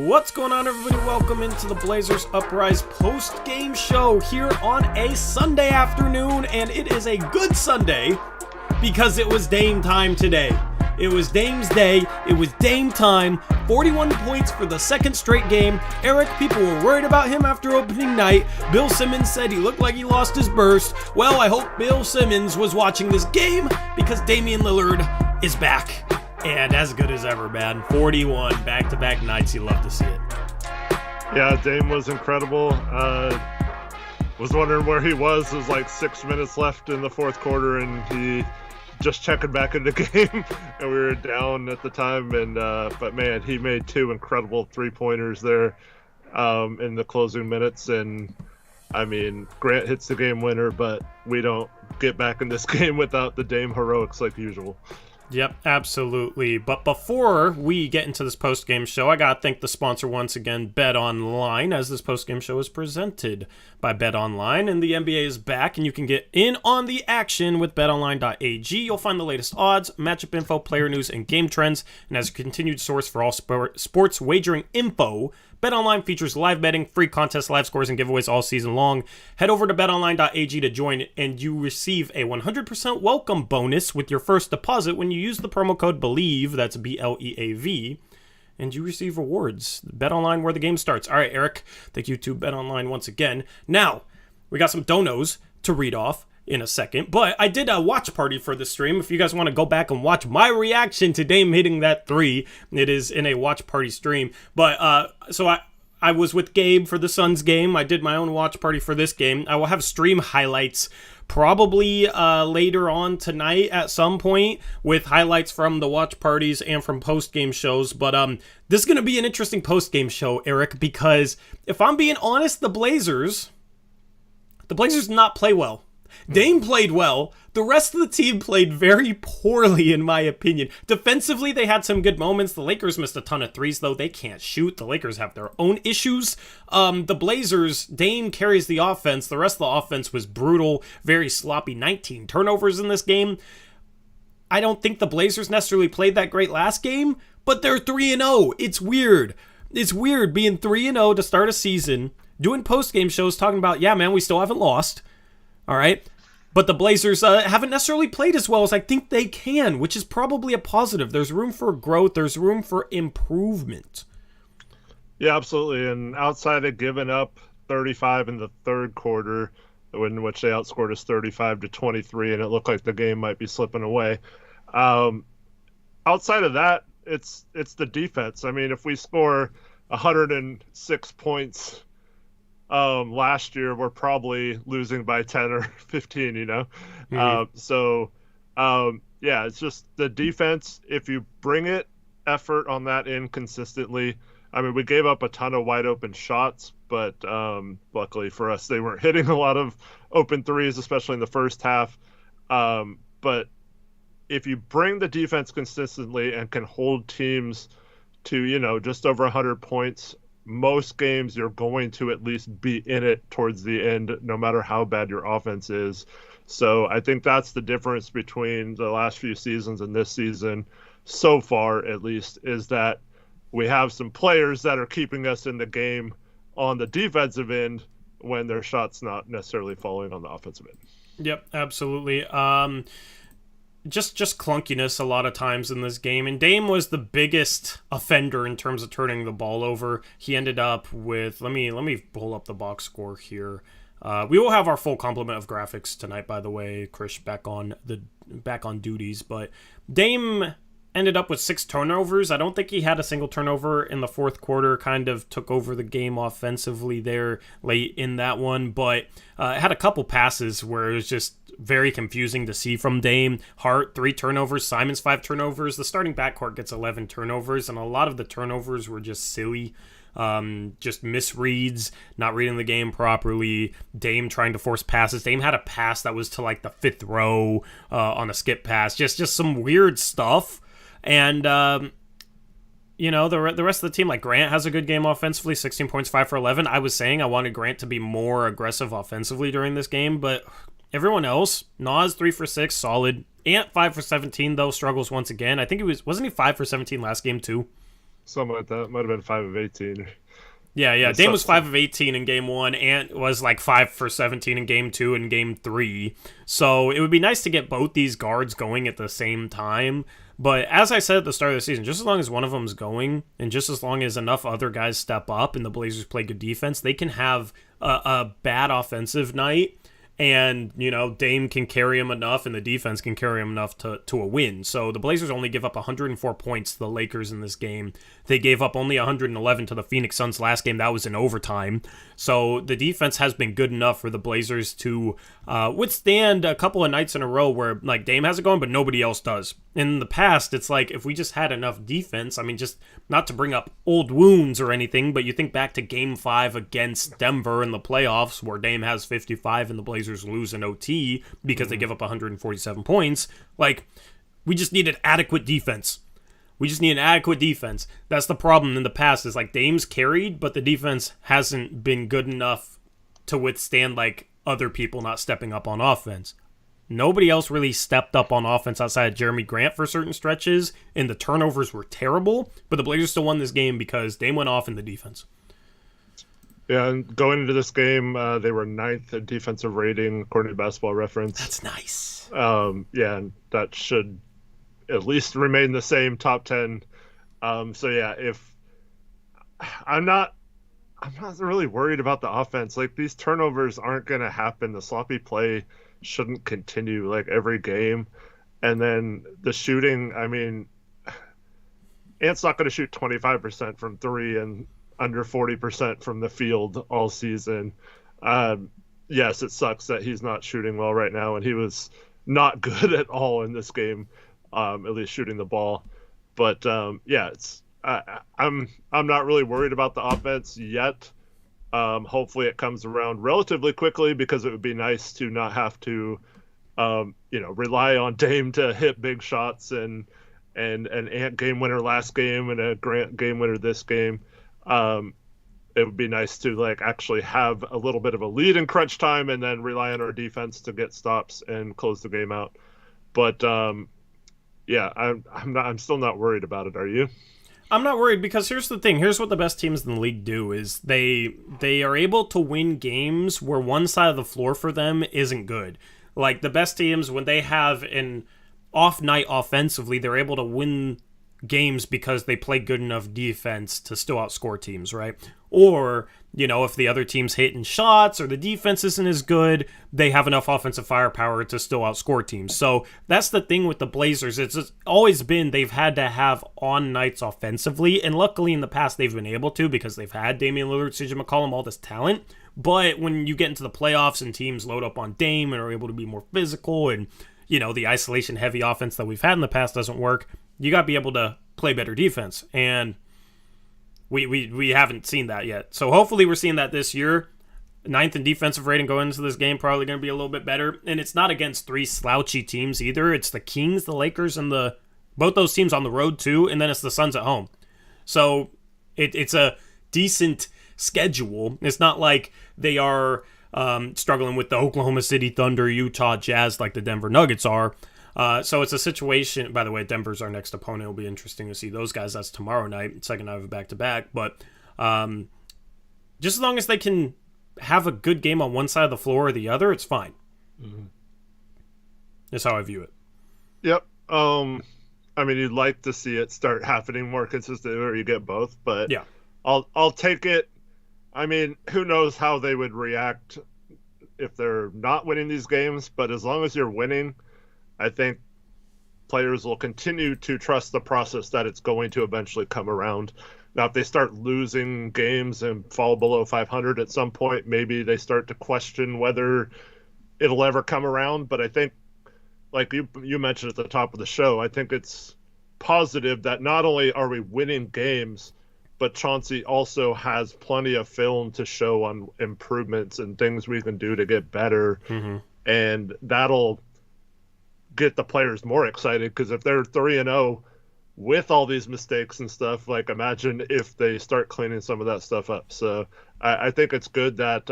What's going on, everybody? Welcome into the Blazers Uprise post-game show here on a Sunday afternoon, and it is a good Sunday because it was Dame time today. It was Dame's day. It was Dame time. 41 points for the second straight game. Eric, people were worried about him after opening night. Bill Simmons said he looked like he lost his burst. Well, I hope Bill Simmons was watching this game because Damian Lillard is back. And as good as ever, man. 41 back-to-back nights. You love to see it. Yeah, Dame was incredible. Was wondering where he was. There was like 6 minutes left in the fourth quarter, and he just checking back into the game, and we were down at the time. And but man, he made two incredible three-pointers there in the closing minutes. And I mean, Grant hits the game winner, but we don't get back in this game without the Dame heroics like usual. Yep, absolutely. But before we get into this post-game show, I gotta thank the sponsor once again, BetOnline, as this post-game show is presented by BetOnline, and the NBA is back, and you can get in on the action with BetOnline.ag. You'll find the latest odds, matchup info, player news, and game trends, and as a continued source for all sports wagering info, BetOnline features live betting, free contests, live scores, and giveaways all season long. Head over to betonline.ag to join, and you receive a 100% welcome bonus with your first deposit when you use the promo code BELIEVE, that's BLEAV, and you receive rewards. BetOnline, where the game starts. All right, Eric, thank you to BetOnline once again. Now, we got some donos to read off in a second, but I did a watch party for the stream. If you guys want to go back and watch my reaction to Dame hitting that three, it is in a watch party stream. But so I was with Gabe for the Suns game. I did my own watch party for this game. I will have stream highlights probably later on tonight at some point with highlights from the watch parties and from post-game shows. But this is going to be an interesting post-game show, Eric, because if I'm being honest, the Blazers did not play well. Dame played well. The rest of the team played very poorly, in my opinion. Defensively, they had some good moments. The Lakers missed a ton of threes, though. They can't shoot. The Lakers have their own issues. The Blazers, Dame carries the offense. The rest of the offense was brutal, very sloppy. 19 turnovers in this game. I don't think the Blazers necessarily played that great last game, but they're 3-0. It's weird. It's weird being 3-0 to start a season, doing post-game shows talking about, yeah, man, we still haven't lost. All right, but the Blazers haven't necessarily played as well as I think they can, which is probably a positive. There's room for growth. There's room for improvement. Yeah, absolutely. And outside of giving up 35 in the third quarter, in which they outscored us 35-23, and it looked like the game might be slipping away. Outside of that, it's the defense. I mean, if we score 106 points last year, we're probably losing by 10 or 15, you know? Mm-hmm. Yeah, it's just the defense. If you bring effort on that in consistently, I mean, we gave up a ton of wide open shots, but luckily for us, they weren't hitting a lot of open threes, especially in the first half. But if you bring the defense consistently and can hold teams to, you know, just over 100 points, most games you're going to at least be in it towards the end, no matter how bad your offense is. So I think that's the difference between the last few seasons and this season so far, at least, is that we have some players that are keeping us in the game on the defensive end when their shot's not necessarily falling on the offensive end. Yep, absolutely. Just clunkiness a lot of times in this game, and Dame was the biggest offender in terms of turning the ball over. He ended up with, let me pull up the box score here. We will have our full complement of graphics tonight, by the way. Chris back on duties, but Dame ended up with 6 turnovers. I don't think he had a single turnover in the fourth quarter. Kind of took over the game offensively there late in that one, but had a couple passes where it was just very confusing to see from Dame. Hart, 3 turnovers. Simons, 5 turnovers. The starting backcourt gets 11 turnovers, and a lot of the turnovers were just silly. Just misreads, not reading the game properly. Dame trying to force passes. Dame had a pass that was to like the 5th row on a skip pass. Just some weird stuff. And you know, the rest of the team, like Grant has a good game offensively, 16 points, 5 for 11. I was saying I wanted Grant to be more aggressive offensively during this game, but everyone else, Nas 3 for 6, solid. Ant 5 for 17 though, struggles once again. I think wasn't he 5 for 17 last game too? Something like that. Might have been 5 of 18. Yeah. Dame was 5 of 18 in game 1 and was like 5 for 17 in game 2 and game 3. So it would be nice to get both these guards going at the same time. But as I said at the start of the season, just as long as one of them's going and just as long as enough other guys step up and the Blazers play good defense, they can have a bad offensive night. And, Dame can carry him enough and the defense can carry him enough to a win. So the Blazers only give up 104 points to the Lakers in this game. They gave up only 111 to the Phoenix Suns last game. That was in overtime. So the defense has been good enough for the Blazers to withstand a couple of nights in a row where like Dame has it going, but nobody else does. In the past, it's like if we just had enough defense, I mean, just not to bring up old wounds or anything, but you think back to Game 5 against Denver in the playoffs where Dame has 55 and the Blazers lose in OT because they give up 147 points. Like, we just needed adequate defense. That's the problem in the past is like Dame's carried, but the defense hasn't been good enough to withstand like other people not stepping up on offense. Nobody else really stepped up on offense outside of Jeremy Grant for certain stretches, and the turnovers were terrible, but the Blazers still won this game because Dame went off in the defense. Yeah, and going into this game, they were 9th in defensive rating, according to Basketball Reference. That's nice. Yeah, and that should at least remain the same, top 10. So yeah, if I'm not really worried about the offense. Like, these turnovers aren't going to happen. The sloppy play shouldn't continue like every game. And then the shooting, I mean, Ant's not going to shoot 25% from 3 and under 40% from the field all season. Yes, it sucks that he's not shooting well right now, and he was not good at all in this game, at least shooting the ball. But yeah, I'm not really worried about the offense yet. Hopefully it comes around relatively quickly because it would be nice to not have to, rely on Dame to hit big shots and an Ant game winner last game and a Grant game winner this game. It would be nice to like actually have a little bit of a lead in crunch time and then rely on our defense to get stops and close the game out. But yeah, I'm still not worried about it. Are you? I'm not worried because here's the thing. Here's what the best teams in the league do is they are able to win games where one side of the floor for them isn't good. Like the best teams, when they have an off night offensively, they're able to win games because they play good enough defense to still outscore teams, right? Or, if the other team's hitting shots or the defense isn't as good, they have enough offensive firepower to still outscore teams. So that's the thing with the Blazers. It's always been they've had to have on nights offensively, and luckily in the past they've been able to because they've had Damian Lillard, CJ McCollum, all this talent. But when you get into the playoffs and teams load up on Dame and are able to be more physical and, the isolation-heavy offense that we've had in the past doesn't work, you got to be able to play better defense. And we haven't seen that yet. So hopefully we're seeing that this year. 9th in defensive rating going into this game, probably going to be a little bit better. And it's not against 3 slouchy teams either. It's the Kings, the Lakers, and both those teams on the road too, and then it's the Suns at home. So it's a decent schedule. It's not like they are struggling with the Oklahoma City Thunder, Utah Jazz like the Denver Nuggets are. So it's a situation. By the way, Denver's our next opponent. It'll be interesting to see those guys. That's tomorrow night, second night of a back-to-back. But just as long as they can have a good game on one side of the floor or the other, it's fine. Mm-hmm. That's how I view it. Yep. I mean, you'd like to see it start happening more consistently, or you get both. But yeah, I'll take it. I mean, who knows how they would react if they're not winning these games? But as long as you're winning, I think players will continue to trust the process that it's going to eventually come around. Now, if they start losing games and fall below 500 at some point, maybe they start to question whether it'll ever come around. But I think, like you mentioned at the top of the show, I think it's positive that not only are we winning games, but Chauncey also has plenty of film to show on improvements and things we can do to get better. Mm-hmm. And that'll get the players more excited, because if they're 3-0 with all these mistakes and stuff, like, imagine if they start cleaning some of that stuff up. So I think it's good that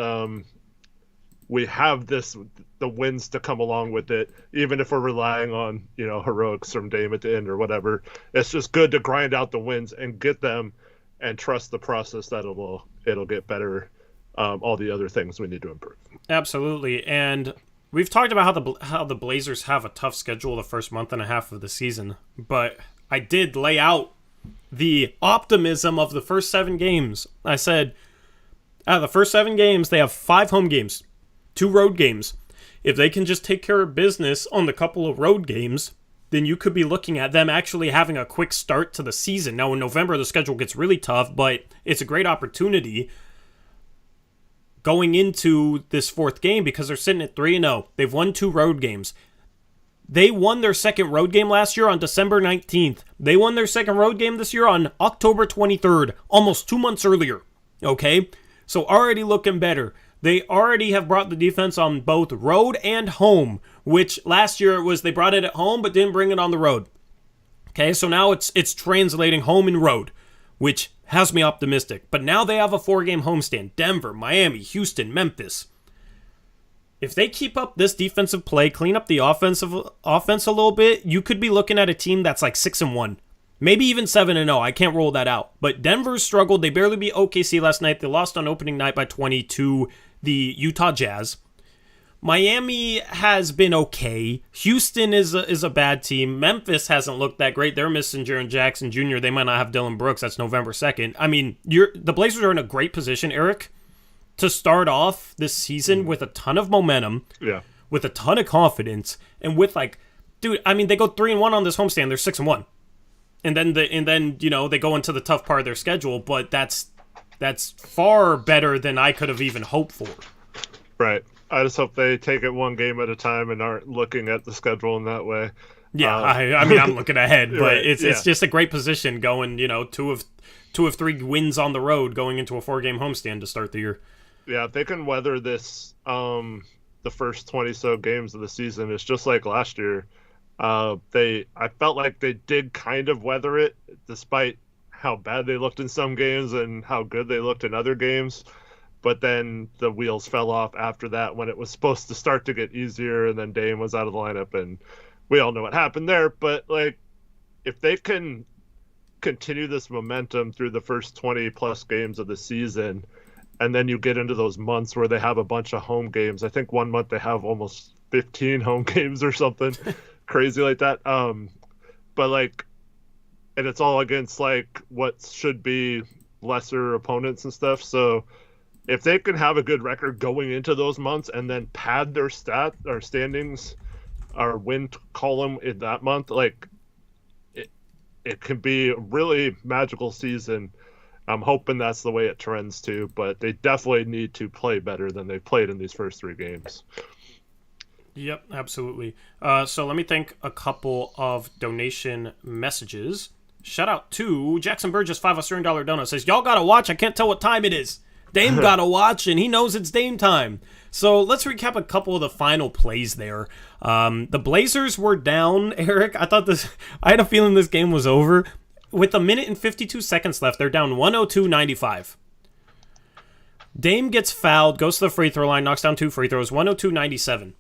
we have the wins to come along with it, even if we're relying on, heroics from Dame at the end or whatever. It's just good to grind out the wins and get them and trust the process that it'll get better. All the other things we need to improve. Absolutely. And we've talked about how the Blazers have a tough schedule the first month and a half of the season, but I did lay out the optimism of the first 7 games. I said, out of the first 7 games, they have 5 home games, 2 road games. If they can just take care of business on the couple of road games, then you could be looking at them actually having a quick start to the season. Now, in November, the schedule gets really tough, but it's a great opportunity going into this 4th game because they're sitting at 3-0. They've won 2 road games. They won their second road game last year on December 19th. They won their second road game this year on October 23rd, almost 2 months earlier. Okay? So already looking better. They already have brought the defense on both road and home, which last year it was they brought it at home but didn't bring it on the road. Okay, so now it's translating home and road, which has me optimistic. But now they have a 4-game homestand. Denver, Miami, Houston, Memphis. If they keep up this defensive play, clean up the offense a little bit, you could be looking at a team that's like 6-1. Maybe even 7-0. I can't rule that out. But Denver struggled. They barely beat OKC last night. They lost on opening night by 20 to the Utah Jazz. Miami has been okay. Houston is a bad team. Memphis hasn't looked that great. They're missing Jaren Jackson Jr. They might not have Dylan Brooks. That's November 2nd. I mean, the Blazers are in a great position, Eric, to start off this season with a ton of momentum, with a ton of confidence, and with they go 3-1 on this homestand. They're 6-1. And then they go into the tough part of their schedule, but that's far better than I could have even hoped for. Right. I just hope they take it one game at a time and aren't looking at the schedule in that way. Yeah, I'm looking ahead, but right, it's just a great position going, 2 of 3 wins on the road going into a 4-game homestand to start the year. Yeah, if they can weather this, the first 20 so games of the season, it's just like last year. I felt like they did kind of weather it, despite how bad they looked in some games and how good they looked in other games. But then the wheels fell off after that when it was supposed to start to get easier, and then Dame was out of the lineup, and we all know what happened there. But if they can continue this momentum through the first 20 plus games of the season, and then you get into those months where they have a bunch of home games. I think one month they have almost 15 home games or something crazy like that. And it's all against what should be lesser opponents and stuff. So if they can have a good record going into those months and then pad their standings or win column in that month, it can be a really magical season. I'm hoping that's the way it trends too, but they definitely need to play better than they played in these first 3 games. Yep, absolutely. So let me thank a couple of donation messages. Shout out to Jackson Burgess, $5 Australian donut, says, y'all gotta watch, I can't tell what time it is. Dame gotta watch, and he knows it's Dame time. So let's recap a couple of the final plays there. The Blazers were down, Eric. I had a feeling this game was over. With 1 minute and 52 seconds left, they're down 102-95. Dame gets fouled, goes to the free throw line, knocks down 2 free throws, 102-97.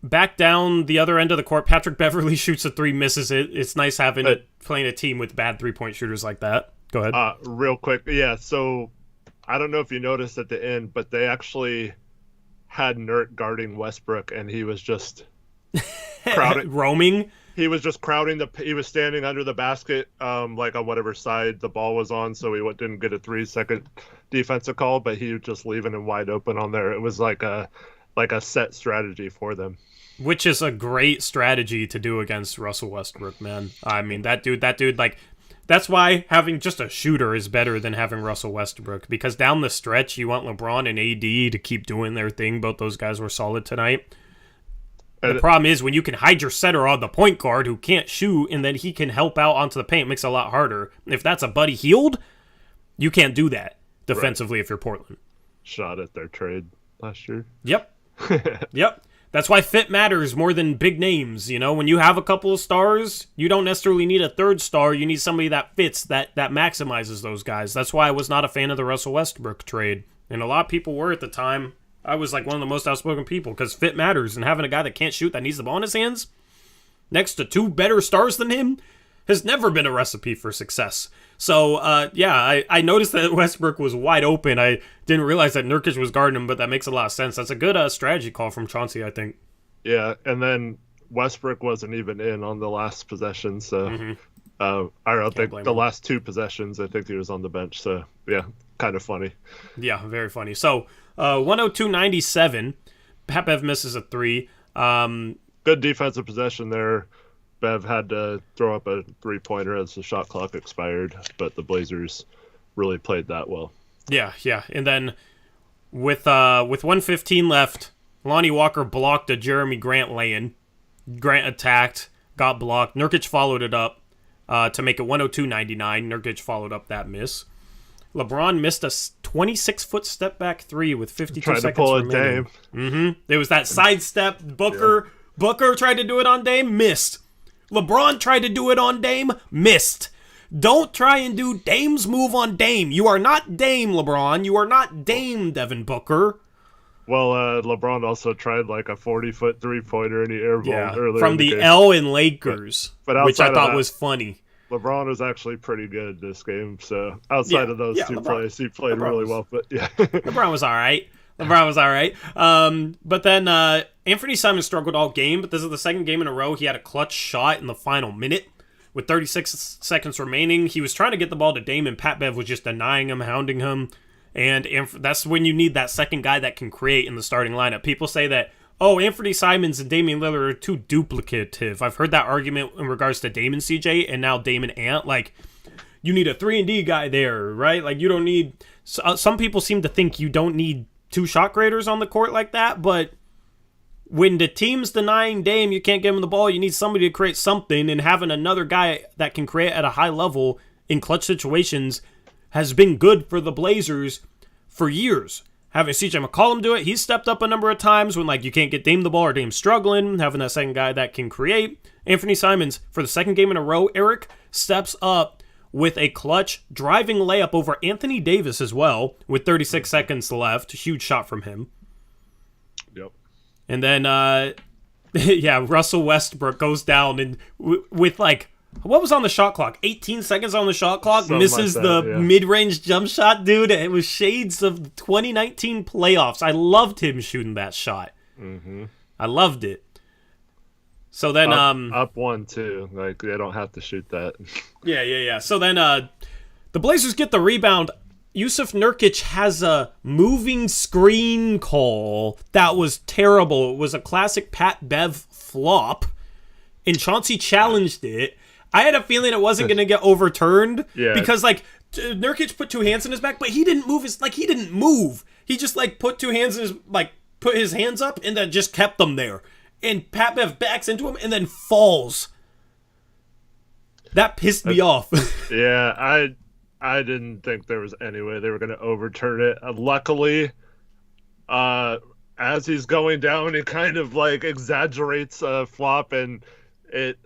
Back down the other end of the court, Patrick Beverly shoots a 3, misses it. It's nice playing a team with bad 3-point shooters like that. Go ahead. Real quick. Yeah, so I don't know if you noticed at the end, but they actually had Nurk guarding Westbrook, and he was just roaming. He was just crowding he was standing under the basket, on whatever side the ball was on, so he didn't get a 3-second defensive call, but he was just leaving him wide open on there. It was like a set strategy for them. Which is a great strategy to do against Russell Westbrook, man. I mean, that dude, that's why having just a shooter is better than having Russell Westbrook, because down the stretch, you want LeBron and AD to keep doing their thing. Both those guys were solid tonight. The problem is when you can hide your setter on the point guard who can't shoot, and then he can help out onto the paint, it makes it a lot harder. If that's a Buddy Hield, you can't do that defensively if you're Portland. Shot at their trade last year. Yep. Yep. That's why fit matters more than big names. When you have a couple of stars, you don't necessarily need a third star. You need somebody that fits, that maximizes those guys. That's why I was not a fan of the Russell Westbrook trade. And a lot of people were at the time. I was like one of the most outspoken people because fit matters, and having a guy that can't shoot that needs the ball in his hands next to two better stars than him has never been a recipe for success. So, I noticed that Westbrook was wide open. I didn't realize that Nurkic was guarding him, but that makes a lot of sense. That's a good strategy call from Chauncey, I think. Yeah, and then Westbrook wasn't even in on the last possession, so I don't think the last two possessions, I think he was on the bench. So, yeah, kind of funny. Yeah, very funny. So, 102-97, Pat Bev misses a three. Good defensive possession there. Bev had to throw up a three-pointer as the shot clock expired, but the Blazers really played that well. Yeah. And then with 1:15 left, Lonnie Walker blocked a Jeremy Grant lay-in. Grant attacked, got blocked. Nurkic followed it up to make it 102-99. Nurkic followed up that miss. LeBron missed a 26-foot step-back three with 52 seconds remaining. Dame. There was that sidestep. Booker tried to do it on Dame, missed. LeBron tried to do it on Dame, missed. Don't try and do Dame's move on Dame. You are not Dame, LeBron. You are not Dame, Devin Booker. Well, LeBron also tried like a 40-foot three-pointer and he airballed earlier from the L in Lakers, which I thought was funny. LeBron was actually pretty good this game, so outside of those two plays, he played really well. But LeBron was all right. But then Anthony Simons struggled all game, but this is the second game in a row he had a clutch shot in the final minute with 36 seconds remaining. He was trying to get the ball to Dame, and Pat Bev was just denying him, hounding him. And that's when you need that second guy that can create in the starting lineup. People say that, Anthony Simons and Damian Lillard are too duplicative. I've heard that argument in regards to Dame and CJ, and now Dame and Ant. Like, you need a 3-and-D guy there, right? Like, you don't need... some people seem to think you don't need two shot creators on the court like that, but when the team's denying Dame, you can't give him the ball, you need somebody to create something, and having another guy that can create at a high level in clutch situations has been good for the Blazers for years. Having CJ McCollum do it, he's stepped up a number of times when you can't get Dame the ball or Dame's struggling, having that second guy that can create. Anthony Simons, for the second game in a row, Eric, steps up with a clutch driving layup over Anthony Davis as well, with 36 seconds left. Huge shot from him. Yep. And then, Russell Westbrook goes down and with what was on the shot clock? 18 seconds on the shot clock. Something misses the mid-range jump shot, dude. It was shades of the 2019 playoffs. I loved him shooting that shot. Mm-hmm. I loved it. So then... up one, too. They don't have to shoot that. Yeah. So then the Blazers get the rebound. Yusuf Nurkic has a moving screen call that was terrible. It was a classic Pat Bev flop, and Chauncey challenged it. I had a feeling it wasn't going to get overturned because Nurkic put two hands in his back, but he didn't move he didn't move. He just put two hands in his put his hands up and then just kept them there. And Pat Bev backs into him and then falls. That pissed me off. Yeah, I didn't think there was any way they were going to overturn it. Luckily, as he's going down, he kind of exaggerates a flop, and it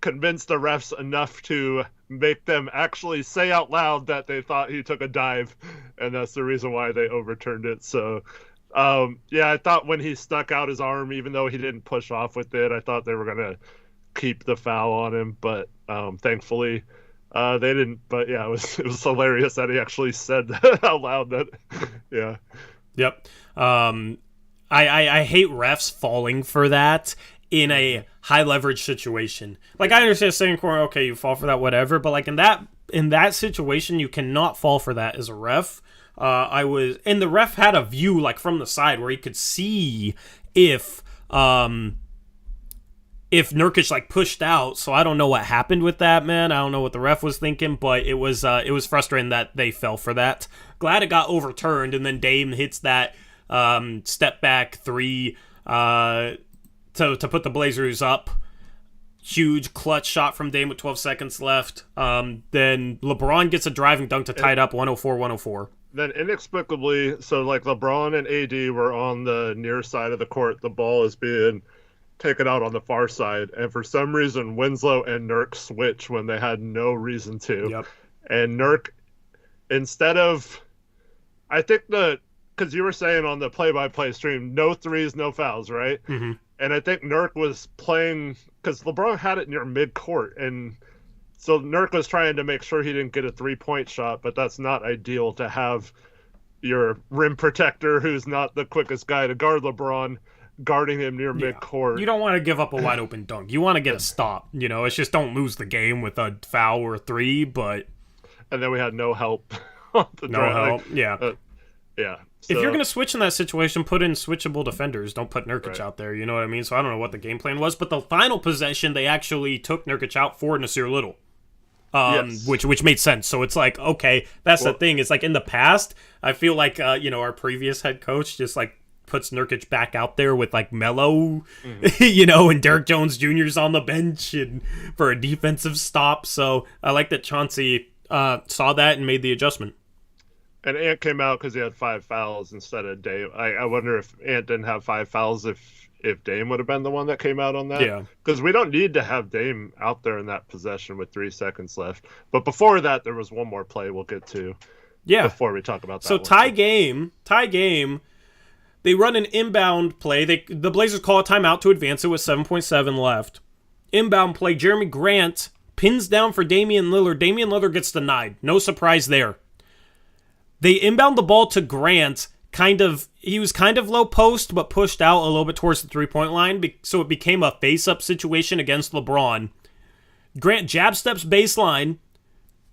convinced the refs enough to make them actually say out loud that they thought he took a dive, and that's the reason why they overturned it. So, I thought when he stuck out his arm, even though he didn't push off with it, I thought they were going to keep the foul on him, but thankfully they didn't. But yeah, it was hilarious that he actually said that out loud. Yep. I hate refs falling for that in a high leverage situation. I understand saying, okay, you fall for that, whatever, but in that situation, you cannot fall for that as a ref. And the ref had a view from the side where he could see if Nurkic pushed out. So I don't know what happened with that, man. I don't know what the ref was thinking, but it was frustrating that they fell for that. Glad it got overturned, and then Dame hits that step back three to put the Blazers up. Huge clutch shot from Dame with 12 seconds left. Then LeBron gets a driving dunk to tie it up 104-104. Then inexplicably, so LeBron and AD were on the near side of the court. The ball is being taken out on the far side, and for some reason Winslow and Nurk switch when they had no reason to. Yep. And Nurk, instead of, I think the because you were saying on the play-by-play stream, no threes, no fouls, right? Mm-hmm. And I think Nurk was playing because LeBron had it near midcourt, and so Nurk was trying to make sure he didn't get a 3-point shot, but that's not ideal to have your rim protector, who's not the quickest guy to guard LeBron, guarding him near midcourt. You don't want to give up a wide open dunk. You want to get a stop. It's just don't lose the game with a foul or a three. But and then we had no help. On the help. Yeah. Yeah. So, if you're gonna switch in that situation, put in switchable defenders. Don't put Nurkic out there. You know what I mean? So I don't know what the game plan was, but the final possession they actually took Nurkic out for Nasir Little. Yes. Which made sense. So it's like, okay, that's the thing. It's like in the past, I feel like our previous head coach just like puts Nurkic back out there with like Melo, and Derek Jones Jr.'s on the bench and for a defensive stop. So I like that Chauncey saw that and made the adjustment. And Ant came out because he had 5 fouls instead of Dame. I wonder if Ant didn't have 5 fouls if Dame would have been the one that came out on that. Yeah. Because we don't need to have Dame out there in that possession with 3 seconds left. But before that, there was one more play we'll get to. Yeah. Before we talk about that. So tie game. They run an inbound play. The Blazers call a timeout to advance it with 7.7 left. Inbound play. Jeremy Grant pins down for Damian Lillard. Damian Lillard gets denied. No surprise there. They inbound the ball to Grant. He was kind of low post, but pushed out a little bit towards the 3-point line. So it became a face-up situation against LeBron. Grant jab steps baseline,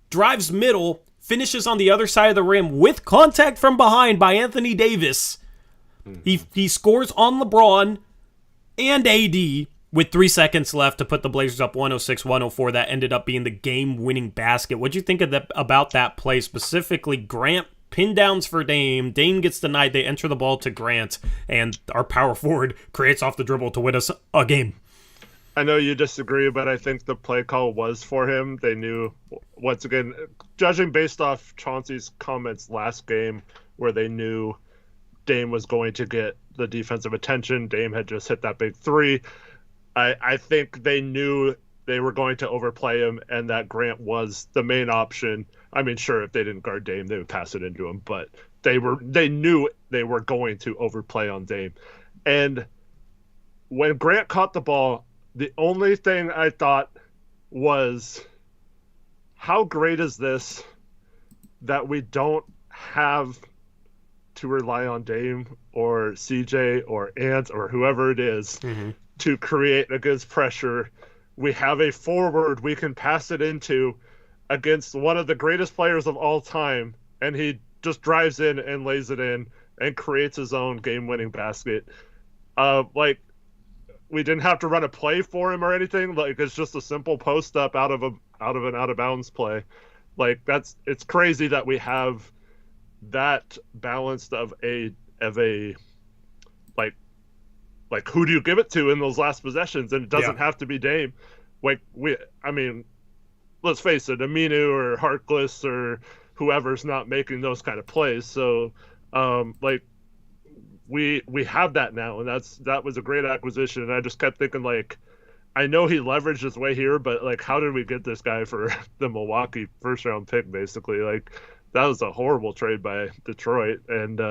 drives middle, finishes on the other side of the rim with contact from behind by Anthony Davis. He scores on LeBron and AD with 3 seconds left to put the Blazers up 106-104. That ended up being the game-winning basket. What'd you think of about that play? Specifically, Grant pin downs for Dame. Dame gets denied. They enter the ball to Grant, and our power forward creates off the dribble to win us a game. I know you disagree, but I think the play call was for him. They knew, once again, judging based off Chauncey's comments last game, where they knew Dame was going to get the defensive attention. Dame had just hit that big 3. I think they knew they were going to overplay him, and that Grant was the main option. I mean, sure, if they didn't guard Dame, they would pass it into him, but they knew they were going to overplay on Dame. And when Grant caught the ball, the only thing I thought was, how great is this that we don't have to rely on Dame or CJ or Ant or whoever it is to create against pressure. We have a forward we can pass it into against one of the greatest players of all time, and he just drives in and lays it in and creates his own game-winning basket. We didn't have to run a play for him or anything. Like, it's just a simple post up out of an out of bounds play. Like, it's crazy that we have that balanced of a like who do you give it to in those last possessions? And it doesn't have to be Dame. Let's face it, Aminu or Harkless or whoever's not making those kind of plays. So we have that now, and that was a great acquisition. And I just kept thinking, like, I know he leveraged his way here, but like, how did we get this guy for the Milwaukee first round pick? Basically, like, that was a horrible trade by Detroit, and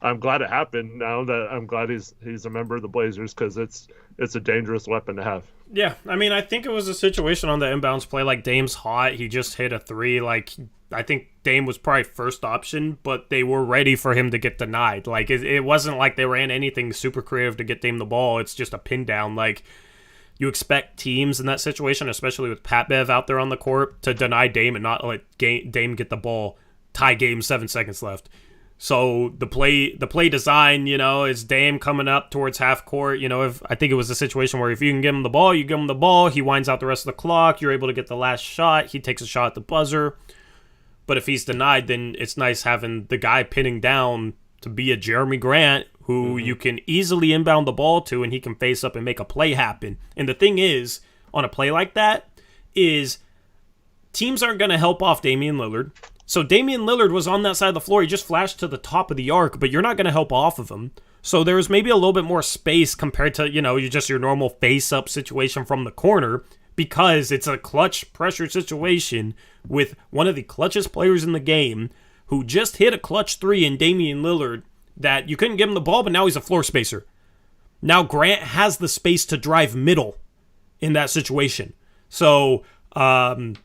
I'm glad it happened. Now that I'm glad he's a member of the Blazers, because it's a dangerous weapon to have. Yeah, I mean, I think it was a situation on the inbounds play. Like, Dame's hot. He just hit a 3. Like, I think Dame was probably first option, but they were ready for him to get denied. Like, it wasn't like they ran anything super creative to get Dame the ball. It's just a pin down. Like, you expect teams in that situation, especially with Pat Bev out there on the court, to deny Dame and not let Dame get the ball. Tie game, 7 seconds left. So the play design, is Dame coming up towards half court. I think it was a situation where if you can give him the ball, you give him the ball. He winds out the rest of the clock. You're able to get the last shot. He takes a shot at the buzzer. But if he's denied, then it's nice having the guy pinning down to be a Jeremy Grant who you can easily inbound the ball to, and he can face up and make a play happen. And the thing is, on a play like that, is teams aren't going to help off Damian Lillard. So Damian Lillard was on that side of the floor. He just flashed to the top of the arc, but you're not going to help off of him. So there's maybe a little bit more space compared to, your normal face-up situation from the corner, because it's a clutch pressure situation with one of the clutchest players in the game who just hit a clutch 3 in Damian Lillard that you couldn't give him the ball, but now he's a floor spacer. Now Grant has the space to drive middle in that situation. So, you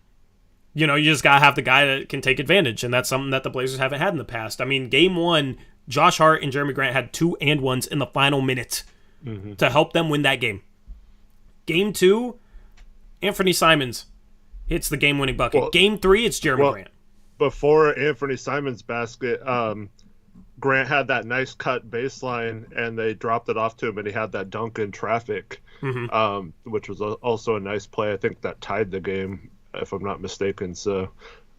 just got to have the guy that can take advantage, and that's something that the Blazers haven't had in the past. I mean, game 1, Josh Hart and Jeremy Grant had 2 and 1s in the final minute to help them win that game. Game 2, Anthony Simons hits the game-winning bucket. Well, game 3, it's Jeremy Grant. Before Anthony Simons' basket, Grant had that nice cut baseline, and they dropped it off to him, and he had that dunk in traffic, which was also a nice play. I think that tied the game, if I'm not mistaken. So,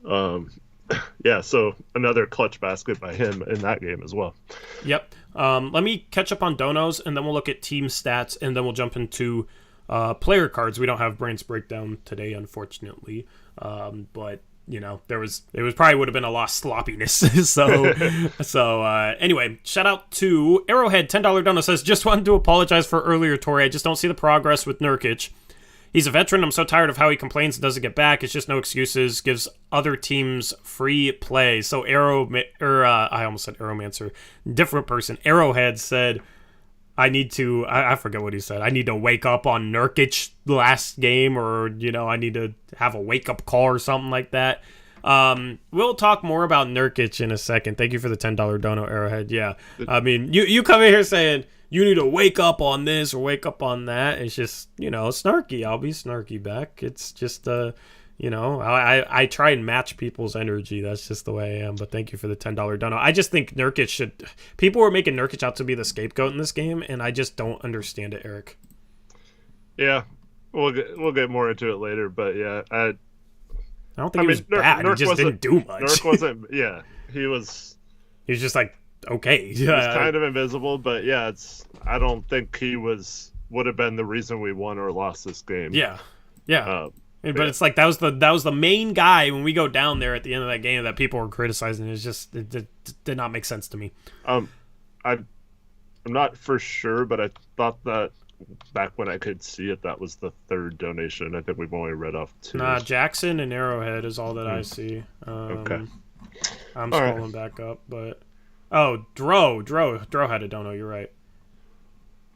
so another clutch basket by him in that game as well. Yep. Let me catch up on donos, and then we'll look at team stats, and then we'll jump into player cards. We don't have Brand's breakdown today, unfortunately, but it probably would have been a lot of sloppiness. so anyway, shout out to Arrowhead, $10 dono says, just wanted to apologize for earlier, Tori. I just don't see the progress with Nurkic. He's a veteran. I'm so tired of how he complains and doesn't get back. It's just no excuses. Gives other teams free play. So I almost said Arrowmancer. Different person. Arrowhead said, I need to, I forget what he said. I need to wake up on Nurkic last game, or, I need to have a wake-up call or something like that. We'll talk more about Nurkic in a second. Thank you for the $10 dono, Arrowhead. Yeah. I mean, you come in here saying, you need to wake up on this or wake up on that. It's just, snarky. I'll be snarky back. It's just, I try and match people's energy. That's just the way I am. But thank you for the $10 dono. I just think Nurkic should... People were making Nurkic out to be the scapegoat in this game, and I just don't understand it, Eric. Yeah, we'll get more into it later, but yeah, I don't think he was bad. He just didn't do much. Nurk wasn't... Yeah, he was... He was just like, okay. He was kind of invisible, but yeah, I don't think he would have been the reason we won or lost this game. Yeah. But it's like that was the main guy when we go down there at the end of that game that people were criticizing. It did not make sense to me. I'm not for sure, but I thought that back when I could see it, that was the third donation. I think we've only read off 2. Nah, Jackson and Arrowhead is all that I see. Okay. I'm scrolling back up, but Dro had a dono. You're right.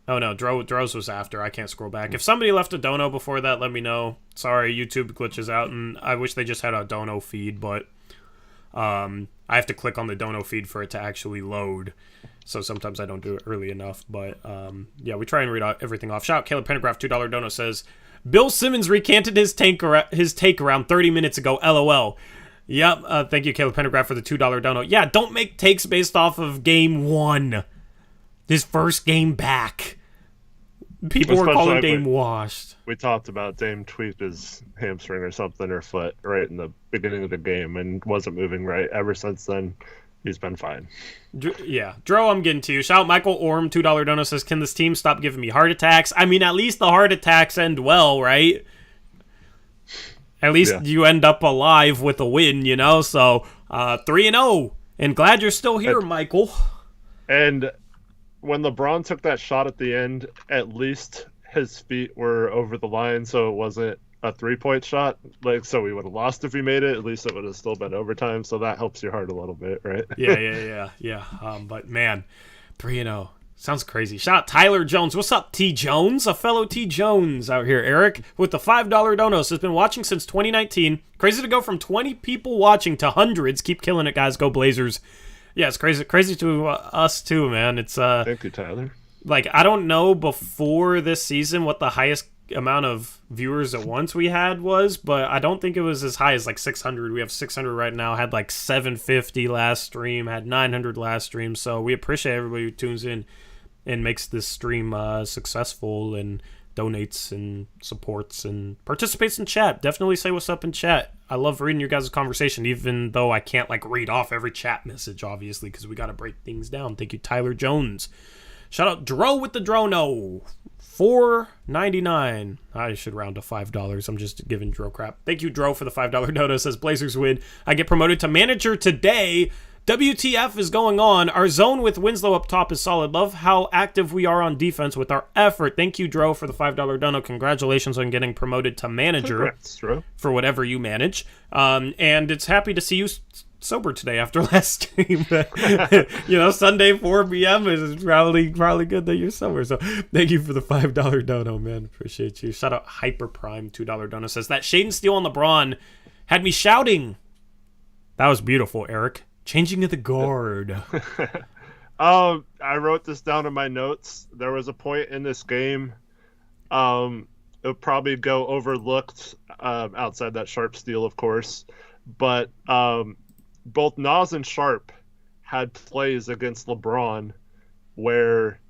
Oh no, Dro's was after. I can't scroll back. If somebody left a dono before that, let me know. Sorry, YouTube glitches out, and I wish they just had a dono feed, but I have to click on the dono feed for it to actually load. So sometimes I don't do it early enough. But we try and read everything off. Shout out Caleb Pendergraph, $2 dono says, Bill Simmons recanted his take around 30 minutes ago. LOL. Yep. Thank you, Caleb Pendergraph, for the $2 dono. Yeah, don't make takes based off of game 1. His first game back. People were calling Dame washed. We talked about Dame tweaked his hamstring or something, or foot, right in the beginning of the game, and wasn't moving right. Ever since then, he's been fine. Yeah. Dro, I'm getting to you. Shout out Michael Orm, $2 dono says, can this team stop giving me heart attacks? I mean, at least the heart attacks end well, right? At least you end up alive with a win, So, 3-0. And glad you're still here, Michael. And when LeBron took that shot at the end, at least his feet were over the line, so it wasn't a 3-point shot. So we would have lost if he made it. At least it would have still been overtime. So that helps your heart a little bit, right? Yeah. But man, 3-0 sounds crazy. Shout out Tyler Jones. What's up, T Jones? A fellow T Jones out here. Eric with the $5 donos has been watching since 2019. Crazy to go from 20 people watching to hundreds. Keep killing it, guys. Go Blazers. Yeah, it's crazy to us too, man. It's Thank you, Tyler. Like, I don't know before this season what the highest amount of viewers at once we had was, but I don't think it was as high as like 600. We have 600 right now. Had like 750 last stream. Had 900 last stream. So we appreciate everybody who tunes in and makes this stream successful and donates and supports and participates in chat. Definitely say what's up in chat. I love reading your guys' conversation, even though I can't like read off every chat message, obviously, because we got to break things down. Thank you, Tyler Jones. Shout out Dro with the Drono. $4.99. I should round to $5. I'm just giving Dro crap. Thank you, Dro, for the $5 dono. Says Blazers win. I get promoted to manager today. WTF is going on. Our zone with Winslow up top is solid. Love how active we are on defense with our effort. Thank you, Dro, for the $5 dono. Congratulations on getting promoted to manager. Congrats, Dro. For whatever you manage. And it's happy to see you sober today after last stream. Sunday 4 p.m. is probably good that you're sober. So thank you for the $5 dono, man. Appreciate you. Shout out Hyperprime, $2 dono says that shade and steal on LeBron had me shouting. That was beautiful, Eric. Changing of the guard. I wrote this down in my notes. There was a point in this game. It'll probably go overlooked outside that Sharpe steal, of course. But both Nas and Sharpe had plays against LeBron where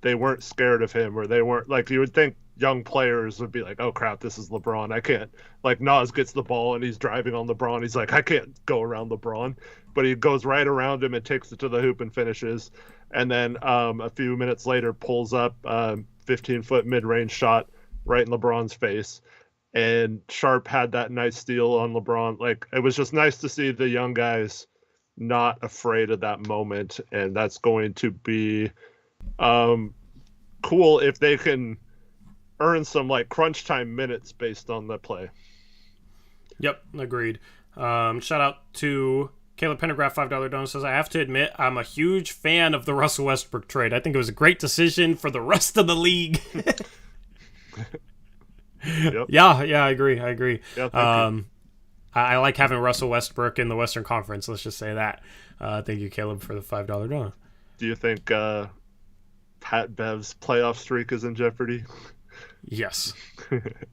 they weren't scared of him, or they weren't like, you would think young players would be like, oh crap, this is LeBron. I can't, like, Nas gets the ball and he's driving on LeBron. He's like, I can't go around LeBron, but he goes right around him and takes it to the hoop and finishes. And then a few minutes later pulls up 15-foot mid-range shot right in LeBron's face. And Sharpe had that nice steal on LeBron. Like, it was just nice to see the young guys not afraid of that moment. And that's going to be cool if they can earn some like crunch time minutes based on the play. Yep, agreed. Shout out to Caleb Pendergraph, $5 donor says, I have to admit I'm a huge fan of the Russell Westbrook trade. I think it was a great decision for the rest of the league. Yep. Yeah, I agree. Yeah, thank you. I like having Russell Westbrook in the Western Conference. Let's just say that. Thank you, Caleb, for the $5 donor. Do you think Pat Bev's playoff streak is in jeopardy? Yes.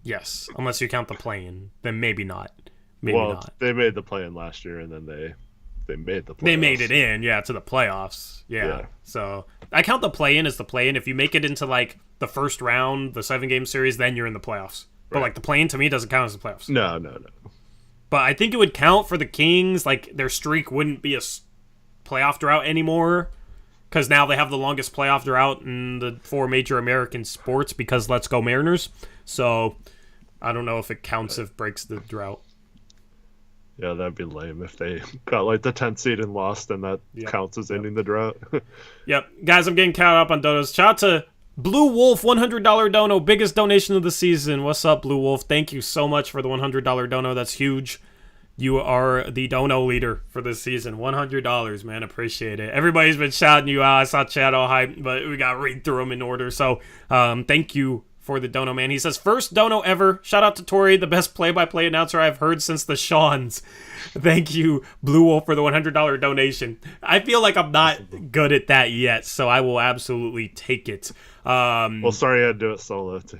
Yes. Unless you count the play-in, then maybe not. Maybe not. They made the play-in last year, and then they made the playoffs. They made it in, to the playoffs. Yeah. So I count the play-in as the play-in. If you make it into like the first round, the 7-game series, then you're in the playoffs. But like the play-in to me doesn't count as the playoffs. No. But I think it would count for the Kings. Like their streak wouldn't be a playoff drought anymore, because now they have the longest playoff drought in the 4 major American sports because Let's Go Mariners. So I don't know if it counts if breaks the drought. Yeah, that'd be lame if they got like the 10th seed and lost, and that counts as ending the drought. Yep. Guys, I'm getting caught up on donos. Shout out to Blue Wolf, $100 dono, biggest donation of the season. What's up, Blue Wolf? Thank you so much for the $100 dono. That's huge. You are the dono leader for this season. $100, man. Appreciate it. Everybody's been shouting you out. I saw chat all hype, but we got to read through them in order. So thank you for the dono, man. He says, first dono ever. Shout out to Tori, the best play-by-play announcer I've heard since the Shawns. Thank you, Blue Wolf, for the $100 donation. I feel like I'm not good at that yet, so I will absolutely take it. Well, sorry I had to do it solo, too.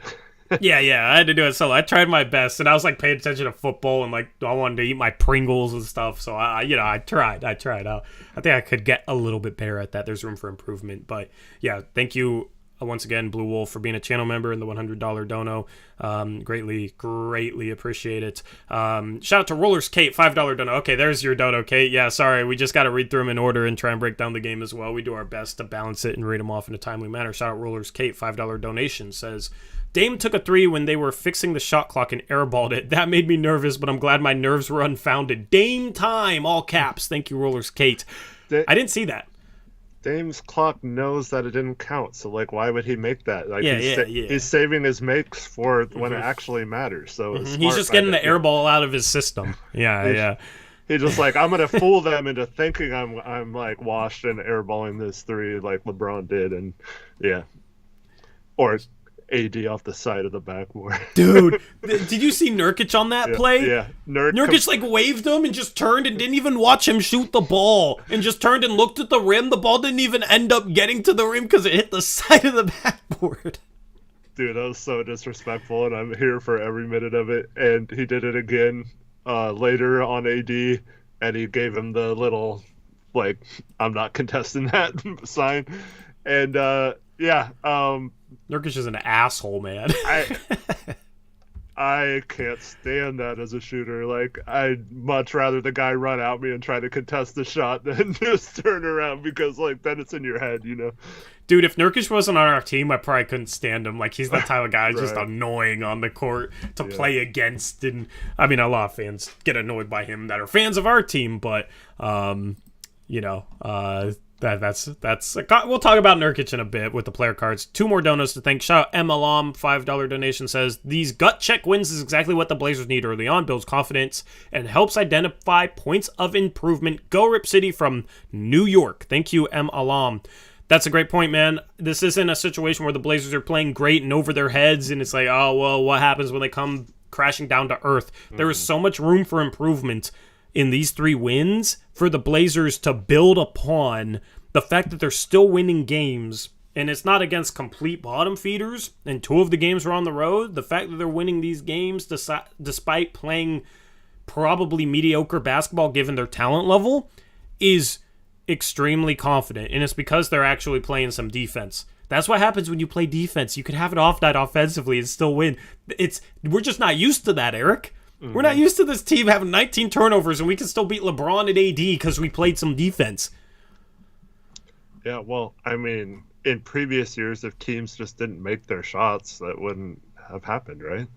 Yeah, I had to do it solo. I tried my best, and I was like paying attention to football, and like I wanted to eat my Pringles and stuff. So I tried. I think I could get a little bit better at that. There's room for improvement, but yeah, thank you once again, Blue Wolf, for being a channel member and the $100 dono. Greatly appreciate it. Shout out to Rollers Kate, $5 dono. Okay, there's your dono, Kate. Yeah, sorry, we just got to read through them in order and try and break down the game as well. We do our best to balance it and read them off in a timely manner. Shout out Rollers Kate, $5 donation, says, Dame took a 3 when they were fixing the shot clock and airballed it. That made me nervous, but I'm glad my nerves were unfounded. Dame time, all caps. Thank you, Rollers Kate. I didn't see that. Dame's clock knows that it didn't count, so like, why would he make that? Like, he's saving his makes for when it actually matters. So he's just getting the airball out of his system. Yeah. He's just like, I'm gonna fool them into thinking I'm like washed and airballing this 3 like LeBron did, and or AD off the side of the backboard. Dude, did you see Nurkic on that play? Yeah. Nurkic like waved him and just turned and didn't even watch him shoot the ball, and just turned and looked at the rim. The ball didn't even end up getting to the rim because it hit the side of the backboard. Dude, that was so disrespectful, and I'm here for every minute of it. And he did it again later on AD, and he gave him the little, like, I'm not contesting that sign. And Nurkic is an asshole, man. I can't stand that as a shooter. Like, I'd much rather the guy run at me and try to contest the shot than just turn around, because like then it's in your head, you know. Dude, if Nurkic wasn't on our team, I probably couldn't stand him. Like, he's that type of guy just annoying on the court to play against. And I mean, a lot of fans get annoyed by him that are fans of our team, but That's we'll talk about Nurkic in a bit with the player cards. 2 more donos to thank. Shout out M. Alam, $5 donation says, these gut check wins is exactly what the Blazers need early on, builds confidence, and helps identify points of improvement. Go Rip City from New York. Thank you, M. Alam. That's a great point, man. This isn't a situation where the Blazers are playing great and over their heads, and it's like, oh, well, what happens when they come crashing down to earth? There is so much room for improvement in these 3 wins for the Blazers to build upon the fact that they're still winning games, and it's not against complete bottom feeders, and 2 of the games are on the road. The fact that they're winning these games despite playing probably mediocre basketball given their talent level is extremely confident, and it's because they're actually playing some defense. That's what happens when you play defense. You can have it off night offensively and still win. We're just not used to that, Eric. Mm-hmm. We're not used to this team having 19 turnovers and we can still beat LeBron and AD because we played some defense. Yeah, well, I mean, in previous years, if teams just didn't make their shots, that wouldn't have happened, right?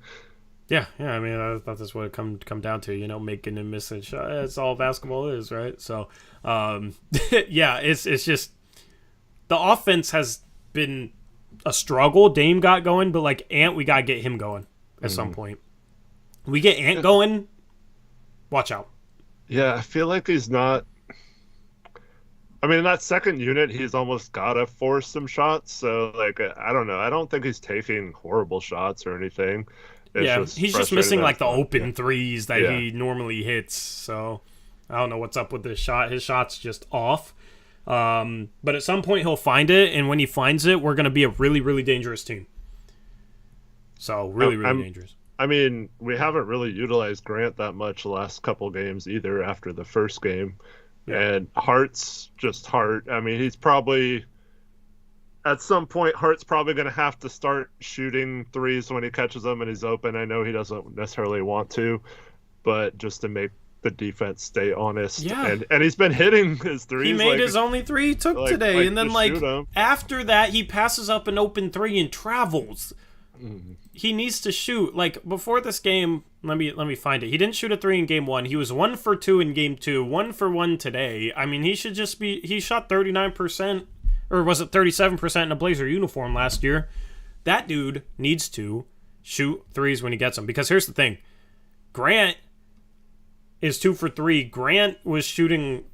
Yeah. I mean, I thought that's what it come down to, making and missing shots. That's all basketball is, right? So, yeah, it's just the offense has been a struggle. Dame got going, but like Ant, we got to get him going at some point. We get Ant going, watch out. Yeah, I feel like he's not... I mean, in that second unit, he's almost got to force some shots. So, like, I don't know. I don't think he's taking horrible shots or anything. He's just missing, like, the open threes that he normally hits. So, I don't know what's up with this shot. His shot's just off. But at some point, he'll find it. And when he finds it, we're going to be a really, really dangerous team. So, really dangerous. I mean, we haven't really utilized Grant that much the last couple games either after the first game. Yeah. And Hart's just Hart. I mean, he's probably... At some point, Hart's probably going to have to start shooting threes when he catches them and he's open. I know he doesn't necessarily want to, but just to make the defense stay honest. Yeah. And he's been hitting his threes. He made his only 3 he took today. And then, after that, he passes up an open 3 and travels. Mm-hmm. He needs to shoot. Like, before this game, let me find it. He didn't shoot a 3 in game 1. He was 1 for 2 in game 2, 1 for 1 today. I mean, he should just be... He shot 39%, or was it 37% in a Blazer uniform last year. That dude needs to shoot threes when he gets them. Because here's the thing. Grant is 2 for 3. Grant was shooting...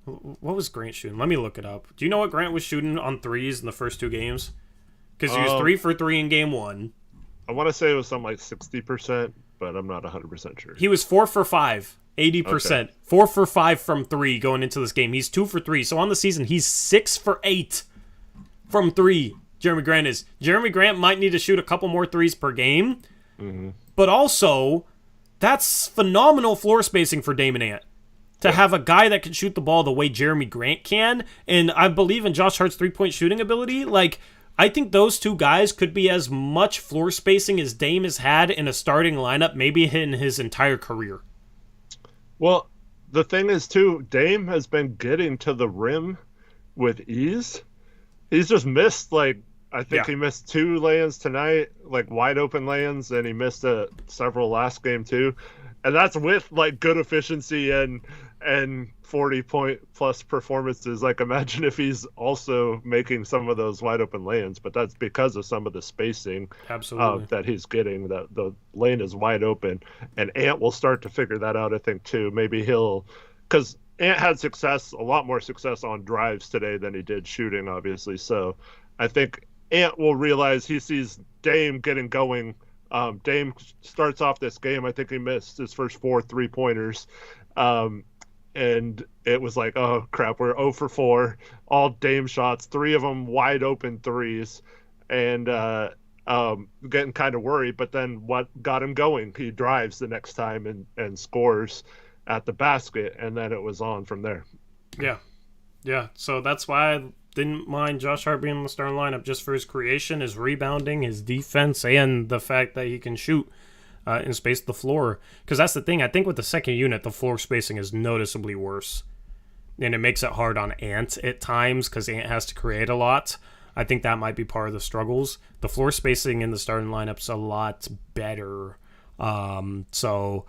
What was Grant shooting? Let me look it up. Do you know what Grant was shooting on threes in the first 2 games? Because he was 3 for 3 in game 1. I want to say it was something like 60%, but I'm not 100% sure. He was 4 for 5, 80%. Okay. 4 for 5 from 3 going into this game. He's 2 for 3. So on the season, he's 6 for 8 from 3. Jeremy Grant is. Jeremy Grant might need to shoot a couple more threes per game. Mm-hmm. But also, that's phenomenal floor spacing for Dame and Ant. To have a guy that can shoot the ball the way Jeremy Grant can. And I believe in Josh Hart's three-point shooting ability. Like... I think those 2 guys could be as much floor spacing as Dame has had in a starting lineup, maybe in his entire career. Well, the thing is, too, Dame has been getting to the rim with ease. He's just missed, he missed 2 lay-ins tonight, wide open lay-ins, and he missed several last game, too. And that's with, good efficiency and 40-point-plus performances. Imagine if he's also making some of those wide-open lay-ins, but that's because of some of the spacing that he's getting. The lane is wide open, and Ant will start to figure that out, I think, too. Maybe because Ant had a lot more success on drives today than he did shooting, obviously. So I think Ant will realize he sees Dame getting going. Dame starts off this game. I think he missed his first 4 3-pointers. And it was like, oh, crap, we're 0 for 4. All Dame shots, 3 of them wide open threes. And getting kind of worried. But then what got him going? He drives the next time and scores at the basket. And then it was on from there. Yeah. So that's why I didn't mind Josh Hart being in the starting lineup just for his creation, his rebounding, his defense, and the fact that he can shoot and space the floor. Because that's the thing. I think with the second unit, the floor spacing is noticeably worse. And it makes it hard on Ant at times because Ant has to create a lot. I think that might be part of the struggles. The floor spacing in the starting lineup's a lot better. So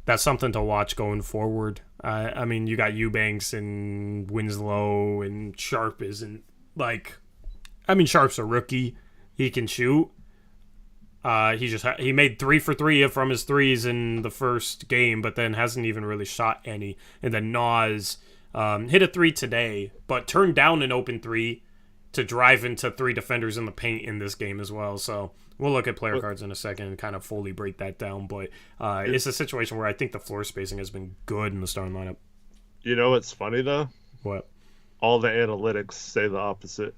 that's something to watch going forward. I mean, you got Eubanks and Winslow, and Sharpe isn't like. I mean, Sharpe's a rookie. He can shoot. He made 3 for 3 from his threes in the first game, but then hasn't even really shot any. And then Nas hit a 3 today, but turned down an open 3 to drive into 3 defenders in the paint in this game as well. So we'll look at player cards in a second and kind of fully break that down. But it's a situation where I think the floor spacing has been good in the starting lineup. You know what's funny, though? What? All the analytics say the opposite.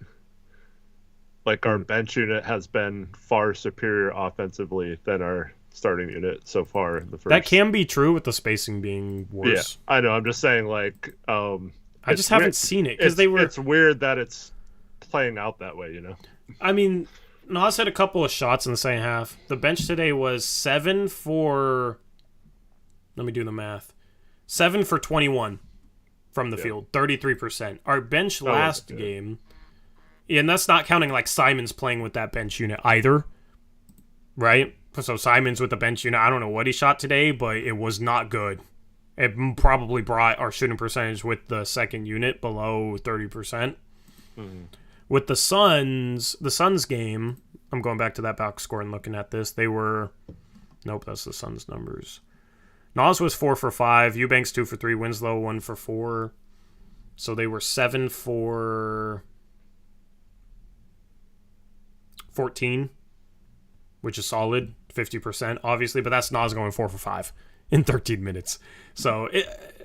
Like, our bench unit has been far superior offensively than our starting unit so far in the first. That can be true with the spacing being worse. Yeah, I know. I'm just saying, like, I just haven't seen it because It's weird that it's playing out that way, I mean, Nas had a couple of shots in the second half. The bench today was 7 for. Let me do the math. 7 for 21 from the field, 33%. Our bench last game. And that's not counting like Simon's playing with that bench unit either, right? So Simon's with the bench unit. I don't know what he shot today, but it was not good. It probably brought our shooting percentage with the second unit below 30%. Mm-hmm. With the Suns game, I'm going back to that box score and looking at this. They were, nope, that's the Suns numbers. Nas was 4 for 5, Eubanks 2 for 3, Winslow 1 for 4. So they were 7 for 14, which is solid, 50%, obviously, but that's Nas going 4 for 5 in 13 minutes. So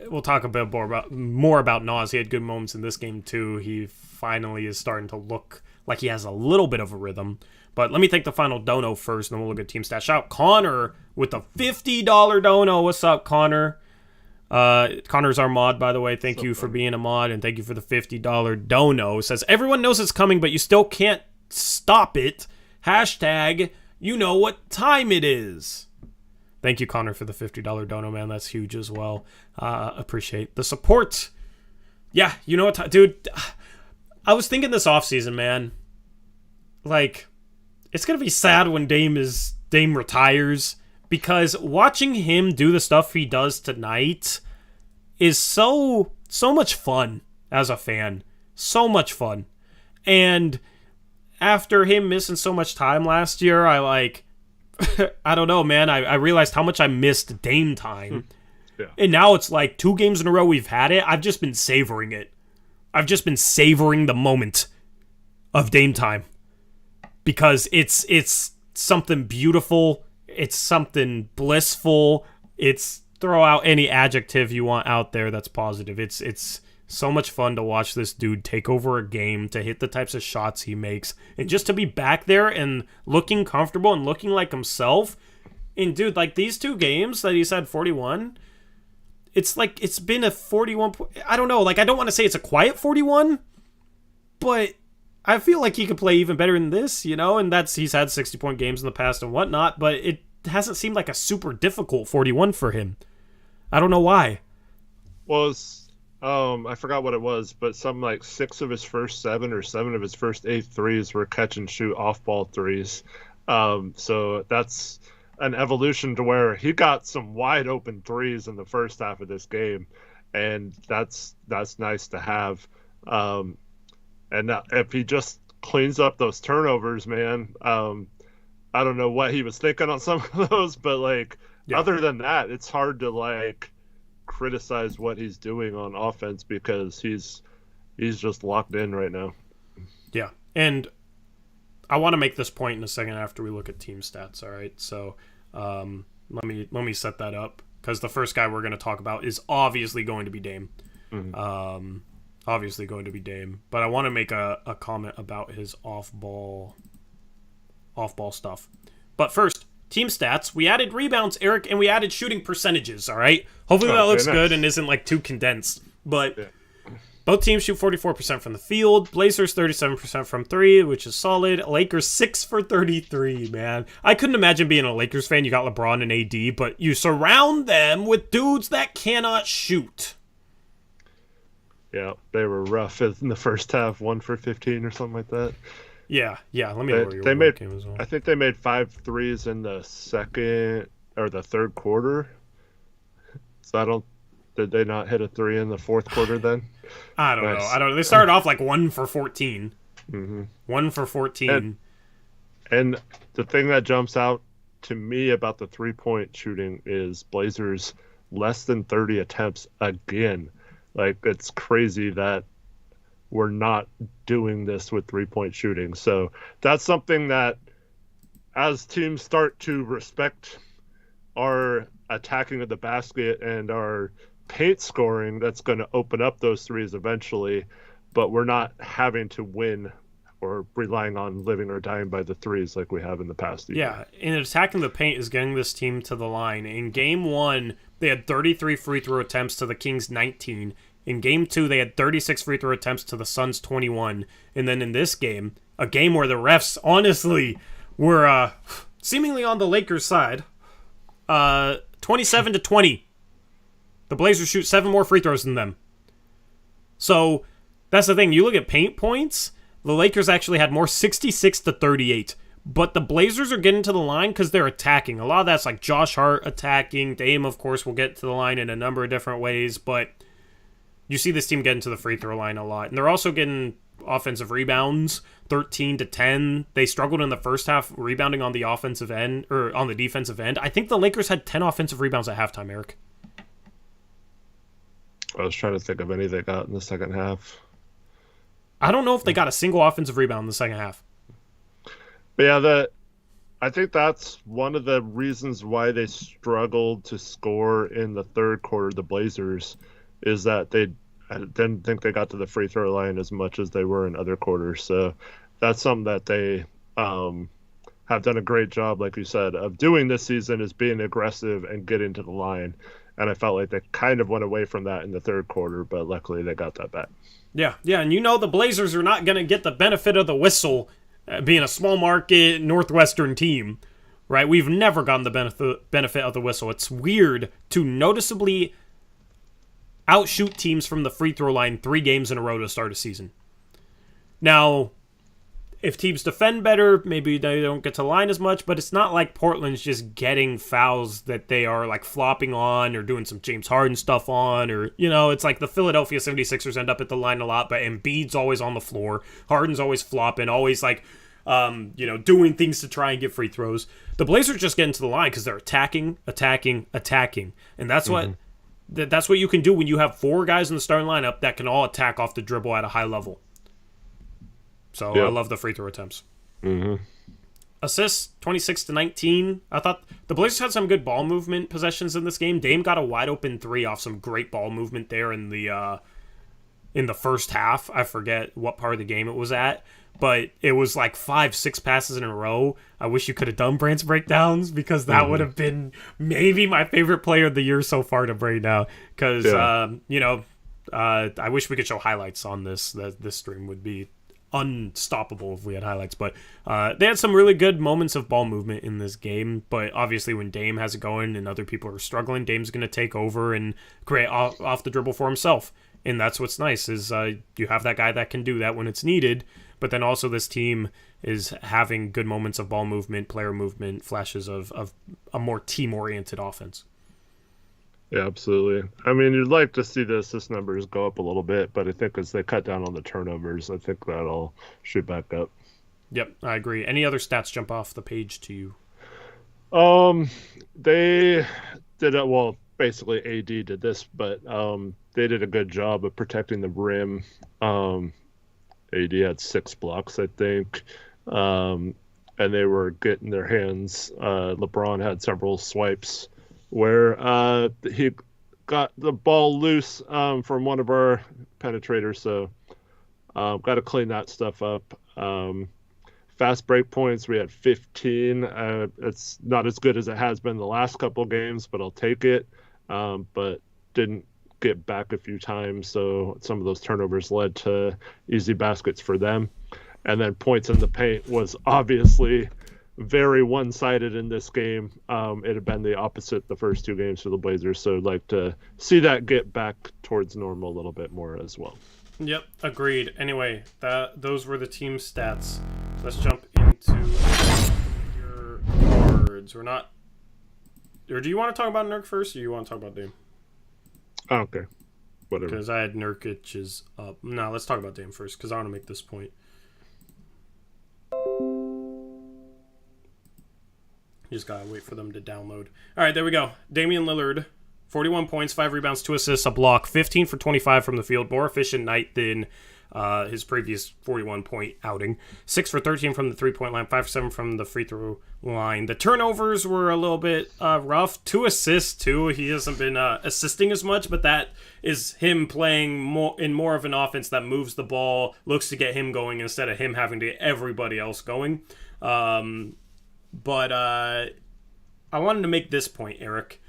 we'll talk a bit more about Nas. He had good moments in this game, too. He finally is starting to look like he has a little bit of a rhythm. But let me take the final dono first, and then we'll look at team stats. Shout out Connor with a $50 dono. What's up, Connor? Connor's our mod, by the way. Thank you for being a mod, and thank you for the $50 dono. Says, everyone knows it's coming, but you still can't stop it. Hashtag, you know what time it is. Thank you, Connor, for the $50 dono, man. That's huge as well. Appreciate the support. Yeah, you know what, dude? I was thinking this offseason, man. Like, it's going to be sad when Dame retires, because watching him do the stuff he does tonight is so much fun as a fan. So much fun. And after him missing so much time last year, I don't know, man. I realized how much I missed Dame time. Yeah. And now it's like 2 games in a row we've had it. I've just been savoring it. I've just been savoring the moment of Dame time. Because it's something beautiful. It's something blissful. It's throw out any adjective you want out there that's positive. It's so much fun to watch this dude take over a game, to hit the types of shots he makes, and just to be back there and looking comfortable and looking like himself. And dude, like these 2 games that he's had 41, it's like it's been a 41. I don't know. Like, I don't want to say it's a quiet 41, but I feel like he could play even better than this, and he's had 60-point games in the past and whatnot, but it hasn't seemed like a super difficult 41 for him. I don't know why. Well, I forgot what it was, but some like 6 of his first 7 or 7 of his first 8 threes were catch and shoot off-ball threes. So that's an evolution to where he got some wide open threes in the first half of this game, and that's nice to have. And if he just cleans up those turnovers, man, I don't know what he was thinking on some of those, but other than that, it's hard to criticize what he's doing on offense, because he's just locked in right now. Yeah, and I want to make this point in a second after we look at team stats. All right, so let me set that up, because the first guy we're going to talk about is obviously going to be Dame. Mm-hmm. Obviously going to be Dame, but I want to make a comment about his off-ball stuff. But first, team stats. We added rebounds, Eric, and we added shooting percentages, all right? Hopefully that looks good and isn't too condensed. But both teams shoot 44% from the field. Blazers 37% from 3, which is solid. Lakers 6 for 33, man. I couldn't imagine being a Lakers fan. You got LeBron and AD, but you surround them with dudes that cannot shoot. Yeah, they were rough in the first half, 1 for 15 or something like that. Yeah. Let me know they made game as well. I think they made 5 threes in the second or the third quarter. So did they not hit a three in the fourth quarter then? I don't know. They started off like 1 for 14. Mm-hmm. 1 for 14. And the thing that jumps out to me about the 3-point shooting is Blazers less than 30 attempts again. Like, it's crazy that we're not doing this with 3-point shooting. So that's something that as teams start to respect our attacking of the basket and our paint scoring, that's going to open up those threes eventually, but we're not having to win or relying on living or dying by the threes like we have in the past. Yeah, and attacking the paint is getting this team to the line. In Game 1, they had 33 free throw attempts to the Kings' 19. In Game 2, they had 36 free throw attempts to the Suns' 21. And then in this game, a game where the refs, honestly, were seemingly on the Lakers' side, 27-20. The Blazers shoot 7 more free throws than them. So that's the thing. You look at paint points, the Lakers actually had more, 66-38. But the Blazers are getting to the line because they're attacking. A lot of that's like Josh Hart attacking. Dame, of course, will get to the line in a number of different ways. But you see this team getting to the free throw line a lot. And they're also getting offensive rebounds, 13-10. They struggled in the first half rebounding on the offensive end, or on the defensive end. I think the Lakers had 10 offensive rebounds at halftime, Eric. I was trying to think of any they got in the second half. I don't know if they got a single offensive rebound in the second half. But yeah, I think that's one of the reasons why they struggled to score in the third quarter, the Blazers, is that I didn't think they got to the free throw line as much as they were in other quarters. So that's something that they have done a great job, like you said, of doing this season, is being aggressive and getting to the line. And I felt like they kind of went away from that in the third quarter, but luckily they got that back. Yeah, and you know the Blazers are not going to get the benefit of the whistle being a small market Northwestern team, right? We've never gotten the benefit of the whistle. It's weird to noticeably outshoot teams from the free throw line 3 games in a row to start a season. Now, if teams defend better, maybe they don't get to the line as much, but it's not like Portland's just getting fouls that they are like flopping on or doing some James Harden stuff on, or, you know, it's like the Philadelphia 76ers end up at the line a lot, but Embiid's always on the floor. Harden's always flopping, always like, doing things to try and get free throws. The Blazers just get into the line because they're attacking. And that's what you can do when you have 4 guys in the starting lineup that can all attack off the dribble at a high level. So I love the free throw attempts. Mm-hmm. Assists, 26-19. I thought the Blazers had some good ball movement possessions in this game. Dame got a wide open 3 off some great ball movement there in the first half. I forget what part of the game it was at, but it was like 5-6 passes in a row. I wish you could have done Brandt's breakdowns, because that would have been maybe my favorite player of the year so far to break down. Because I wish we could show highlights on this. This stream would be unstoppable if we had highlights, but they had some really good moments of ball movement in this game. But obviously when Dame has it going and other people are struggling, Dame's going to take over and create off the dribble for himself, and that's what's nice is you have that guy that can do that when it's needed. But then also this team is having good moments of ball movement, player movement, flashes of a more team-oriented offense. Yeah, absolutely. I mean, you'd like to see the assist numbers go up a little bit, but I think as they cut down on the turnovers, I think that'll shoot back up. Yep, I agree. Any other stats jump off the page to you? They did it, well, basically AD did this, but they did a good job of protecting the rim. AD had 6 blocks, I think, and they were getting their hands. LeBron had several swipes where he got the ball loose from one of our penetrators, so got to clean that stuff up. Fast break points, we had 15. It's not as good as it has been the last couple games, but I'll take it. But didn't get back a few times, so some of those turnovers led to easy baskets for them. And then points in the paint was obviously very one-sided in this game. It had been the opposite the first 2 games for the Blazers, so I'd like to see that get back towards normal a little bit more as well. Yep, agreed. Anyway, those were the team stats. Let's jump into your cards. Or do you want to talk about Nurk first, or do you want to talk about Dame? I don't care. Whatever. Because I had Nurkic is up. No, let's talk about Dame first, because I want to make this point. You just gotta wait for them to download. All right, there we go. Damian Lillard, 41 points, 5 rebounds, 2 assists, a block, 15 for 25 from the field. More efficient night than his previous 41-point outing. 6 for 13 from the three-point line, 5 for 7 from the free throw line. The turnovers were a little bit rough. 2 assists, too. He hasn't been assisting as much, but that is him playing more of an offense that moves the ball, looks to get him going instead of him having to get everybody else going. But I wanted to make this point, Eric.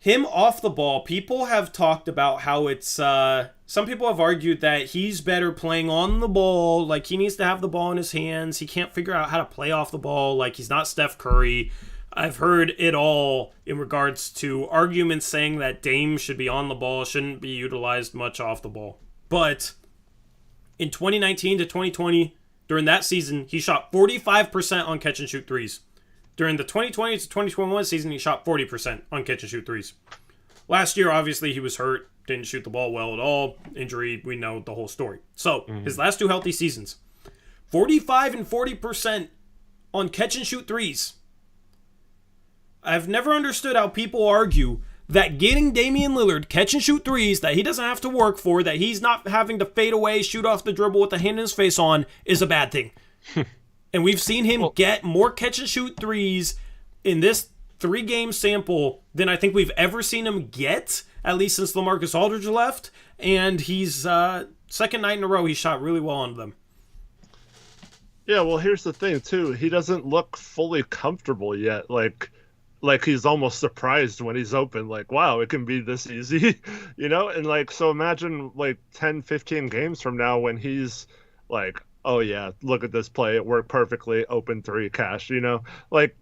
Him off the ball, people have talked about how it's... some people have argued that he's better playing on the ball. Like, he needs to have the ball in his hands. He can't figure out how to play off the ball. Like, he's not Steph Curry. I've heard it all in regards to arguments saying that Dame should be on the ball, shouldn't be utilized much off the ball. But in 2019 to 2020, during that season, he shot 45% on catch-and-shoot threes. During the 2020 to 2021 season, he shot 40% on catch-and-shoot threes. Last year, obviously, he was hurt, didn't shoot the ball well at all. Injury, we know the whole story. So, his last 2 healthy seasons, 45 and 40% on catch-and-shoot threes. I've never understood how people argue that getting Damian Lillard catch-and-shoot threes that he doesn't have to work for, that he's not having to fade away, shoot off the dribble with the hand in his face on, is a bad thing. And we've seen him get more catch-and-shoot threes in this 3-game sample than I think we've ever seen him get, at least since LaMarcus Aldridge left. And he's second night in a row, he shot really well on them. Yeah, well, here's the thing, too. He doesn't look fully comfortable yet. Like he's almost surprised when he's open. Like, wow, it can be this easy, you know? And, like, so imagine, like, 10, 15 games from now when he's, like, oh, yeah, look at this play. It worked perfectly. Open 3, cash, you know? Like,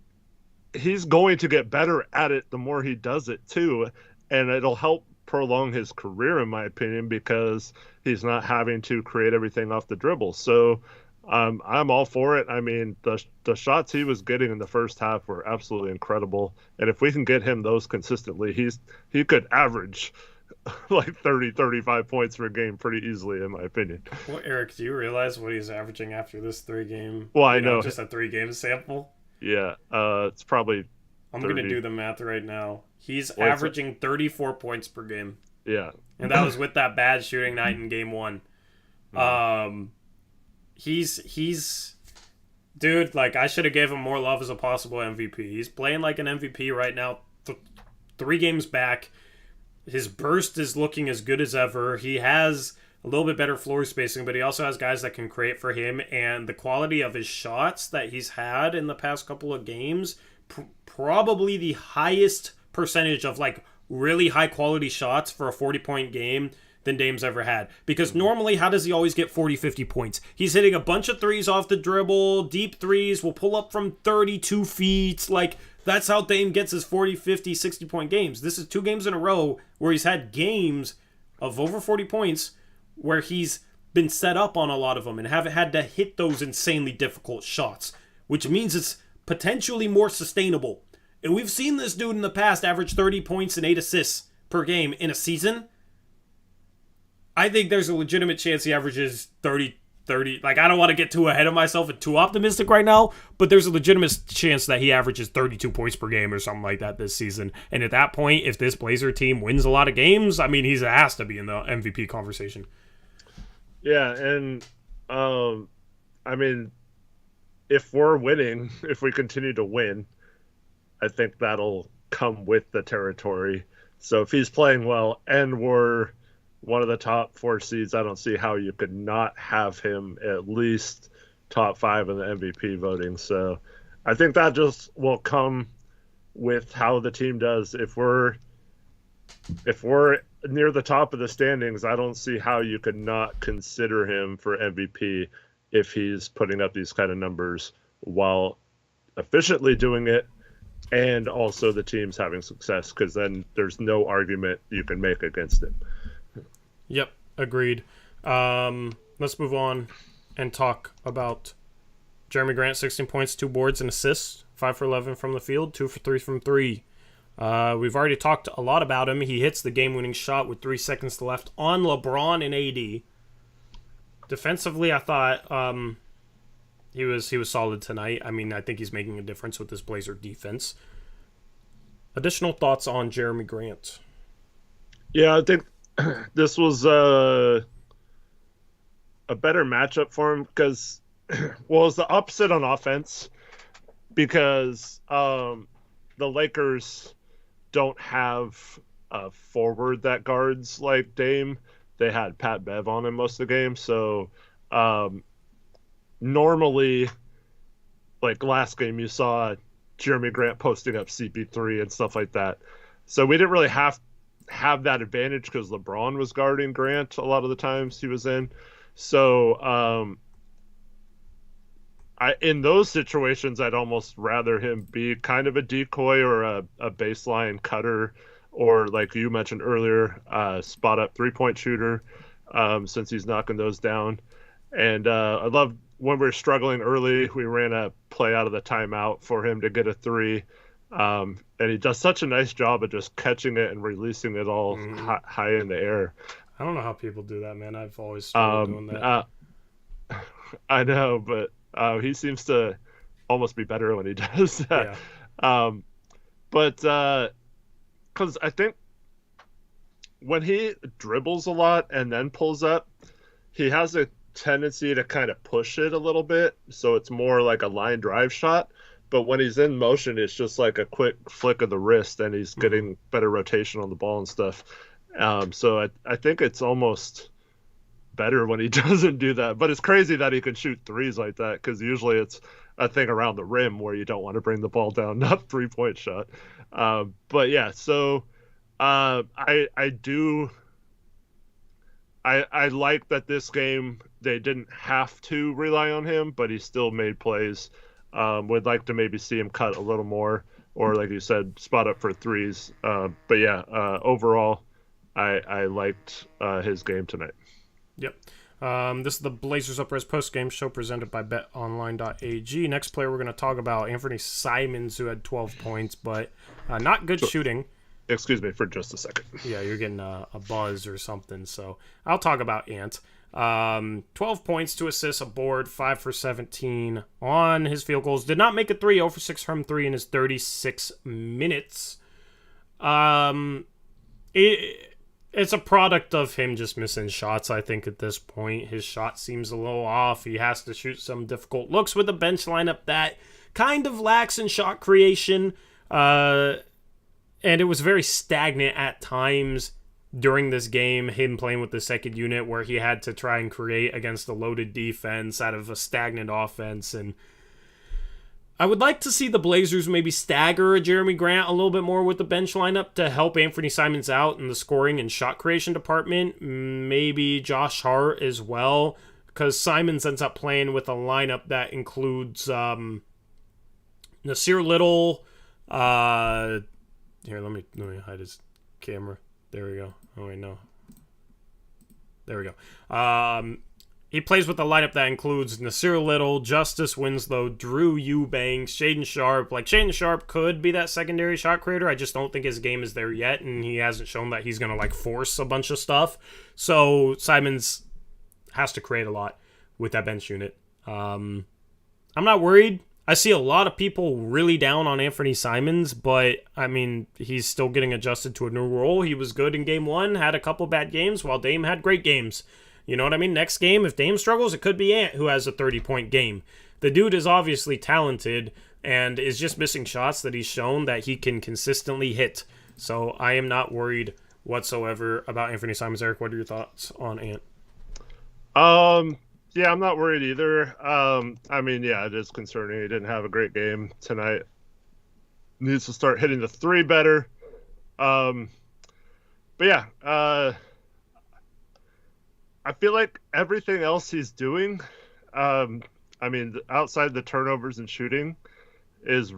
he's going to get better at it the more he does it, too. And it'll help prolong his career, in my opinion, because he's not having to create everything off the dribble. So I'm all for it. I mean, the shots he was getting in the first half were absolutely incredible. And if we can get him those consistently, he could average like 30, 35 points per game pretty easily, in my opinion. Well, Eric, do you realize what he's averaging after this 3-game? Well, I know. Just a 3-game sample? Yeah, it's probably I'm going to do the math right now. He's averaging 34 points per game. Yeah. And that was with that bad shooting night in game 1. He's dude, like, I should have gave him more love as a possible MVP. He's playing like an MVP right now. 3 games back. His burst is looking as good as ever. He has a little bit better floor spacing, but he also has guys that can create for him. And the quality of his shots that he's had in the past couple of games, probably the highest percentage of, like, really high quality shots for a 40-point game than Dame's ever had. Because normally, how does he always get 40, 50 points? He's hitting a bunch of threes off the dribble, deep threes, will pull up from 32 feet. Like, that's how Dame gets his 40, 50, 60-point games. This is 2 games in a row where he's had games of over 40 points where he's been set up on a lot of them and haven't had to hit those insanely difficult shots, which means it's potentially more sustainable. And we've seen this dude in the past average 30 points and 8 assists per game in a season. I think there's a legitimate chance he averages 30. Like, I don't want to get too ahead of myself and too optimistic right now, but there's a legitimate chance that he averages 32 points per game or something like that this season. And at that point, if this Blazer team wins a lot of games, I mean, he has to be in the MVP conversation. Yeah, and, I mean, if we're winning, if we continue to win, I think that'll come with the territory. So if he's playing well and we're one of the top 4 seeds, I don't see how you could not have him at least top 5 in the MVP voting. So I think that just will come with how the team does. If we're near the top of the standings, I don't see how you could not consider him for MVP if he's putting up these kind of numbers while efficiently doing it and also the team's having success, because then there's no argument you can make against him. Yep, agreed. Let's move on and talk about Jeremy Grant, 16 points, 2 boards and assists, 5 for 11 from the field, 2 for 3 from 3. We've already talked a lot about him. He hits the game-winning shot with 3 seconds left on LeBron and AD. Defensively, I thought he was solid tonight. I mean, I think he's making a difference with this Blazer defense. Additional thoughts on Jeremy Grant? Yeah, I think this was a better matchup for him because, well, it's the opposite on offense because the Lakers don't have a forward that guards like Dame. They had Pat Bev on him most of the game, so normally, like last game, you saw Jeremy Grant posting up CP3 and stuff like that. So we didn't really have that advantage because LeBron was guarding Grant a lot of the times he was in. So in those situations, I'd almost rather him be kind of a decoy or a baseline cutter, or like you mentioned earlier, spot up 3-point shooter, since he's knocking those down. And I love when we were struggling early, we ran a play out of the timeout for him to get a 3. And he does such a nice job of just catching it and releasing it all high in the air. I don't know how people do that, man. I've always struggled doing that. I know, but he seems to almost be better when he does that. Yeah. But because I think when he dribbles a lot and then pulls up, he has a tendency to kind of push it a little bit, so it's more like a line drive shot. But when he's in motion, it's just like a quick flick of the wrist, and he's getting better rotation on the ball and stuff. So I think it's almost better when he doesn't do that. But it's crazy that he can shoot threes like that, because usually it's a thing around the rim where you don't want to bring the ball down, not 3-point shot. But yeah, so I like that this game they didn't have to rely on him, but he still made plays. Would like to maybe see him cut a little more, or like you said, spot up for threes. But yeah, overall, I liked his game tonight. Yep. This is the Blazers Uprise post-game show presented by BetOnline.ag. Next player we're going to talk about, Anthony Simons, who had 12 points, but not good shooting. Excuse me for just a second. Yeah, you're getting a buzz or something, so I'll talk about Ant. 12 points, 2 assists, a board, 5 for 17 on his field goals. Did not make a 3, 0 for 6 from 3 in his 36 minutes. It's a product of him just missing shots, I think, at this point. His shot seems a little off. He has to shoot some difficult looks with a bench lineup that kind of lacks in shot creation. And it was very stagnant at times during this game, him playing with the second unit, where he had to try and create against a loaded defense out of a stagnant offense. And I would like to see the Blazers maybe stagger Jeremy Grant a little bit more with the bench lineup to help Anthony Simons out in the scoring and shot creation department. Maybe Josh Hart as well, because Simons ends up playing with a lineup that includes Nasir Little. Here, let me hide his camera. There we go. Oh, wait, no. There we go. He plays with a lineup that includes Nasir Little, Justice Winslow, Drew Eubanks, Shaedon Sharpe. Like, Shaedon Sharpe could be that secondary shot creator. I just don't think his game is there yet, and he hasn't shown that he's going to, like, force a bunch of stuff. So Simons has to create a lot with that bench unit. I'm not worried. I see a lot of people really down on Anthony Simons, but, I mean, he's still getting adjusted to a new role. He was good in Game 1, had a couple bad games, while Dame had great games. You know what I mean? Next game, if Dame struggles, it could be Ant who has a 30-point game. The dude is obviously talented and is just missing shots that he's shown that he can consistently hit. So I am not worried whatsoever about Anthony Simons. Eric, what are your thoughts on Ant? Yeah, I'm not worried either. I mean, yeah, it is concerning. He didn't have a great game tonight. Needs to start hitting the 3 better. But yeah, I feel like everything else he's doing, I mean, outside the turnovers and shooting, is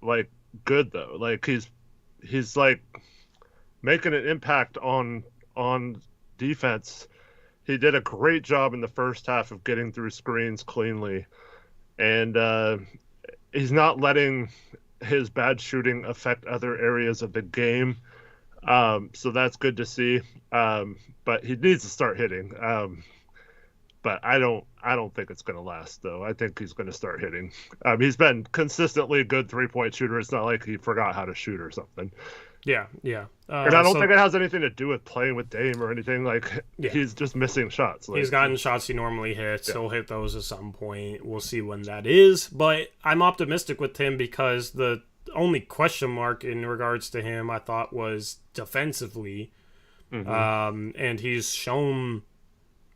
like good though. Like he's like making an impact on defense. He did a great job in the first half of getting through screens cleanly, and he's not letting his bad shooting affect other areas of the game. So that's good to see. But he needs to start hitting. But I don't think it's going to last, though. I think he's going to start hitting. He's been consistently a good 3-point shooter. It's not like he forgot how to shoot or something. Yeah. And I don't think it has anything to do with playing with Dame or anything. Like, he's just missing shots. Like, he's gotten shots he normally hits. Yeah. He'll hit those at some point. We'll see when that is. But I'm optimistic with him because the only question mark in regards to him, I thought, was defensively. Mm-hmm. And he's shown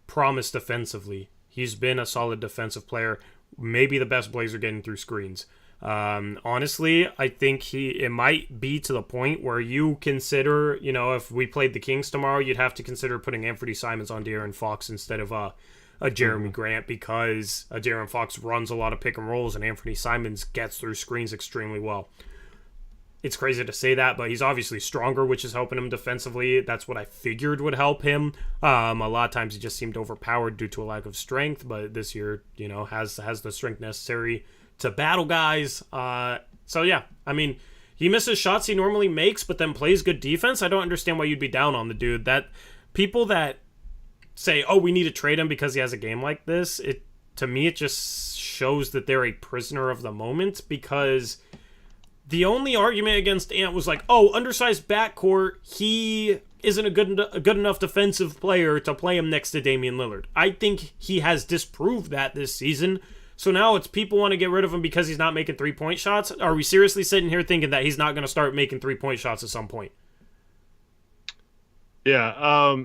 promise defensively. He's been a solid defensive player. Maybe the best Blazer getting through screens. Honestly, I think it might be to the point where you consider, if we played the Kings tomorrow, you'd have to consider putting Anthony Simons on De'Aaron Fox instead of a Jeremy Grant, because De'Aaron Fox runs a lot of pick and rolls and Anthony Simons gets through screens extremely well. It's crazy to say that, but he's obviously stronger, which is helping him defensively. That's what I figured would help him. A lot of times he just seemed overpowered due to a lack of strength, but this year, has the strength necessary to battle guys. So yeah, I mean, he misses shots he normally makes, but then plays good defense. I don't understand why you'd be down on the dude. That people that say, "Oh, we need to trade him because he has a game like this," to me it just shows that they're a prisoner of the moment, because the only argument against Ant was like, "Oh, undersized backcourt, he isn't a good enough defensive player to play him next to Damian Lillard." I think he has disproved that this season. So now it's people want to get rid of him because he's not making 3-point shots. Are we seriously sitting here thinking that he's not going to start making 3-point shots at some point? Yeah.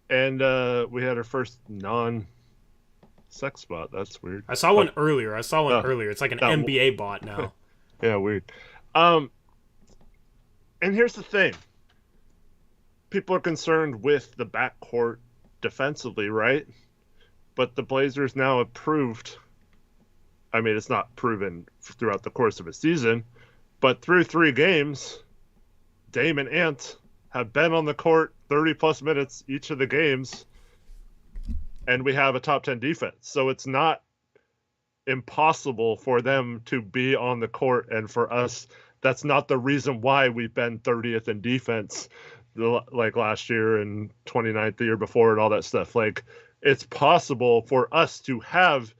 And we had our first non-sex bot. That's weird. I saw one earlier. It's like an NBA bot now. Yeah, weird. And here's the thing. People are concerned with the backcourt defensively, right? But the Blazers now have proved, I mean, it's not proven throughout the course of a season, but through 3 games, Dame and Ant have been on the court 30-plus minutes each of the games, and we have a top 10 defense. So it's not impossible for them to be on the court, and for us, that's not the reason why we've been 30th in defense like last year and 29th the year before and all that stuff. Like, it's possible for us to have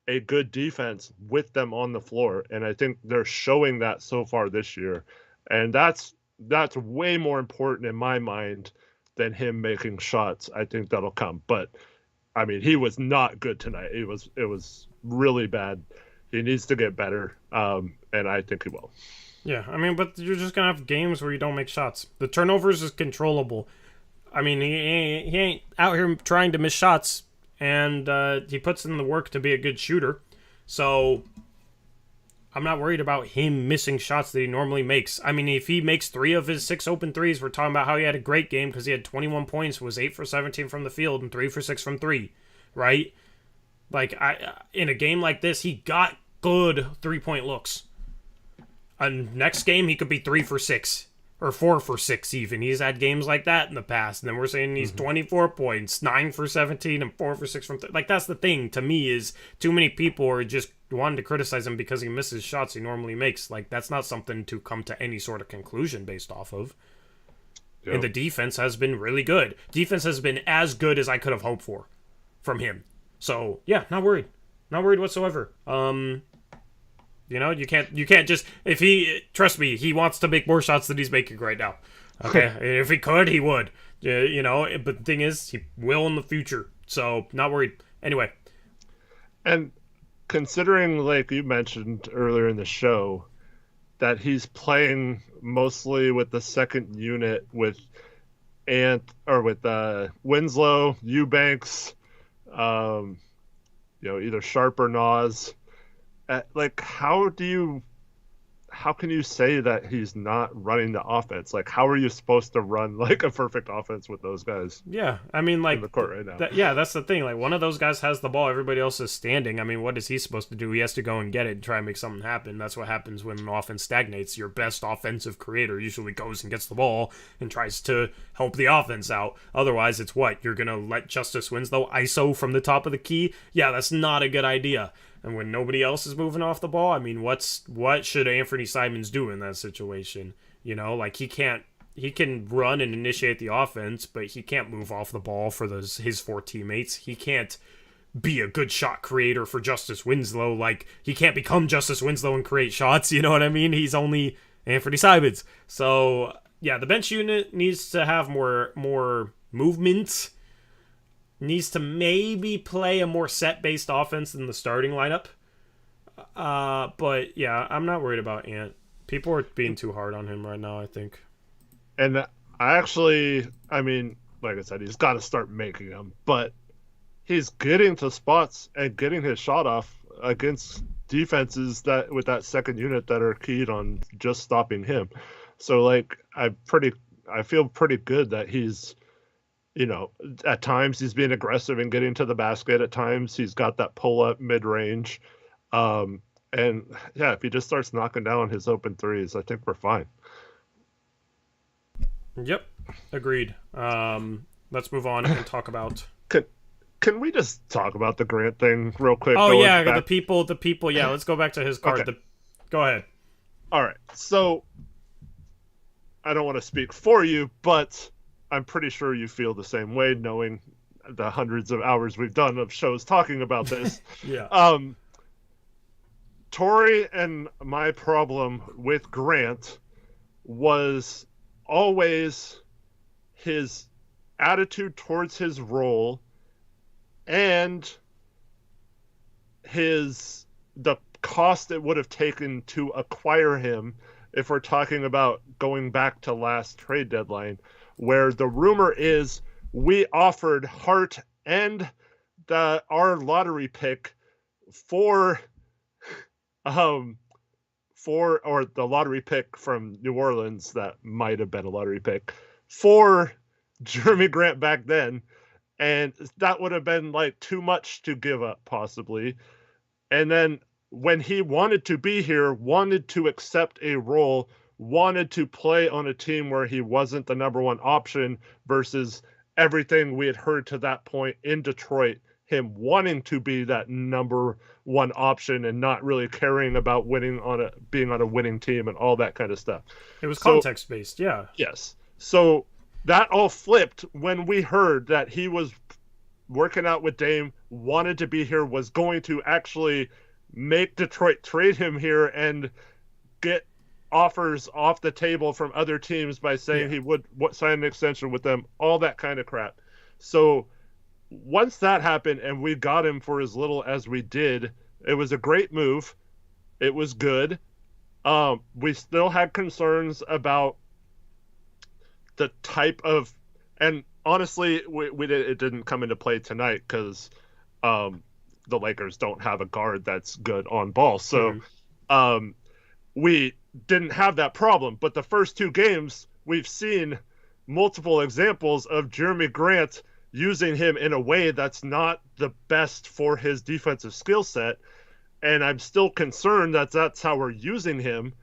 a good defense with them on the floor, and I think they're showing that so far this year, and that's way more important in my mind than him making shots. I think that'll come, but I mean, he was not good tonight. It was really bad. He needs to get better, and I think he will. Yeah, I mean, but you're just gonna have games where you don't make shots. The turnovers is controllable. I mean, he ain't out here trying to miss shots, and he puts in the work to be a good shooter. So I'm not worried about him missing shots that he normally makes. I mean, if he makes 3 of his 6 open threes, we're talking about how he had a great game because he had 21 points, was 8 for 17 from the field, and 3 for 6 from 3, right? Like, in a game like this, he got good 3-point looks. And next game, he could be 3 for 6. Or 4 for 6 even. He's had games like that in the past. And then we're saying he's 24 points, 9 for 17, and 4 for 6 from... Like, that's the thing to me, is too many people are just wanting to criticize him because he misses shots he normally makes. Like, that's not something to come to any sort of conclusion based off of. Yep. And the defense has been really good. Defense has been as good as I could have hoped for from him. So, yeah, not worried. Not worried whatsoever. You can't just, trust me, he wants to make more shots than he's making right now. Okay, if he could, he would. But the thing is, he will in the future. So, not worried. Anyway. And considering, like you mentioned earlier in the show, that he's playing mostly with the second unit with Winslow, Eubanks, either Sharpe or Nas. Like, how can you say that he's not running the offense? Like, how are you supposed to run like a perfect offense with those guys? Yeah, I mean, like, in the court right now. That's the thing. Like, one of those guys has the ball, everybody else is standing. I mean, what is he supposed to do? He has to go and get it and try and make something happen. That's what happens when an offense stagnates. Your best offensive creator usually goes and gets the ball and tries to help the offense out. Otherwise, it's what? You're gonna let Justice Winslow ISO from the top of the key? Yeah, that's not a good idea. And when nobody else is moving off the ball, I mean, what should Anthony Simons do in that situation? You know, like he can run and initiate the offense, but he can't move off the ball for his 4 teammates. He can't be a good shot creator for Justice Winslow. Like, he can't become Justice Winslow and create shots, you know what I mean? He's only Anthony Simons. So, yeah, the bench unit needs to have more movement. Needs to maybe play a more set-based offense than the starting lineup. But, yeah, I'm not worried about Ant. People are being too hard on him right now, I think. And I mean, like I said, he's got to start making them. But he's getting to spots and getting his shot off against defenses that with that second unit that are keyed on just stopping him. So, like, I feel pretty good that he's, you know, at times he's being aggressive and getting to the basket. At times he's got that pull-up mid-range. And, yeah, if he just starts knocking down his open threes, I think we're fine. Yep, agreed. Let's move on and talk about... Can we just talk about the Grant thing real quick? Oh, yeah, the people, yeah, let's go back to his card. Okay. Go ahead. All right, so I don't want to speak for you, but I'm pretty sure you feel the same way, knowing the hundreds of hours we've done of shows talking about this. Yeah. Tori and my problem with Grant was always his attitude towards his role and the cost it would have taken to acquire him if we're talking about going back to last trade deadline, where the rumor is we offered Hart and our lottery pick for the lottery pick from New Orleans that might have been a lottery pick for Jeremy Grant back then. And that would have been like too much to give up possibly. And then when he wanted to be here, wanted to accept a role, wanted to play on a team where he wasn't the number one option versus everything we had heard to that point in Detroit, him wanting to be that number one option and not really caring about being on a winning team and all that kind of stuff. It was context based, yeah. Yes. So that all flipped when we heard that he was working out with Dame, wanted to be here, was going to actually make Detroit trade him here and get offers off the table from other teams by saying he would sign an extension with them, all that kind of crap. So once that happened and we got him for as little as we did, it was a great move. It was good. We still had concerns about the type of, and honestly, it didn't come into play tonight because the Lakers don't have a guard that's good on ball. So we didn't have that problem. But the first 2 games, we've seen multiple examples of Jeremy Grant using him in a way that's not the best for his defensive skill set. And I'm still concerned that that's how we're using him.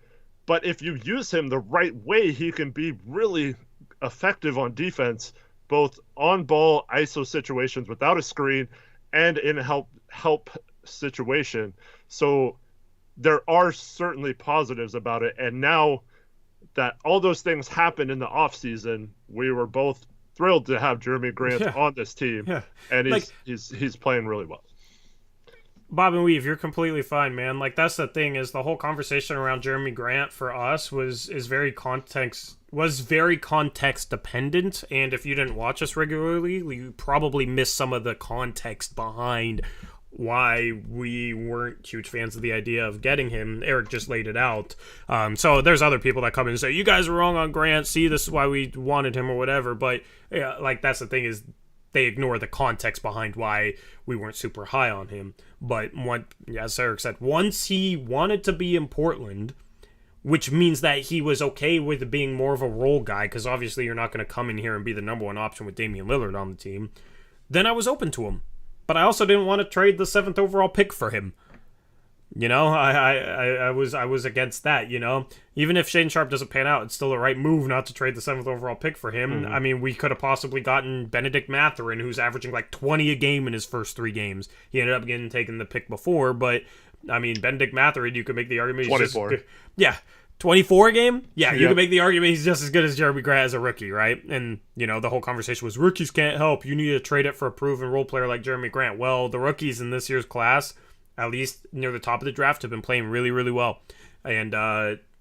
But if you use him the right way, he can be really effective on defense, both on ball ISO situations without a screen and in a help situation. So there are certainly positives about it. And now that all those things happened in the offseason, we were both thrilled to have Jeremy Grant on this team. Yeah. And he's playing really well. Bob and Weave, you're completely fine, man. Like, that's the thing, is the whole conversation around Jeremy Grant for us was very context dependent, and if you didn't watch us regularly, you probably missed some of the context behind why we weren't huge fans of the idea of getting him. Eric just laid it out. So there's other people that come in and say, you guys are wrong on Grant, see, this is why we wanted him or whatever, but yeah, like, that's the thing, is they ignore the context behind why we weren't super high on him. But as Eric said, once he wanted to be in Portland, which means that he was okay with being more of a role guy, because obviously you're not going to come in here and be the number one option with Damian Lillard on the team, then I was open to him. But I also didn't want to trade the 7th overall pick for him. I was against that. Even if Shaedon Sharpe doesn't pan out, it's still the right move not to trade the 7th overall pick for him. Mm-hmm. I mean, we could have possibly gotten Benedict Mathurin, who's averaging like 20 a game in his first 3 games. He ended up getting taken the pick before, but I mean, Benedict Mathurin, you could make the argument 24. 24 a game? Yeah, you Yep. can make the argument he's just as good as Jeremy Grant as a rookie, right? And, the whole conversation was rookies can't help. You need to trade it for a proven role player like Jeremy Grant. Well, the rookies in this year's class, at least near the top of the draft, have been playing really, really well. And,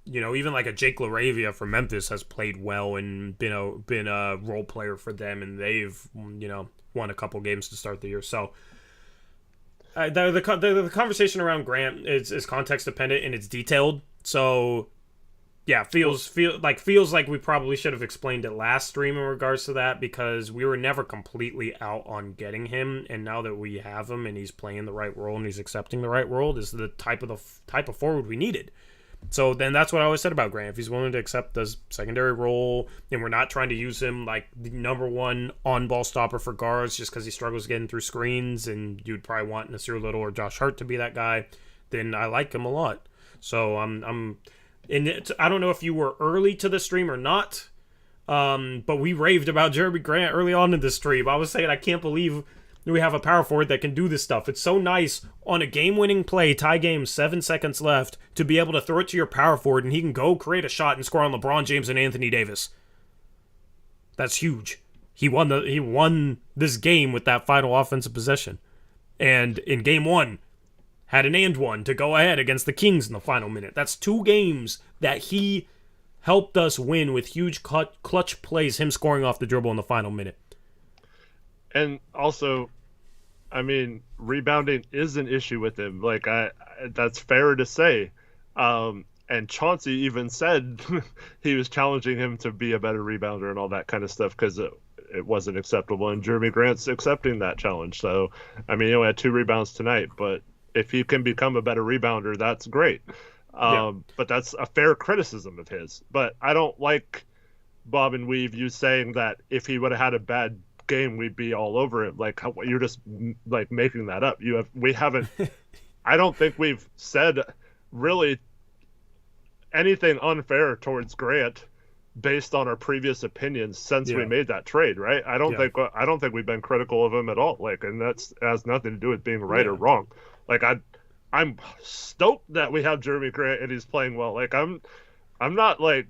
even like a Jake LaRavia from Memphis has played well and been a role player for them, and they've, won a couple games to start the year. So, the conversation around Grant is context dependent and it's detailed. So, yeah, feels like we probably should have explained it last stream in regards to that, because we were never completely out on getting him, and now that we have him and he's playing the right role and he's accepting the right role, is the type of forward we needed. So then that's what I always said about Grant. If he's willing to accept the secondary role, and we're not trying to use him like the number one on-ball stopper for guards just because he struggles getting through screens, and you'd probably want Nasir Little or Josh Hart to be that guy, then I like him a lot. So I don't know if you were early to the stream or not, but we raved about Jeremy Grant early on in the stream. I was saying I can't believe we have a power forward that can do this stuff. It's so nice on a game-winning play, tie game, 7 seconds left, to be able to throw it to your power forward and he can go create a shot and score on LeBron James and Anthony Davis. That's huge. He won this game with that final offensive possession. And in game 1, had an and one to go ahead against the Kings in the final minute. That's 2 games that he helped us win with huge clutch plays, him scoring off the dribble in the final minute. And also, I mean, rebounding is an issue with him. Like, that's fair to say. And Chauncey even said he was challenging him to be a better rebounder and all that kind of stuff because it wasn't acceptable. And Jeremy Grant's accepting that challenge. So, I mean, he only had 2 rebounds tonight, but if he can become a better rebounder, that's great. But that's a fair criticism of his. But I don't like, Bob and Weave, you saying that if he would have had a bad game, we'd be all over him. Like, you're just like making that up. We haven't. I don't think we've said really anything unfair towards Grant based on our previous opinions since we made that trade, right? I don't think we've been critical of him at all. Like, and that has nothing to do with being right or wrong. Like, I'm stoked that we have Jeremy Grant and he's playing well. Like, I'm not like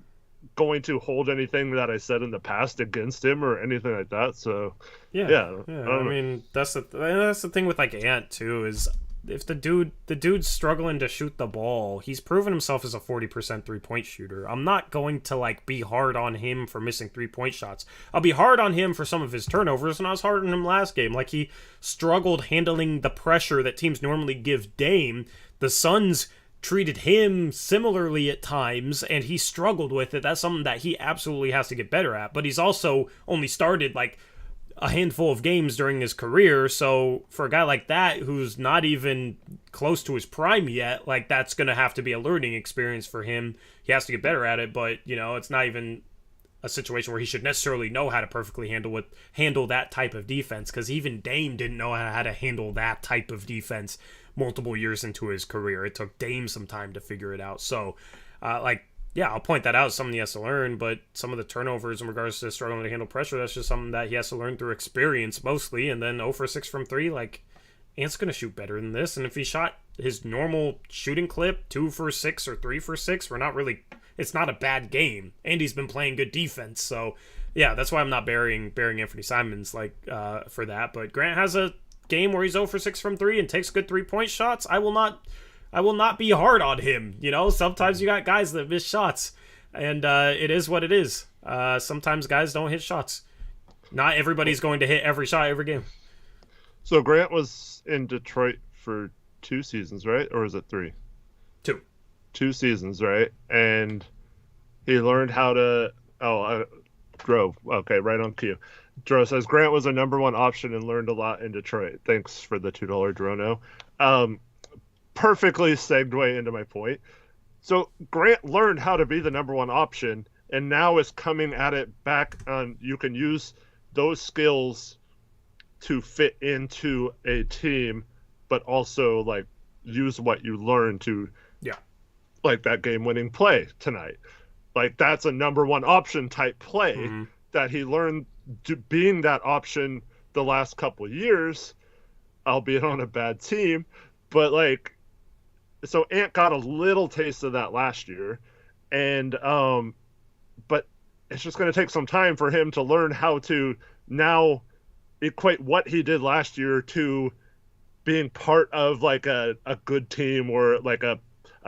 going to hold anything that I said in the past against him or anything like that. So yeah. I mean, that's the thing with like Ant too, is if the dude's struggling to shoot the ball, he's proven himself as a 40% 3-point shooter. I'm not going to like be hard on him for missing 3-point shots. I'll be hard on him for some of his turnovers, and I was hard on him last game. Like, he struggled handling the pressure that teams normally give Dame. The Suns treated him similarly at times, and he struggled with it. That's something that he absolutely has to get better at. But he's also only started like a handful of games during his career, so for a guy like that who's not even close to his prime yet, like, that's going to have to be a learning experience for him. He has to get better at it, but it's not even a situation where he should necessarily know how to perfectly handle that type of defense, because even Dame didn't know how to handle that type of defense multiple years into his career. It took Dame some time to figure it out. So I'll point that out as something he has to learn, but some of the turnovers in regards to struggling to handle pressure, that's just something that he has to learn through experience mostly. And then 0 for 6 from 3, like, Ant's going to shoot better than this. And if he shot his normal shooting clip, 2 for 6 or 3 for 6, it's not a bad game. And he's been playing good defense. So, yeah, that's why I'm not burying Anthony Simons for that. But Grant has a game where he's 0 for 6 from 3 and takes good 3-point shots. I will not be hard on him. Sometimes you got guys that miss shots, and it is what it is. Sometimes guys don't hit shots. Not everybody's going to hit every shot every game. So Grant was in Detroit for 2 seasons, right? Or is it 3? 2. 2 seasons, right? And he learned how to... Dro. Okay, right on cue. Dro says, Grant was a number 1 option and learned a lot in Detroit. Thanks for the $2 Drono. Perfectly segued into my point. So Grant learned how to be the number 1 option, and now is coming at it back on, you can use those skills to fit into a team, but also like use what you learn to, Yeah. like that game-winning play tonight. Like that's a number one option type play that he learned being that option the last couple of years, albeit on a bad team. But like, so Ant got a little taste of that last year, and but it's just going to take some time for him to learn how to now equate what he did last year to being part of like a good team, or like a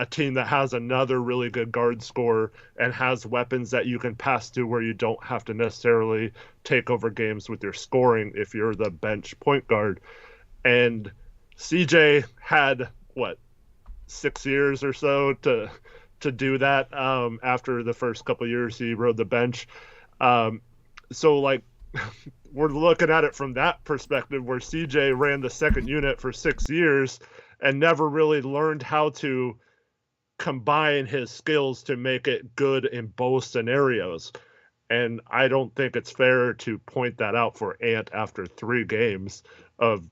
team that has another really good guard scorer and has weapons that you can pass to, where you don't have to necessarily take over games with your scoring if you're the bench point guard. And CJ had 6 years or so to do that. After the first couple of years he rode the bench. So like we're looking at it from that perspective, where CJ ran the second unit for 6 years and never really learned how to combine his skills to make it good in both scenarios. And I don't think it's fair to point that out for Ant after 3 games of,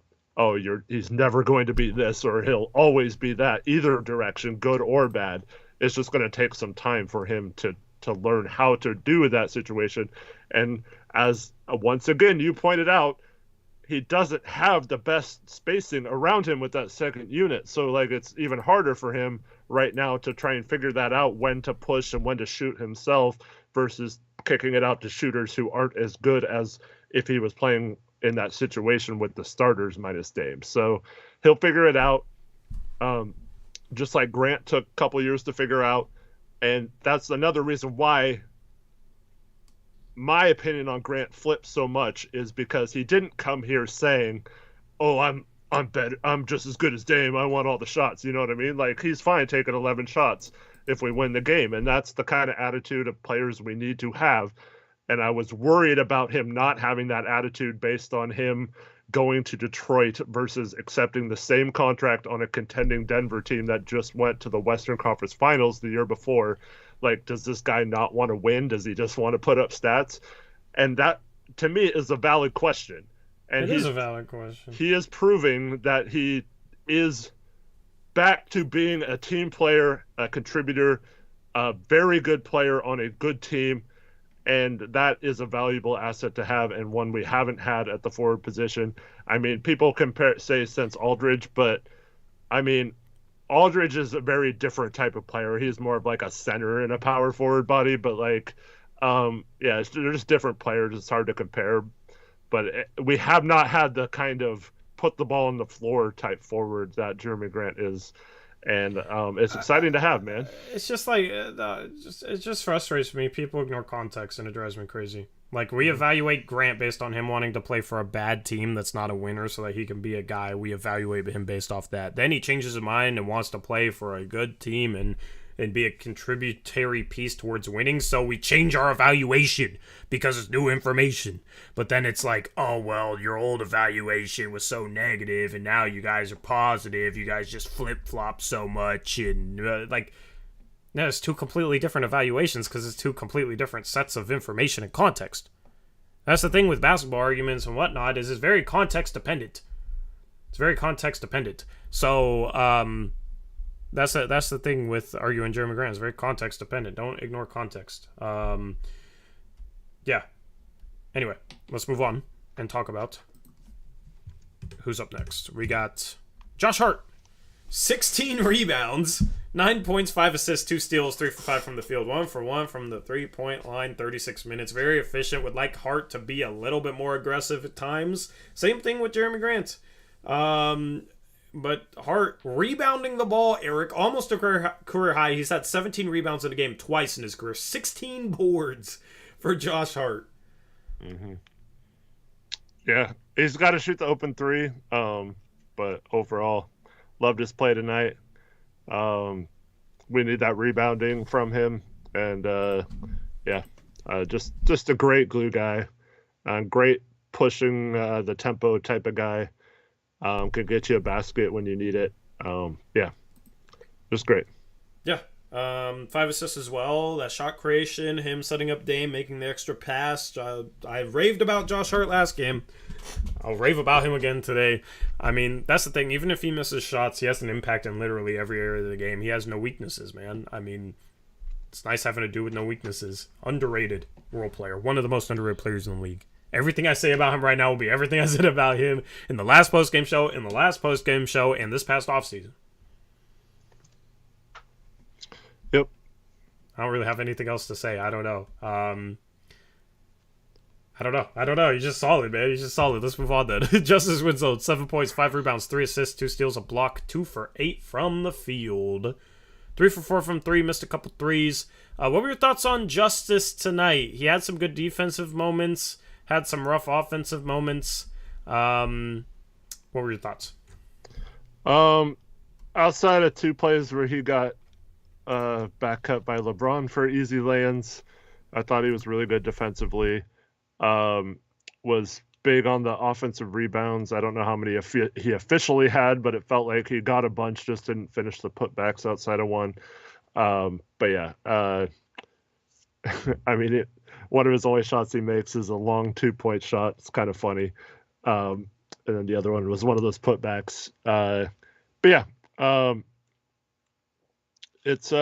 he's never going to be this, or he'll always be that, either direction, good or bad. It's just going to take some time for him to learn how to do with that situation. And as once again you pointed out, he doesn't have the best spacing around him with that second unit. So like it's even harder for him right now to try and figure that out, when to push and when to shoot himself, versus kicking it out to shooters who aren't as good as if he was playing in that situation with the starters minus Dame. So he'll figure it out. Just like Grant took a couple years to figure out. And that's another reason why my opinion on Grant flipped so much, is because he didn't come here saying, "Oh, I'm better. I'm just as good as Dame. I want all the shots." You know what I mean? Like, he's fine taking 11 shots if we win the game. And that's the kind of attitude of players we need to have. And I was worried about him not having that attitude based on him going to Detroit versus accepting the same contract on a contending Denver team that just went to the Western Conference Finals the year before. Like, does this guy not want to win? Does he just want to put up stats? And that, to me, is a valid question. And it is a valid question. He is proving that he is back to being a team player, a contributor, a very good player on a good team. And that is a valuable asset to have, and one we haven't had at the forward position. I mean, people say since Aldridge, but I mean, Aldridge is a very different type of player. He's more of like a center in a power forward body, but like, they're just different players. It's hard to compare, but we have not had the kind of put the ball on the floor type forward that Jeremy Grant is. And it's exciting to have, man. It's just like it just frustrates me. People ignore context, and it drives me crazy. Like, we evaluate Grant based on him wanting to play for a bad team that's not a winner, so that he can be a guy. We evaluate him based off that. Then he changes his mind and wants to play for a good team and be a contributory piece towards winning, so we change our evaluation because it's new information. But then it's like, oh, well, your old evaluation was so negative, and now you guys are positive. You guys just flip-flop so much, and no, it's two completely different evaluations because it's two completely different sets of information and context. That's the thing with basketball arguments and whatnot, is it's very context-dependent. It's very context-dependent. So, That's the thing with arguing Jeremy Grant. It's very context dependent. Don't ignore context. Yeah. Anyway, let's move on and talk about who's up next. We got Josh Hart. 16 rebounds, 9 points, 5 assists, 2 steals, 3 for 5 from the field, 1 for 1 from the 3-point line, 36 minutes. Very efficient. Would like Hart to be a little bit more aggressive at times. Same thing with Jeremy Grant. But Hart rebounding the ball, Eric, almost a career high. He's had 17 rebounds in a game twice in his career. 16 boards for Josh Hart. Mm-hmm. Yeah, he's got to shoot the open three. But overall, loved his play tonight. We need that rebounding from him, and just a great glue guy, great pushing the tempo type of guy. Can get you a basket when you need it. Just great. Yeah, 5 assists as well. That shot creation, him setting up Dame, making the extra pass. I raved about Josh Hart last game. I'll rave about him again today. I mean, that's the thing. Even if he misses shots, he has an impact in literally every area of the game. He has no weaknesses, man. I mean, it's nice having to do with no weaknesses. Underrated role player. One of the most underrated players in the league. Everything I say about him right now will be everything I said about him in the last postgame show, and this past offseason. Yep. I don't really have anything else to say. I don't know. I don't know. He's just solid, man. He's just solid. Let's move on then. Justice Winslow, 7 points, 5 rebounds, 3 assists, 2 steals, a block, 2 for 8 from the field. 3 for 4 from 3, missed a couple threes. What were your thoughts on Justice tonight? He had some good defensive moments, had some rough offensive moments. What were your thoughts? Outside of 2 plays where he got back cut by LeBron for easy lay-ins, I thought he was really good defensively. Was big on the offensive rebounds. I don't know how many he officially had, but it felt like he got a bunch, just didn't finish the putbacks outside of one. But yeah, I mean, one of his only shots he makes is a long 2-point shot. It's kind of funny. And then the other one was one of those putbacks. But yeah, it's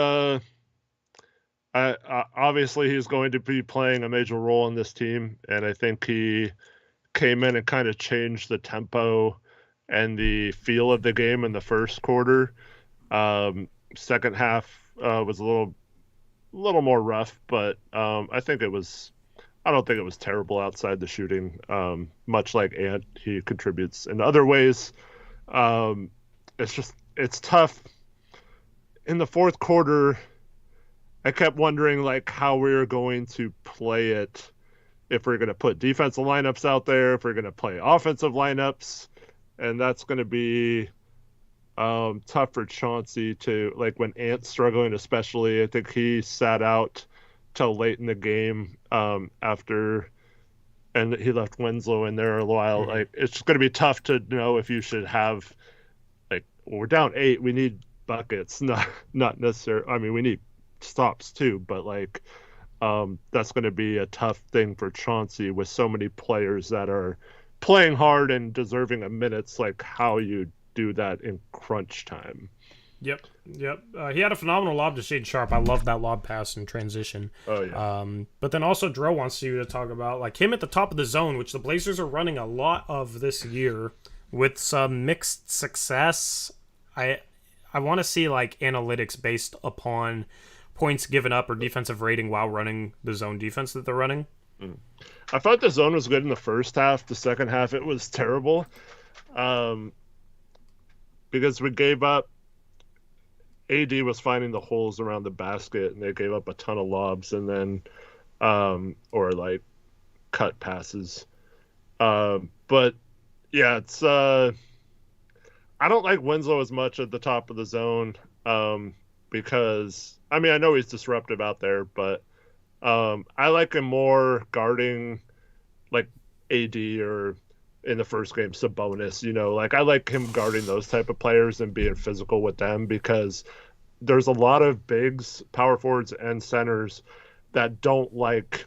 obviously he's going to be playing a major role in this team, and I think he came in and kind of changed the tempo and the feel of the game in the first quarter. Second half was a little more rough, but I don't think it was terrible outside the shooting. Much like Ant, he contributes in other ways. It's tough. In the fourth quarter, I kept wondering like how we were going to play it, if we're going to put defensive lineups out there, if we're going to play offensive lineups, and that's going to be tough for Chauncey to, like, when Ant's struggling, especially. I think he sat out till late in the game after, and he left Winslow in there a while. Mm-hmm. Like, it's going to be tough to know if you should have, like, well, we're down 8, we need buckets, not necessarily. I mean, we need stops too, but like that's going to be a tough thing for Chauncey with so many players that are playing hard and deserving of minutes. Like, how you do that in crunch time. Yep. He had a phenomenal lob to Sharpe. I love that lob pass in transition. Oh yeah. But then also Dro wants you to talk about like him at the top of the zone, which the Blazers are running a lot of this year with some mixed success. I want to see like analytics based upon points given up or defensive rating while running the zone defense that they're running. I thought the zone was good in the first half. The second half, it was terrible because we gave up. AD was finding the holes around the basket, and they gave up a ton of lobs and then or like cut passes. But yeah, it's I don't like Winslow as much at the top of the zone because, I mean, I know he's disruptive out there, but I like him more guarding like AD or in the first game Sabonis, you know, like I like him guarding those type of players and being physical with them, because there's a lot of bigs, power forwards and centers that don't like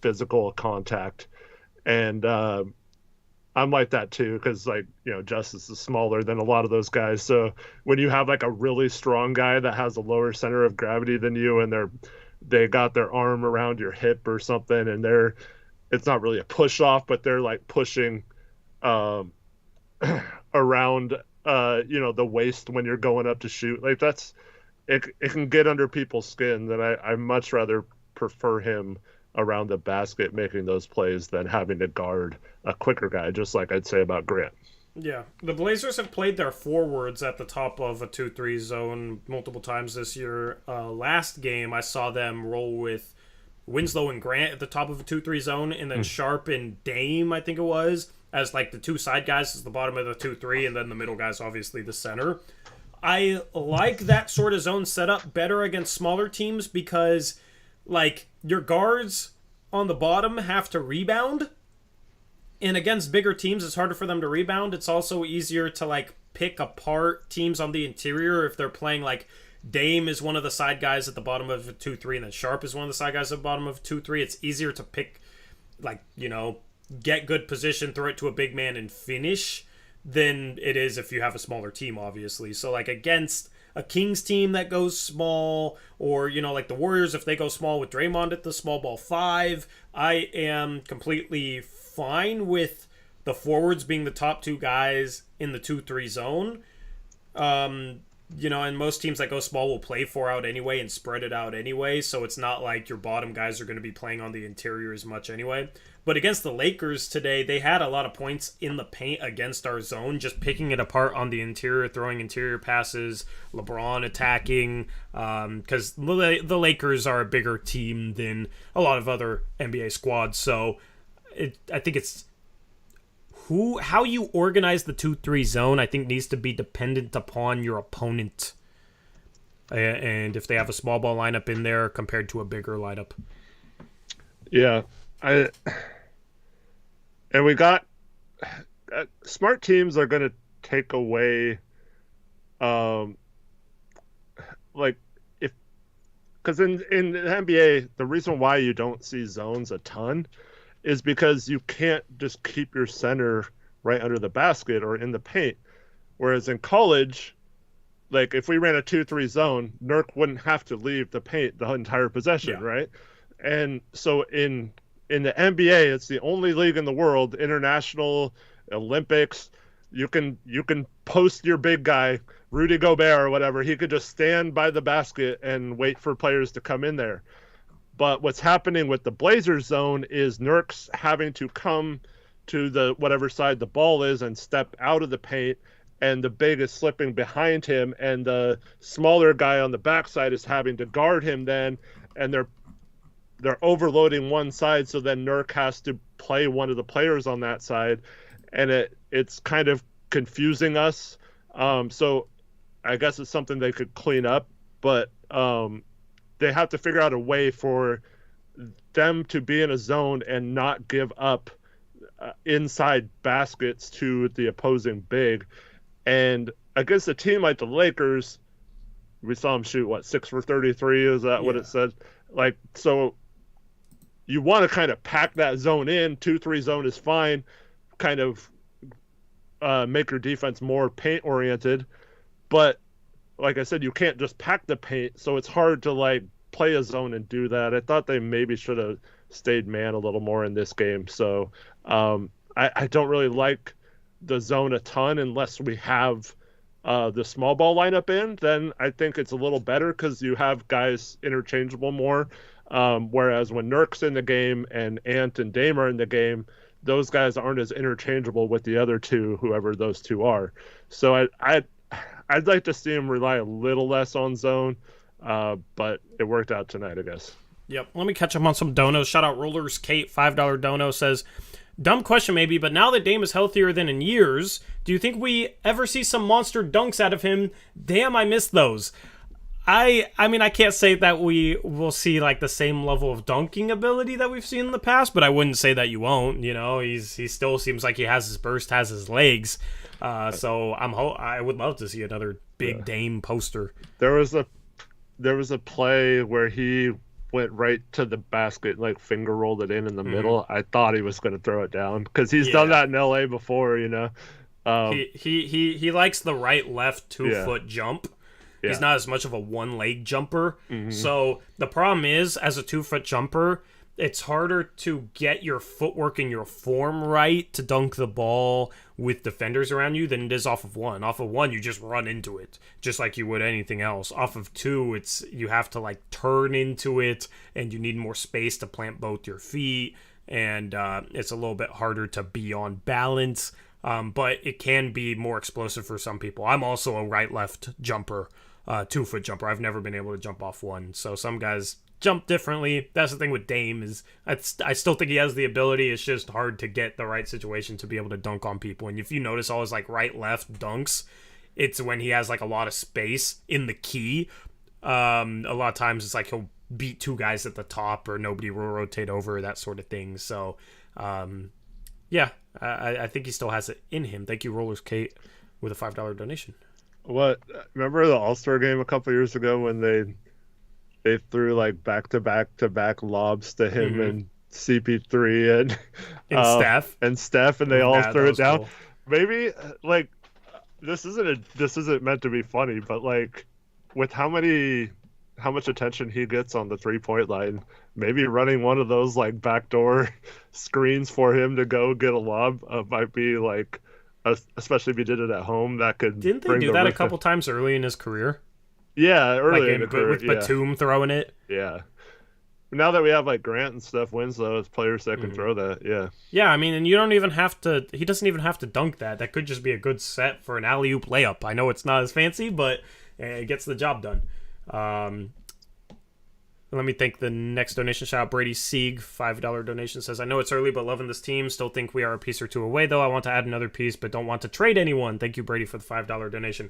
physical contact. And I'm like that too, because like, you know, Justice is smaller than a lot of those guys. So when you have like a really strong guy that has a lower center of gravity than you, and they got their arm around your hip or something, and it's not really a push off, but they're like pushing around you know, the waist when you're going up to shoot. Like that's it can get under people's skin. That I much rather prefer him around the basket making those plays than having to guard a quicker guy, just like I'd say about Grant. Yeah, the Blazers have played their forwards at the top of a 2-3 zone multiple times this year. Last game, I saw them roll with Winslow and Grant at the top of a 2-3 zone, and then Sharpe and Dame, I think it was, as like the two side guys as the bottom of the 2-3, and then the middle guys, obviously the center. I like that sort of zone setup better against smaller teams because, like, your guards on the bottom have to rebound, and against bigger teams, it's harder for them to rebound. It's also easier to, like, pick apart teams on the interior if they're playing, like, Dame is one of the side guys at the bottom of a 2-3, and then Sharpe is one of the side guys at the bottom of a 2-3. It's easier to pick, like, get good position, throw it to a big man, and finish than it is if you have a smaller team, obviously. So, like, against a Kings team that goes small, or, like the Warriors, if they go small with Draymond at the small ball 5, I am completely fine with the forwards being the top 2 guys in the 2-3 zone. And most teams that go small will play 4 out anyway and spread it out anyway, so it's not like your bottom guys are going to be playing on the interior as much anyway. But against the Lakers today, they had a lot of points in the paint against our zone, just picking it apart on the interior, throwing interior passes, LeBron attacking, because the Lakers are a bigger team than a lot of other NBA squads. So I think it's how you organize the 2-3 zone, I think, needs to be dependent upon your opponent. And if they have a small ball lineup in there compared to a bigger lineup. Yeah. And we got smart teams are going to take away, because in the NBA, the reason why you don't see zones a ton is because you can't just keep your center right under the basket or in the paint. Whereas in college, like if we ran a 2-3 zone, Nurk wouldn't have to leave the paint the entire possession, right? And so in the NBA, it's the only league in the world, international, Olympics, you can post your big guy, Rudy Gobert or whatever, he could just stand by the basket and wait for players to come in there. But what's happening with the Blazers zone is Nurk's having to come to the whatever side the ball is and step out of the paint, and the big is slipping behind him, and the smaller guy on the backside is having to guard him then, and they're overloading one side, so then Nurk has to play one of the players on that side, and it's kind of confusing us. So I guess it's something they could clean up, but they have to figure out a way for them to be in a zone and not give up inside baskets to the opposing big. And against a team like the Lakers, we saw them shoot, 6 for 33? Is that what it said? Like, so you want to kind of pack that zone in. 2-3 zone is fine. Kind of make your defense more paint-oriented. But like I said, you can't just pack the paint, so it's hard to play a zone and do that. I thought they maybe should have stayed man a little more in this game. So I don't really like the zone a ton unless we have the small ball lineup in. Then I think it's a little better because you have guys interchangeable more. Whereas when Nurk's in the game and Ant and Dame are in the game, those guys aren't as interchangeable with the other two, whoever those two are. So I'd like to see him rely a little less on zone, but it worked out tonight, I guess. Yep. Let me catch up on some donos. Shout out Rollers Kate, $5 dono says, dumb question maybe, but now that Dame is healthier than in years, do you think we ever see some monster dunks out of him? Damn, I miss those. I mean, I can't say that we will see the same level of dunking ability that we've seen in the past, but I wouldn't say that you won't. He still seems like he has his burst, has his legs. So I would love to see another big Dame poster. There was a play where he went right to the basket, finger rolled it in the middle. I thought he was going to throw it down because he's done that in LA before. He likes the right left 2-foot jump. Yeah. He's not as much of a one-leg jumper. Mm-hmm. So the problem is, as a 2-foot jumper, it's harder to get your footwork and your form right to dunk the ball with defenders around you than it is off of one. Off of one, you just run into it, just like you would anything else. Off of two, you have to turn into it, and you need more space to plant both your feet, and it's a little bit harder to be on balance. But it can be more explosive for some people. I'm also a right-left jumper, 2-foot jumper. I've never been able to jump off one. So some guys jump differently. That's the thing with Dame is I still think he has the ability. It's just hard to get the right situation to be able to dunk on people. And if you notice all his right-left dunks, it's when he has a lot of space in the key. A lot of times it's he'll beat two guys at the top or nobody will rotate over, that sort of thing. So yeah, I think he still has it in him. Thank you, Rollers Kate, with a $5 donation. What? Remember the All-Star game a couple years ago when they threw like back-to-back lobs to him Hmm. and CP3 and And uh Steph. Steph, and they all That threw it was down. cool. Maybe like this isn't meant to be funny, but like with how much attention he gets on the 3-point line, maybe running one of those like backdoor screens for him to go get a lob might be like, especially if he did it at home, that could Didn't they bring do the that a roof. couple times early in his career? Yeah, Like early in the career. with Yeah, Batum throwing it. yeah. Now that we have like Grant and Steph Winslow as players that can Hmm. throw that, yeah. Yeah, I mean, and you don't even have to. He doesn't even have to dunk that. That could just be a good set for an alley oop layup. I know it's not as fancy, but it gets the job done. Um, Let me thank the next donation. Shout out Brady Sieg, $5 donation, says, I know it's early, but loving this team. Still think we are a piece or two away, though. I want to add another piece, but don't want to trade anyone. Thank you, Brady, for the $5 donation.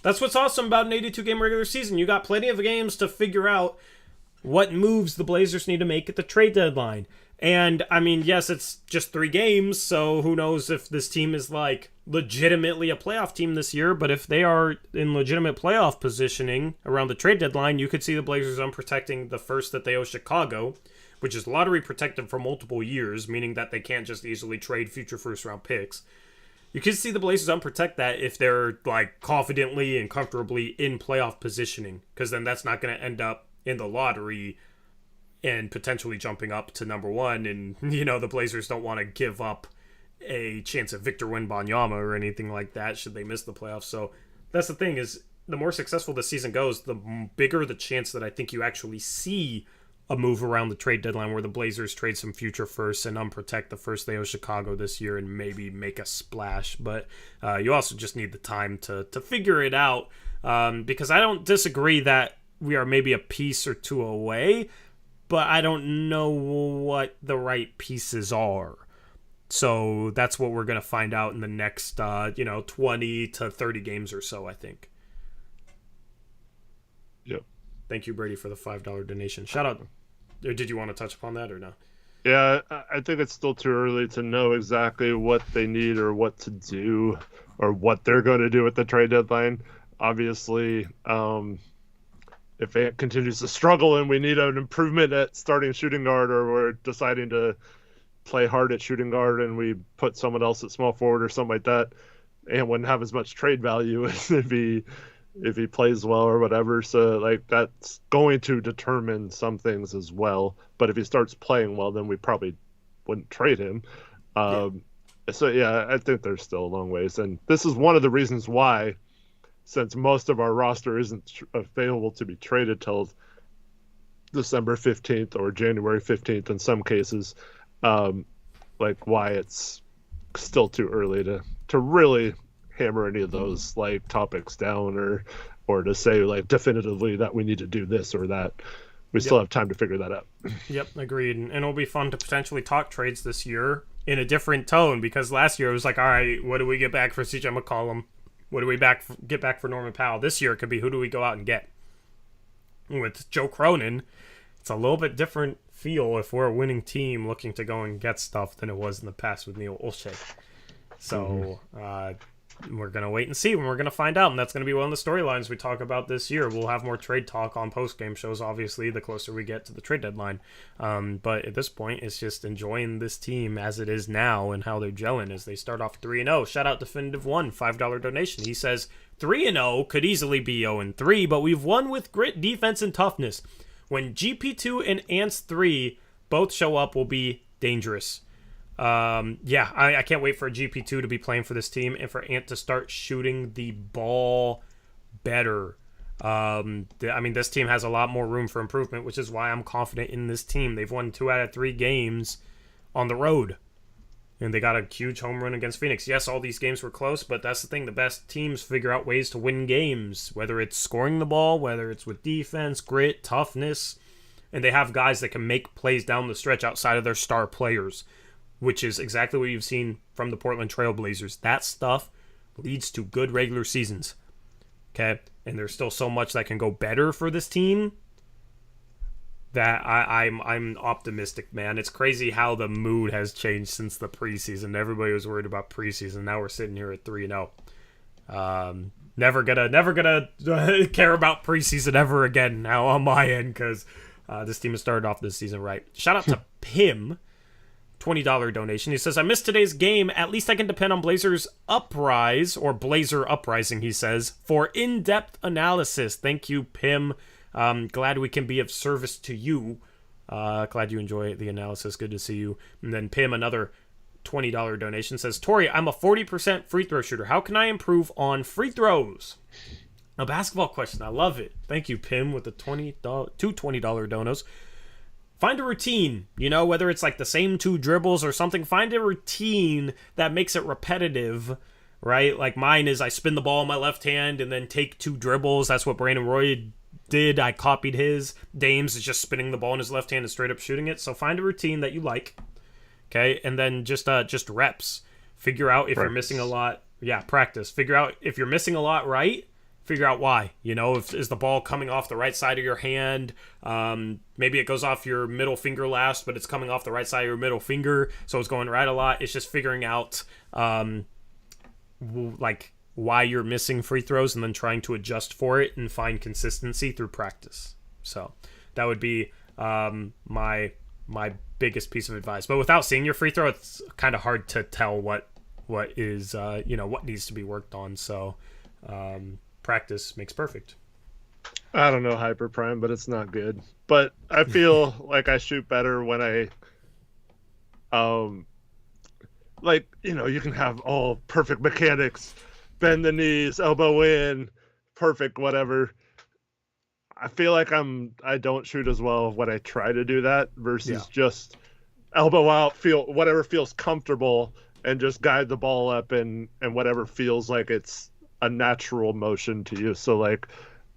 That's what's awesome about an 82-game regular season. You got plenty of games to figure out what moves the Blazers need to make at the trade deadline. And, I mean, yes, it's just 3 games, so who knows if this team is, like, legitimately a playoff team this year, but if they are in legitimate playoff positioning around the trade deadline, you could see the Blazers unprotecting the first that they owe Chicago, which is lottery protected for multiple years, meaning that they can't just easily trade future first-round picks. You could see the Blazers unprotect that if they're, like, confidently and comfortably in playoff positioning, because then that's not going to end up in the lottery and potentially jumping up to number 1, and, you know, the Blazers don't want to give up a chance at Victor Wembanyama or anything like that should they miss the playoffs. So that's the thing, is the more successful the season goes, the bigger the chance that I think you actually see a move around the trade deadline where the Blazers trade some future firsts and unprotect the first they owe Chicago this year and maybe make a splash. But you also just need the time to figure it out, because I don't disagree that we are maybe a piece or two away, but I don't know what the right pieces are. So that's what we're going to find out in the next, 20 to 30 games or so, I think. Yep. Thank you, Brady, for the $5 donation. Shout out. Or did you want to touch upon that or no? Yeah, I think it's still too early to know exactly what they need or what to do or what they're going to do at the trade deadline. Obviously, if it continues to struggle and we need an improvement at starting shooting guard, or we're deciding to play hard at shooting guard and we put someone else at small forward or something like that, and wouldn't have as much trade value as if he plays well or whatever. So like that's going to determine some things as well. But if he starts playing well, then we probably wouldn't trade him. So yeah, I think there's still a long ways, and this is one of the reasons why, since most of our roster isn't available to be traded till December 15th or January 15th in some cases, like why it's still too early to really hammer any of those like topics down, or to say like definitively that we need to do this or that. We still have time to figure that out. Yep, agreed. And it'll be fun to potentially talk trades this year in a different tone, because last year it was like, all right, what do we get back for CJ McCollum? What do we get back for Norman Powell? This year it could be, who do we go out and get? With Joe Cronin, it's a little bit different feel if we're a winning team looking to go and get stuff than it was in the past with Neil Olshey. So we're going to wait and see when we're going to find out, and that's going to be one of the storylines we talk about this year. We'll have more trade talk on post-game shows, obviously, the closer we get to the trade deadline. But at this point, it's just enjoying this team as it is now and how they're gelling as they start off 3-0. Shout out Definitive One, $5 donation. He says, 3-0 could easily be 0-3, but we've won with grit, defense, and toughness. When GP2 and Ants 3 both show up, we'll be dangerous. I can't wait for GP2 to be playing for this team and for Ant to start shooting the ball better. This team has a lot more room for improvement, which is why I'm confident in this team. They've won 2 out of 3 games on the road, and they got a huge home run against Phoenix. Yes, all these games were close, but that's the thing. The best teams figure out ways to win games, whether it's scoring the ball, whether it's with defense, grit, toughness, and they have guys that can make plays down the stretch outside of their star players, which is exactly what you've seen from the Portland Trail Blazers. That stuff leads to good regular seasons. Okay? And there's still so much that can go better for this team that I'm optimistic, man. It's crazy how the mood has changed since the preseason. Everybody was worried about preseason. Now we're sitting here at 3-0. never gonna care about preseason ever again now on my end, because this team has started off this season right. Shout out to Pim, $20 donation. He says, I missed today's game. At least I can depend on Blazers Uprise, or Blazer Uprising, he says, for in-depth analysis. Thank you, Pim. Glad we can be of service to you. Glad you enjoy the analysis. Good to see you. And then Pim, another $20 donation, says, Tori, I'm a 40% free throw shooter. How can I improve on free throws? A basketball question. I love it. Thank you, Pim, with the $20 donos. Find a routine, whether it's like the same 2 dribbles or something. Find a routine that makes it repetitive, right? Like mine is I spin the ball in my left hand and then take 2 dribbles. That's what Brandon Roy did. I copied his. Dames is just spinning the ball in his left hand and straight up shooting it. So find a routine that you like, okay? And then just reps. Figure out if you're missing a lot. Yeah, practice. Figure out if you're missing a lot, right? Figure out why. Is the ball coming off the right side of your hand? Maybe it goes off your middle finger last, but it's coming off the right side of your middle finger, so it's going right a lot. It's just figuring out like why you're missing free throws and then trying to adjust for it and find consistency through practice. So that would be my biggest piece of advice. But without seeing your free throw, it's kind of hard to tell what is what needs to be worked on. So practice makes perfect. I don't know Hyper Prime, but it's not good. But I feel like I shoot better when I you can have all perfect mechanics, bend the knees, elbow in, perfect whatever. I feel like I don't shoot as well when I try to do that versus just elbow out, feel whatever feels comfortable and just guide the ball up and whatever feels like it's a natural motion to you. So like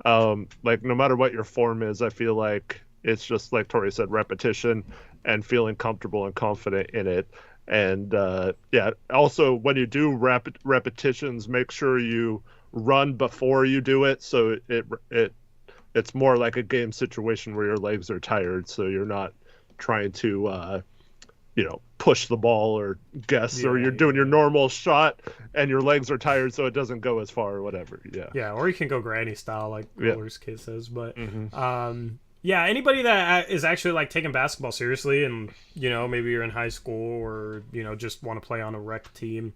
no matter what your form is, I feel like it's just like Tori said, repetition and feeling comfortable and confident in it. And also when you do repetitions, make sure you run before you do it, so it's more like a game situation where your legs are tired, so you're not trying to push the ball or guess, or you're doing your normal shot and your legs are tired so it doesn't go as far or whatever. Or you can go granny style like Roller's kid says. But anybody that is actually like taking basketball seriously, and maybe you're in high school or just want to play on a rec team,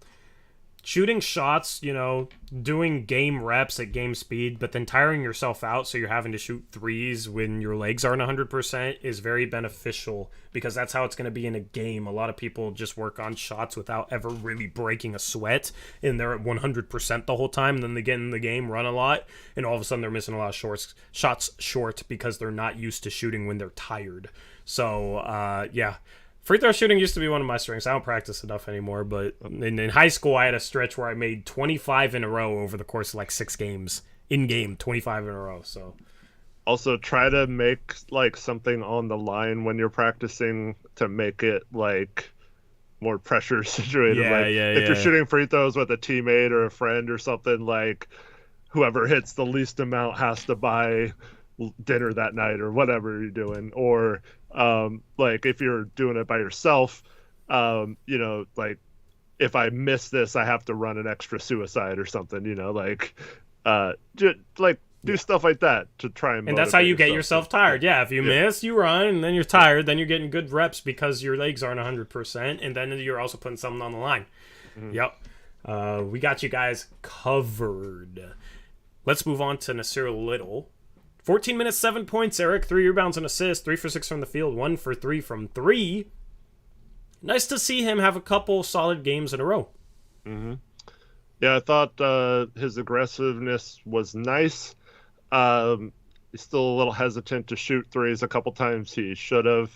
shooting shots, doing game reps at game speed, but then tiring yourself out so you're having to shoot threes when your legs aren't 100% is very beneficial, because that's how it's going to be in a game. A lot of people just work on shots without ever really breaking a sweat, and they're at 100% the whole time. And then they get in the game, run a lot, and all of a sudden they're missing a lot of shots short because they're not used to shooting when they're tired. So, free throw shooting used to be one of my strengths. I don't practice enough anymore, but in high school, I had a stretch where I made 25 in a row over the course of like 6 games. In-game, 25 in a row. So, also try to make like something on the line when you're practicing to make it like more pressure situated. If you're shooting free throws with a teammate or a friend or something, like whoever hits the least amount has to buy dinner that night or whatever you're doing. Or like if you're doing it by yourself, like if I miss this, I have to run an extra suicide or something, do stuff like that to try and that's how you get yourself tired. If you miss, you run, and then you're tired, then you're getting good reps because your legs aren't 100%, and then you're also putting something on the line. We got you guys covered. Let's move on to Nasir Little. 14 minutes, 7 points, Eric. 3 rebounds and assists. 3 for 6 from the field. 1 for 3 from 3. Nice to see him have a couple solid games in a row. Yeah, I thought his aggressiveness was nice. He's still a little hesitant to shoot threes. A couple times he should have.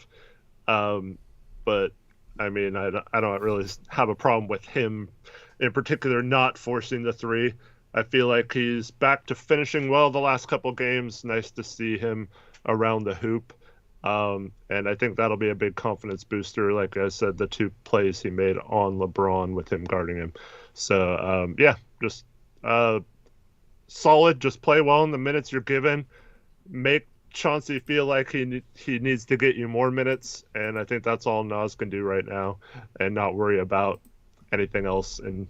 But, I mean, I don't really have a problem with him in particular not forcing the three. I feel like he's back to finishing well the last couple games. Nice to see him around the hoop. And I think that'll be a big confidence booster. Like I said, the 2 plays he made on LeBron with him guarding him. So, just solid. Just play well in the minutes you're given. Make Chauncey feel like he needs to get you more minutes. And I think that's all Nas can do right now, and not worry about anything else. And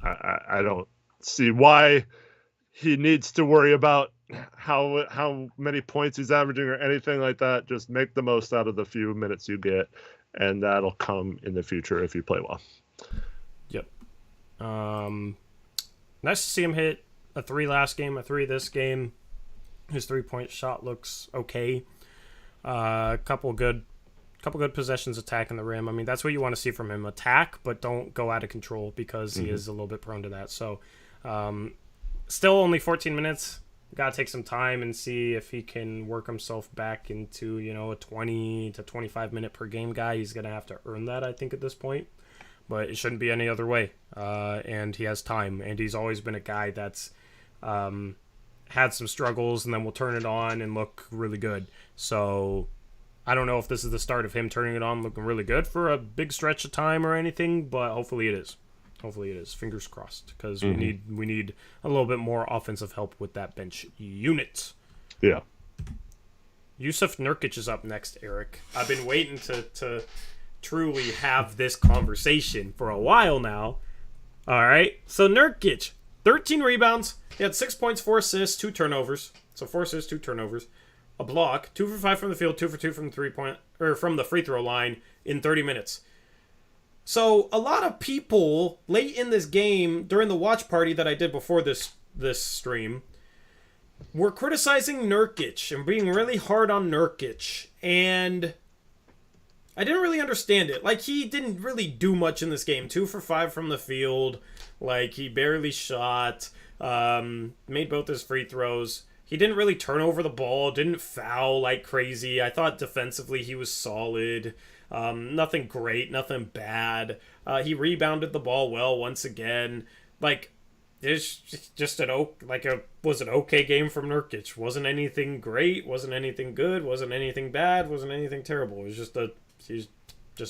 I don't see why he needs to worry about how many points he's averaging or anything like that. Just make the most out of the few minutes you get, and that'll come in the future if you play well. Yep. Nice to see him hit a 3 last game, a 3 this game. His 3-point shot looks okay. Couple good possessions attacking the rim. I mean, that's what you want to see from him. Attack, but don't go out of control, because he is a little bit prone to that. So, still only 14 minutes. Got to take some time and see if he can work himself back into, a 20 to 25 minute per game guy. He's going to have to earn that, I think, at this point. But it shouldn't be any other way. And he has time. And he's always been a guy that's had some struggles and then will turn it on and look really good. So I don't know if this is the start of him turning it on, looking really good for a big stretch of time or anything, but hopefully it is. Hopefully it is. Fingers crossed, because we need a little bit more offensive help with that bench unit. Yeah. Yusuf Nurkic is up next, Eric. I've been waiting to truly have this conversation for a while now. All right. So Nurkic, 13 rebounds. He had 6 points, 4 assists, 2 turnovers. So 4 assists, 2 turnovers. A block, 2 for 5 from the field, 2 for 2 from the free throw line in 30 minutes. So a lot of people late in this game during the watch party that I did before this stream were criticizing Nurkic and being really hard on Nurkic, and I didn't really understand it. Like, he didn't really do much in this game. 2 for 5 from the field. Like, he barely shot. Made both his free throws. He didn't really turn over the ball. Didn't foul like crazy. I thought defensively he was solid. Nothing great. Nothing bad. He rebounded the ball well once again. Like, it's just was an okay game from Nurkic. Wasn't anything great. Wasn't anything good. Wasn't anything bad. Wasn't anything terrible. It was just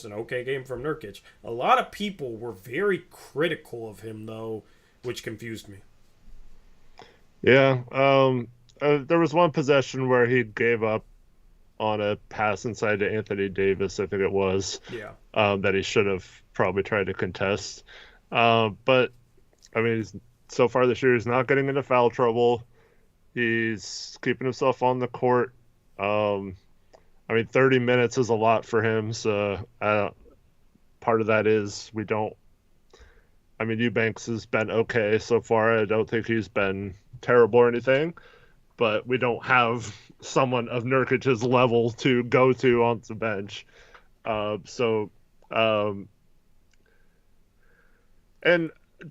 an okay game from Nurkic. A lot of people were very critical of him, though, which confused me. Yeah. There was one possession where he gave up on a pass inside to Anthony Davis, I think it was. Yeah. That he should have probably tried to contest. But, I mean, so far this year, he's not getting into foul trouble. He's keeping himself on the court. 30 minutes is a lot for him, so part of that is Eubanks has been okay so far. I don't think he's been terrible or anything, but we don't have someone of Nurkic's level to go to on the bench. And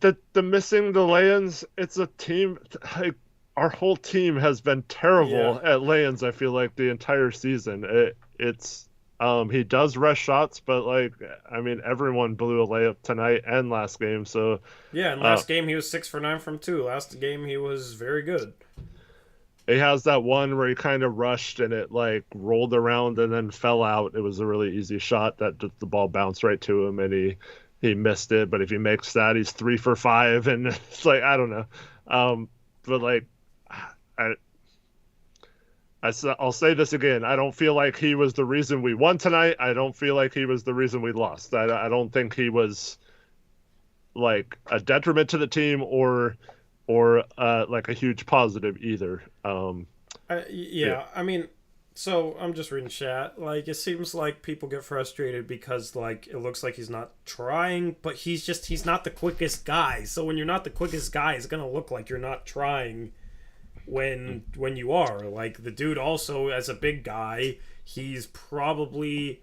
the missing the lay-ins, it's a team. Like, our whole team has been terrible at lay-ins, I feel like, the entire season. He does rush shots, but everyone blew a layup tonight and last game. So yeah, and last game he was 6 for 9 from 2. Last game he was very good. He has that one where he kind of rushed and it rolled around and then fell out. It was a really easy shot that the ball bounced right to him and he missed it. But if he makes that, he's 3 for 5, and it's I don't know. I'll say this again. I don't feel like he was the reason we won tonight. I don't feel like he was the reason we lost. I don't think he was a detriment to the team or a huge positive either. I mean, so I'm just reading chat. It seems like people get frustrated because it looks like he's not trying, but he's not the quickest guy. So when you're not the quickest guy, it's gonna look like you're not trying when you are. The dude also, as a big guy, he's probably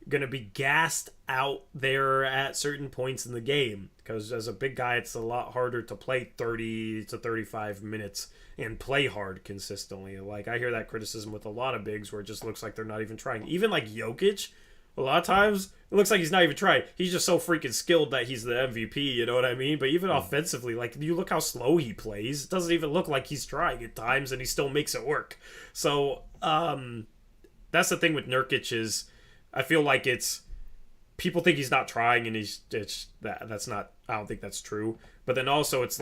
gonna be gassed out there at certain points in the game, because as a big guy it's a lot harder to play 30 to 35 minutes and play hard consistently. I hear that criticism with a lot of bigs where it just looks like they're not even trying. Even Jokic, a lot of times it looks like he's not even trying. He's just so freaking skilled that he's the MVP, you know what I mean? But even offensively, you look how slow he plays. It doesn't even look like he's trying at times, and he still makes it work. So that's the thing with Nurkic is I feel like it's people think he's not trying, and that's not. I don't think that's true. But then also it's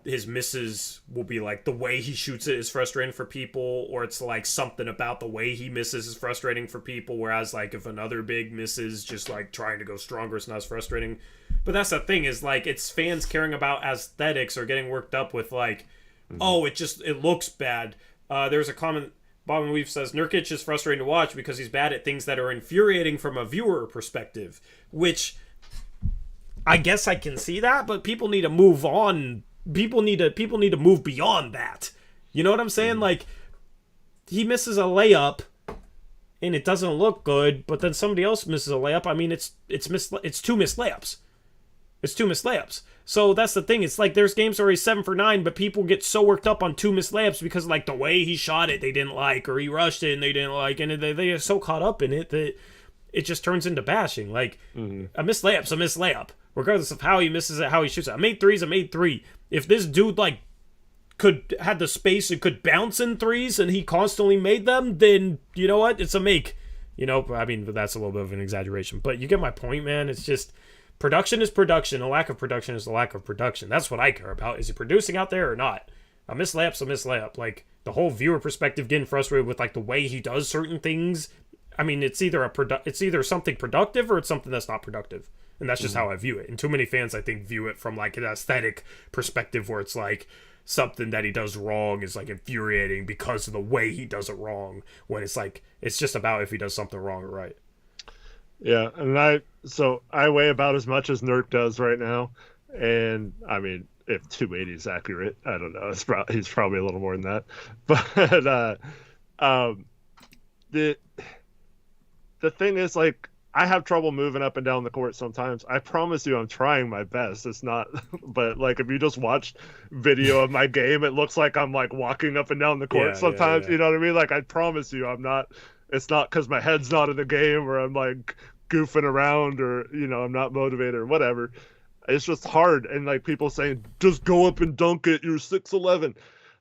his misses will be the way he shoots it is frustrating for people, or it's something about the way he misses is frustrating for people, whereas if another big misses just trying to go stronger, it's not as frustrating. But that's the thing is it's fans caring about aesthetics or getting worked up with oh, it looks bad. There's a comment. Bob and Weave says Nurkic is frustrating to watch because he's bad at things that are infuriating from a viewer perspective, which I guess I can see that, but people need to move on. People need to move beyond that. You know what I'm saying? Like, he misses a layup and it doesn't look good, but then somebody else misses a layup. I mean, it's two missed layups. It's two missed layups. So that's the thing. It's like there's games where he's 7 for 9, but people get so worked up on two missed layups because like the way he shot it they didn't like, or he rushed it and they didn't like, and they are so caught up in it that it just turns into bashing. Like, a missed layup's a missed layup, regardless of how he misses it, how he shoots it. I made three. If this dude like had the space and could bounce in threes and he constantly made them, then you know what? It's a make. You know, I mean, that's a little bit of an exaggeration, but you get my point, man. It's just production is production. A lack of production is a lack of production. That's what I care about. Is he producing out there or not? A missed layup's a missed layup. Like, the whole viewer perspective getting frustrated with like the way he does certain things. I mean, it's either something productive or it's something that's not productive. And that's just how I view it. And too many fans, I think, view it from like an aesthetic perspective where it's like something that he does wrong is like infuriating because of the way he does it wrong, when it's like it's just about if he does something wrong or right. Yeah, and I weigh about as much as Nurk does right now, and I mean, if 280 is accurate, I don't know. He's probably a little more than that, but the thing is, like, I have trouble moving up and down the court sometimes. I promise you I'm trying my best. It's not, but like if you just watch video of my game, it looks like I'm like walking up and down the court sometimes. You know what I mean? Like, I promise you I'm not, it's not because my head's not in the game or I'm like goofing around or, you know, I'm not motivated or whatever. It's just hard. And like people saying, just go up and dunk it. You're 6'11".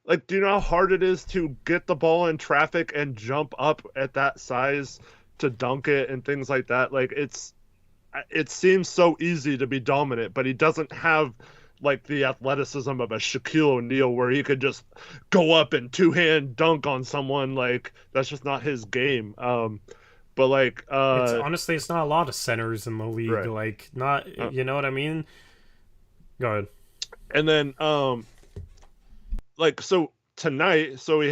Like, do you know how hard it is to get the ball in traffic and jump up at that size to dunk it and things like that? Like, it seems so easy to be dominant, but he doesn't have like the athleticism of a Shaquille O'Neal where he could just go up and two-hand dunk on someone. Like, that's just not his game. But like, honestly, it's not a lot of centers in the league. Right. Like, not, you know what I mean? Go ahead. And then, like, so tonight, so he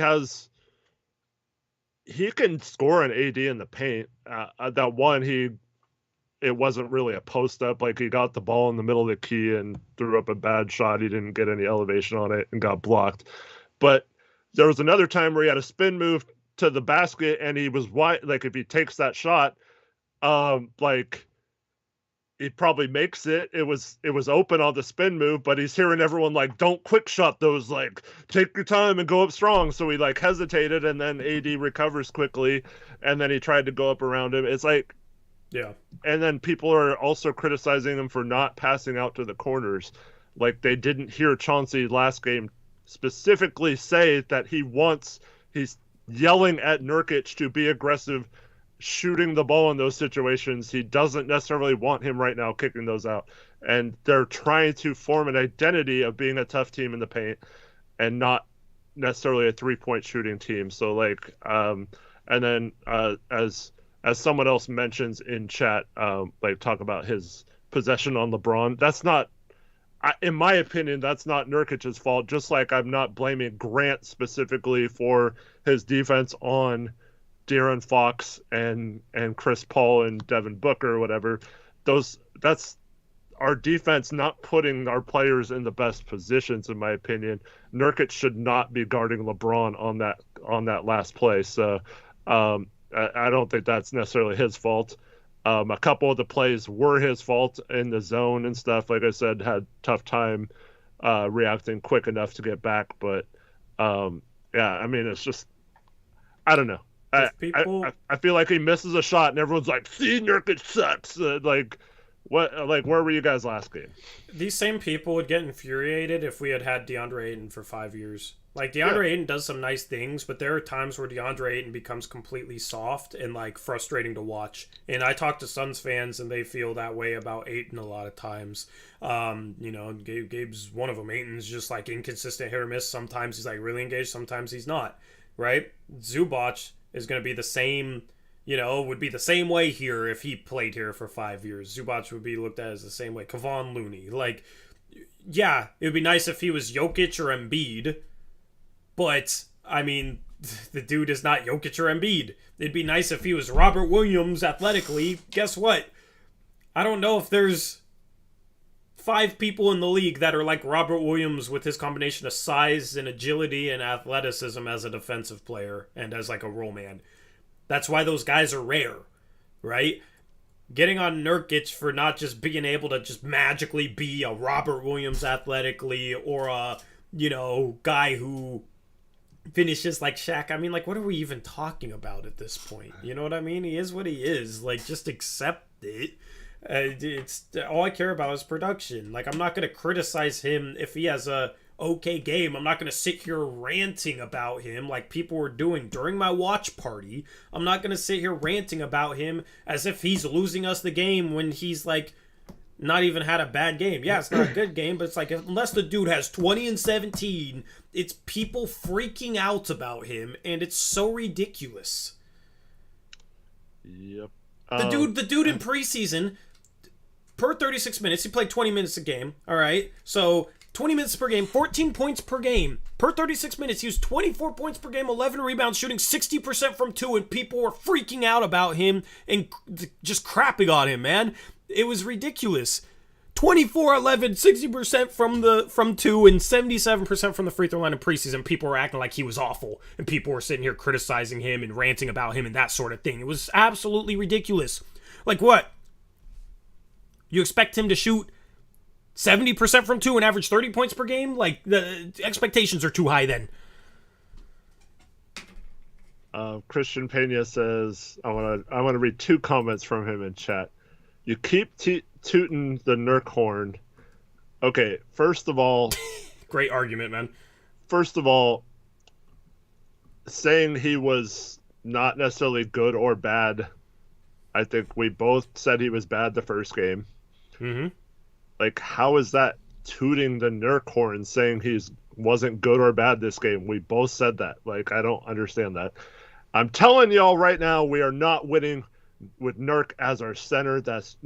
can score an AD in the paint. That one, it wasn't really a post up. Like, he got the ball in the middle of the key and threw up a bad shot. He didn't get any elevation on it and got blocked. But there was another time where he had a spin move to the basket and he was wide. Like, if he takes that shot, like, he probably makes it. It was open on the spin move, but he's hearing everyone like, don't quick shot those, like, take your time and go up strong. So he like hesitated, and then AD recovers quickly, and then he tried to go up around him. It's like, yeah. And then people are also criticizing him for not passing out to the corners. Like, they didn't hear Chauncey last game specifically say that he's yelling at Nurkic to be aggressive, shooting the ball in those situations. He doesn't necessarily want him right now kicking those out. And they're trying to form an identity of being a tough team in the paint and not necessarily a 3-point shooting team. So like, and then as someone else mentions in chat, like, talk about his possession on LeBron. That's not, in my opinion, that's not Nurkic's fault. Just like I'm not blaming Grant specifically for his defense on De'Aaron Fox and Chris Paul and Devin Booker or whatever. That's our defense not putting our players in the best positions, in my opinion. Nurkic should not be guarding LeBron on that last play. So I don't think that's necessarily his fault. A couple of the plays were his fault in the zone and stuff. Like I said, had tough time reacting quick enough to get back. But yeah, I mean, it's just, I don't know. I feel like he misses a shot and everyone's like, see, Nurkic sucks. Like, what? Like, where were you guys last game? These same people would get infuriated if we had DeAndre Ayton for 5 years. Like, DeAndre Ayton does some nice things, but there are times where DeAndre Ayton becomes completely soft and, like, frustrating to watch. And I talk to Suns fans, and they feel that way about Ayton a lot of times. You know, Gabe's one of them. Ayton's just, like, inconsistent hit or miss. Sometimes he's, like, really engaged. Sometimes he's not, right? Zubac is going to be the same, you know, would be the same way here if he played here for 5 years. Zubac would be looked at as the same way. Kevon Looney. Like, yeah, it would be nice if he was Jokic or Embiid, But, I mean, the dude is not Jokic or Embiid. It'd be nice if he was Robert Williams athletically. Guess what? I don't know if there's 5 people in the league that are like Robert Williams with his combination of size and agility and athleticism as a defensive player and as like a role man. That's why those guys are rare, right? Getting on Nurkic for not just being able to just magically be a Robert Williams athletically or a, guy who finishes like Shaq. I mean, like, what are we even talking about at this point? You know what I mean? He is what he is. Like, just accept it. It's all I care about is production. Like, I'm not going to criticize him if he has a okay game. I'm not going to sit here ranting about him like people were doing during my watch party. I'm not going to sit here ranting about him as if he's losing us the game when he's like not even had a bad game. Yeah, it's not a good game, but it's like unless the dude has 20 and 17, it's people freaking out about him, and it's so ridiculous. Yep. The dude in preseason, per 36 minutes, he played 20 minutes a game. All right, so 20 minutes per game, 14 points per game. Per 36 minutes, he used 24 points per game, 11 rebounds, shooting 60% from 2, and people were freaking out about him and just crapping on him, man. It was ridiculous. 24, 11, 60% from 2, and 77% from the free throw line in preseason. People were acting like he was awful, and people were sitting here criticizing him and ranting about him and that sort of thing. It was absolutely ridiculous. Like what? You expect him to shoot 70% from 2 and average 30 points per game? Like, the expectations are too high then. Christian Pena says, I want to read 2 comments from him in chat. You keep tooting the Nurk horn. Okay, first of all... Great argument, man. First of all, saying he was not necessarily good or bad, I think we both said he was bad the first game. Mm-hmm. Like, how is that tooting the Nurk horn saying he's wasn't good or bad this game? We both said that. Like, I don't understand that. I'm telling y'all right now, we are not winning with Nurk as our center. That's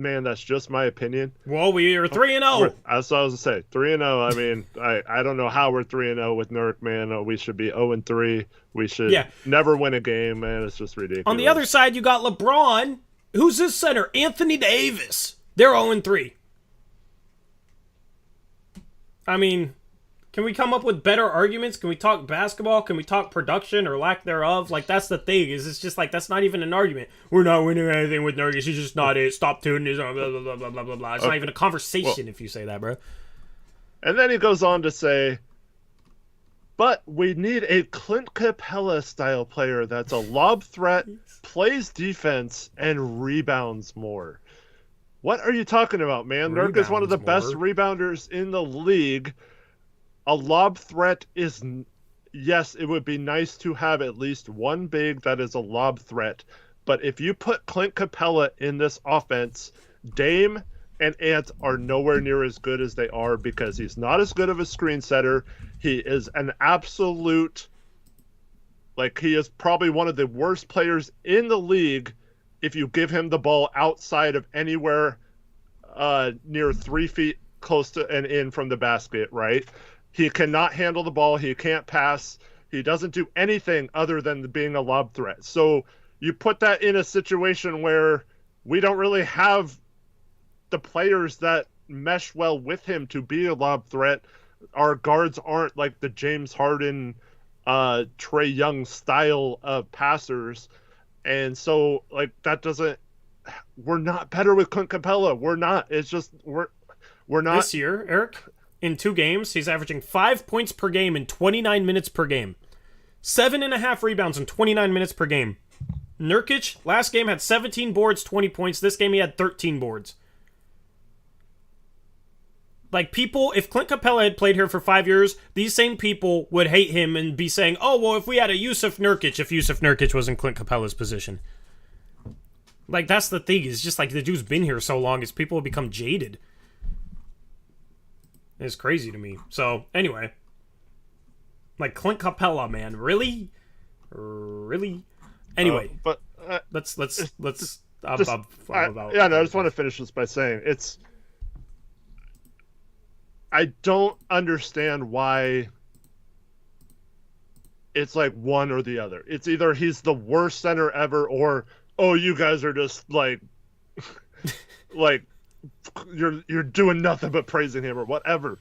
just my opinion. Well, we are 3-0. That's what I was going to say. 3-0. I mean, I don't know how we're 3-0 with Nurk, man. We should be 0-3. We should never win a game, man. It's just ridiculous. On the other side, you got LeBron. Who's his center? Anthony Davis. They're 0-3. I mean, can we come up with better arguments? Can we talk basketball? Can we talk production or lack thereof? Like, that's the thing. Is it's just like, that's not even an argument. We're not winning anything with Nurkic. He's just not it. Stop tuning his blah, blah, blah, blah, blah, blah, blah. It's not even a conversation if you say that, bro. And then he goes on to say, but we need a Clint Capella style player that's a lob threat, plays defense, and rebounds more. What are you talking about, man? Nurk is one of the best rebounders in the league. A lob threat is, yes, it would be nice to have at least one big that is a lob threat. But if you put Clint Capella in this offense, Dame and Ant are nowhere near as good as they are because he's not as good of a screen setter. He is an absolute, like, he is probably one of the worst players in the league if you give him the ball outside of anywhere near 3 feet close to and in from the basket, right? He cannot handle the ball. He can't pass. He doesn't do anything other than being a lob threat. So you put that in a situation where we don't really have the players that mesh well with him to be a lob threat. Our guards aren't like the James Harden, Trae Young style of passers. And so, like, that doesn't... We're not better with Clint Capella. We're not. It's just... We're not... This year, Eric, in 2 games, he's averaging 5 points per game in 29 minutes per game. 7.5 rebounds in 29 minutes per game. Nurkic, last game, had 17 boards, 20 points. This game, he had 13 boards. Like, people, if Clint Capella had played here for 5 years, these same people would hate him and be saying, oh, well, if we had a Yusuf Nurkic was in Clint Capella's position. Like, that's the thing. It's just like the dude's been here so long, people have become jaded. It's crazy to me. So, anyway. Like, Clint Capella, man. Really? Really? Anyway. But let's I just want to finish this by saying I don't understand why it's like one or the other. It's either he's the worst center ever, or oh, you guys are just like like you're doing nothing but praising him or whatever.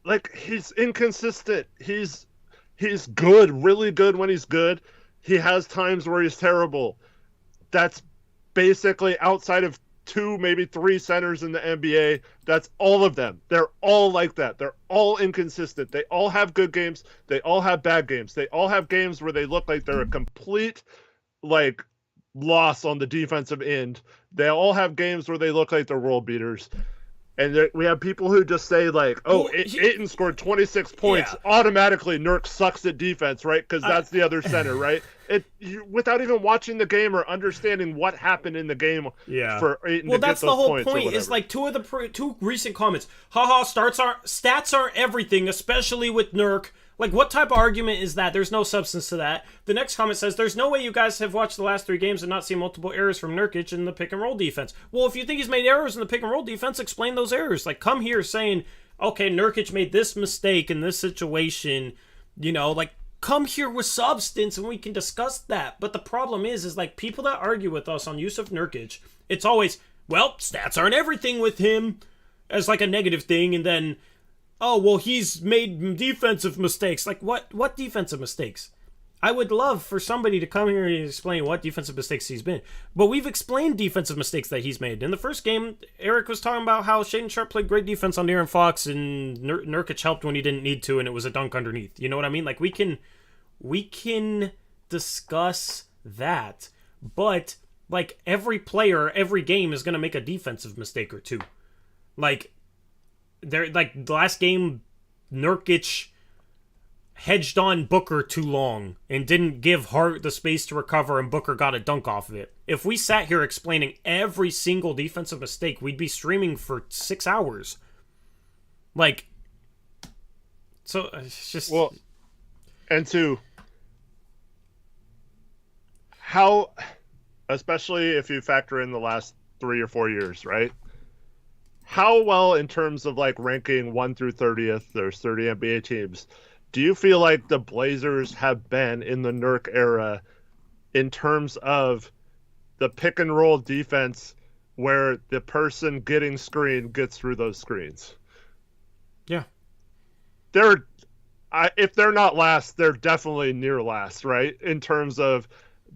Like, he's inconsistent. He's good, really good when he's good. He has times where he's terrible. That's basically outside of 2, maybe 3 centers in the NBA. That's all of them. They're all like that. They're all inconsistent. They all have good games. They all have bad games. They all have games where they look like they're a complete like loss on the defensive end. They all have games where they look like they're world beaters. And we have people who just say, like, oh, Ayton scored 26 points. Yeah. Automatically, Nurk sucks at defense, right? Because that's the other center, right? Without even watching the game or understanding what happened in the game for Ayton to get those points. Well, that's the whole point, is like two recent comments. Haha, stats aren't everything, especially with Nurk. Like, what type of argument is that? There's no substance to that. The next comment says, there's no way you guys have watched the last 3 games and not seen multiple errors from Nurkic in the pick-and-roll defense. Well, if you think he's made errors in the pick-and-roll defense, explain those errors. Like, come here saying, okay, Nurkic made this mistake in this situation, like, come here with substance and we can discuss that. But the problem is like, people that argue with us on use of Nurkic, it's always, well, stats aren't everything with him, as like a negative thing, and then, oh, well, he's made defensive mistakes. Like, what defensive mistakes? I would love for somebody to come here and explain what defensive mistakes he's been. But we've explained defensive mistakes that he's made. In the first game, Eric was talking about how Shaedon Sharpe played great defense on De'Aaron Fox, and Nurkic helped when he didn't need to, and it was a dunk underneath. You know what I mean? Like, we can discuss that. But, like, every player, every game is going to make a defensive mistake or two. Like, the last game, Nurkic hedged on Booker too long and didn't give Hart the space to recover, and Booker got a dunk off of it. If we sat here explaining every single defensive mistake, we'd be streaming for 6 hours. Like, so it's just... Well, and 2, how, especially if you factor in the last 3 or 4 years, right? How well, in terms of like ranking 1 through 30th, there's 30 NBA teams, do you feel like the Blazers have been in the Nurk era in terms of the pick and roll defense where the person getting screened gets through those screens? Yeah. If they're not last, they're definitely near last, right? In terms of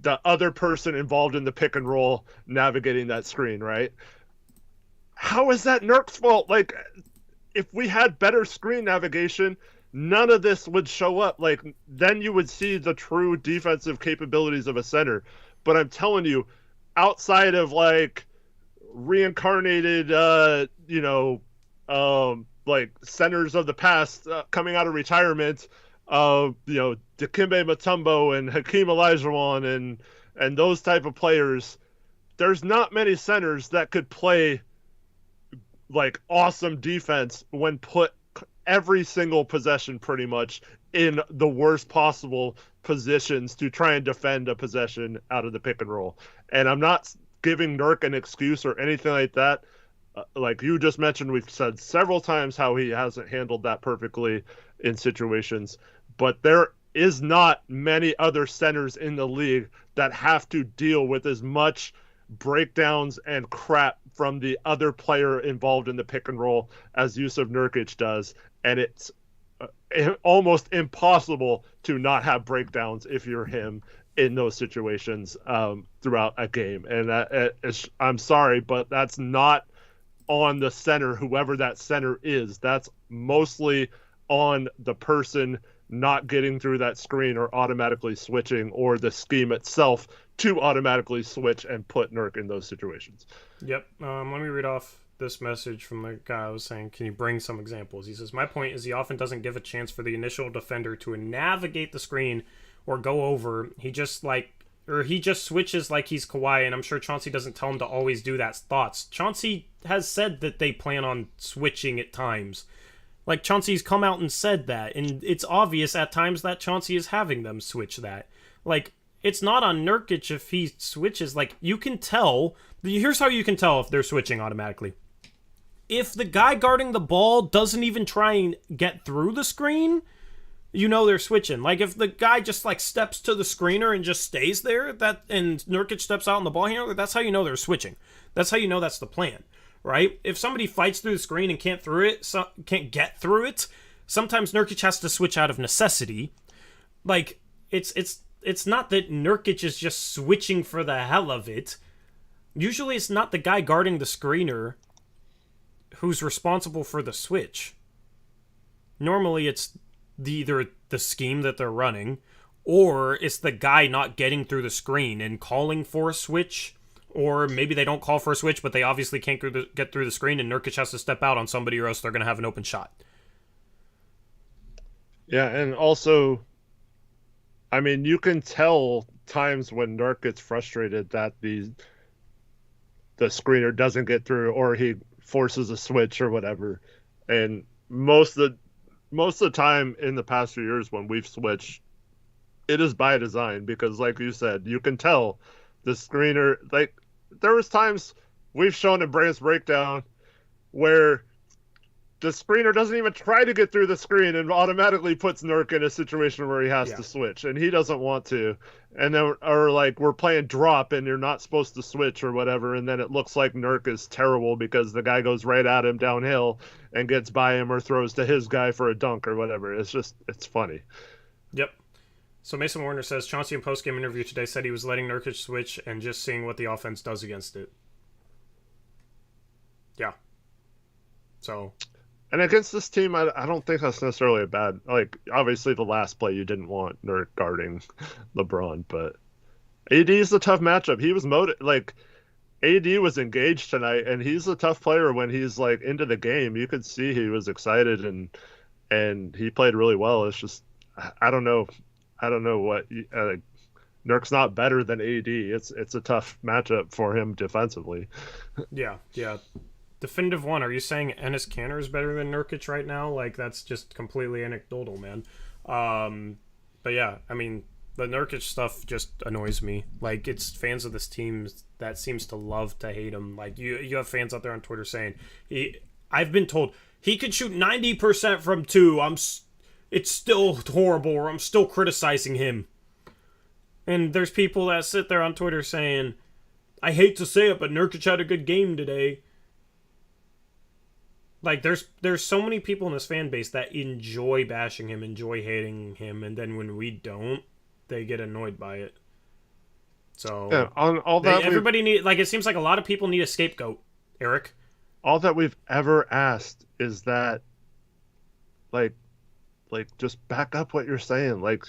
the other person involved in the pick and roll navigating that screen, right? How is that Nurk's fault? Like, if we had better screen navigation, none of this would show up. Like, then you would see the true defensive capabilities of a center. But I'm telling you, outside of like reincarnated, like centers of the past coming out of retirement, Dikembe Mutombo and Hakeem Olajuwon and those type of players, there's not many centers that could play like awesome defense when put every single possession pretty much in the worst possible positions to try and defend a possession out of the pick and roll. And I'm not giving Nurk an excuse or anything like that. Like you just mentioned, we've said several times how he hasn't handled that perfectly in situations, but there is not many other centers in the league that have to deal with as much breakdowns and crap from the other player involved in the pick and roll as Jusuf Nurkic does, and it's almost impossible to not have breakdowns if you're him in those situations throughout a game. And I'm sorry, but that's not on the center, whoever that center is. That's mostly on the person not getting through that screen or automatically switching, or the scheme itself to automatically switch and put Nurk in those situations. Yep. Let me read off this message from the guy I was saying, can you bring some examples? He says, my point is he often doesn't give a chance for the initial defender to navigate the screen or go over. He just switches like he's Kawhi, and I'm sure Chauncey doesn't tell him to always do that. Thoughts? Chauncey has said that they plan on switching at times. Like, Chauncey's come out and said that, and it's obvious at times that Chauncey is having them switch that. Like, it's not on Nurkic if he switches. Like, you can tell. Here's how you can tell if they're switching automatically. If the guy guarding the ball doesn't even try and get through the screen, You know they're switching. Like, if the guy just, like, steps to the screener and just stays there, and Nurkic steps out on the ball handler, that's how you know they're switching. That's how you know that's the plan, right? If somebody fights through the screen and can't get through it, sometimes Nurkic has to switch out of necessity. Like, it's not that Nurkic is just switching for the hell of it. Usually it's not the guy guarding the screener who's responsible for the switch. Normally it's either the scheme that they're running, or it's the guy not getting through the screen and calling for a switch, or maybe they don't call for a switch, but they obviously can't get through the screen and Nurkic has to step out on somebody or else they're going to have an open shot. Yeah, and also, I mean, you can tell times when Nurk gets frustrated that the screener doesn't get through, or he forces a switch or whatever. And most of the time in the past few years when we've switched, it is by design, because like you said, you can tell the screener, like, there was times we've shown in Brand's breakdown where the screener doesn't even try to get through the screen and automatically puts Nurk in a situation where he has to switch, and he doesn't want to. And then, or like, we're playing drop and you're not supposed to switch or whatever, and then it looks like Nurk is terrible because the guy goes right at him downhill and gets by him or throws to his guy for a dunk or whatever. It's funny. Yep. So Mason Warner says, Chauncey in post-game interview today said he was letting Nurkic switch and just seeing what the offense does against it. Yeah. So... And against this team, I don't think that's necessarily a bad... Like, obviously, the last play you didn't want Nurk guarding LeBron, but AD is a tough matchup. He was like, AD was engaged tonight, and he's a tough player when he's, like, into the game. You could see he was excited, and he played really well. It's just, I don't know what... Nurk's not better than AD. It's a tough matchup for him defensively. Yeah. Definitive one. Are you saying Enes Kanter is better than Nurkic right now? Like, that's just completely anecdotal, man. But yeah, I mean, the Nurkic stuff just annoys me. Like, it's fans of this team that seems to love to hate him. Like, you have fans out there on Twitter saying, I've been told he could shoot 90% from two. It's still horrible, or I'm still criticizing him. And there's people that sit there on Twitter saying, I hate to say it, but Nurkic had a good game today. Like, there's so many people in this fan base that enjoy bashing him, enjoy hating him, and then when we don't, they get annoyed by it. So yeah, on all that, everybody need, like, it seems like a lot of people need a scapegoat, Eric. All that we've ever asked is that, like just back up what you're saying, like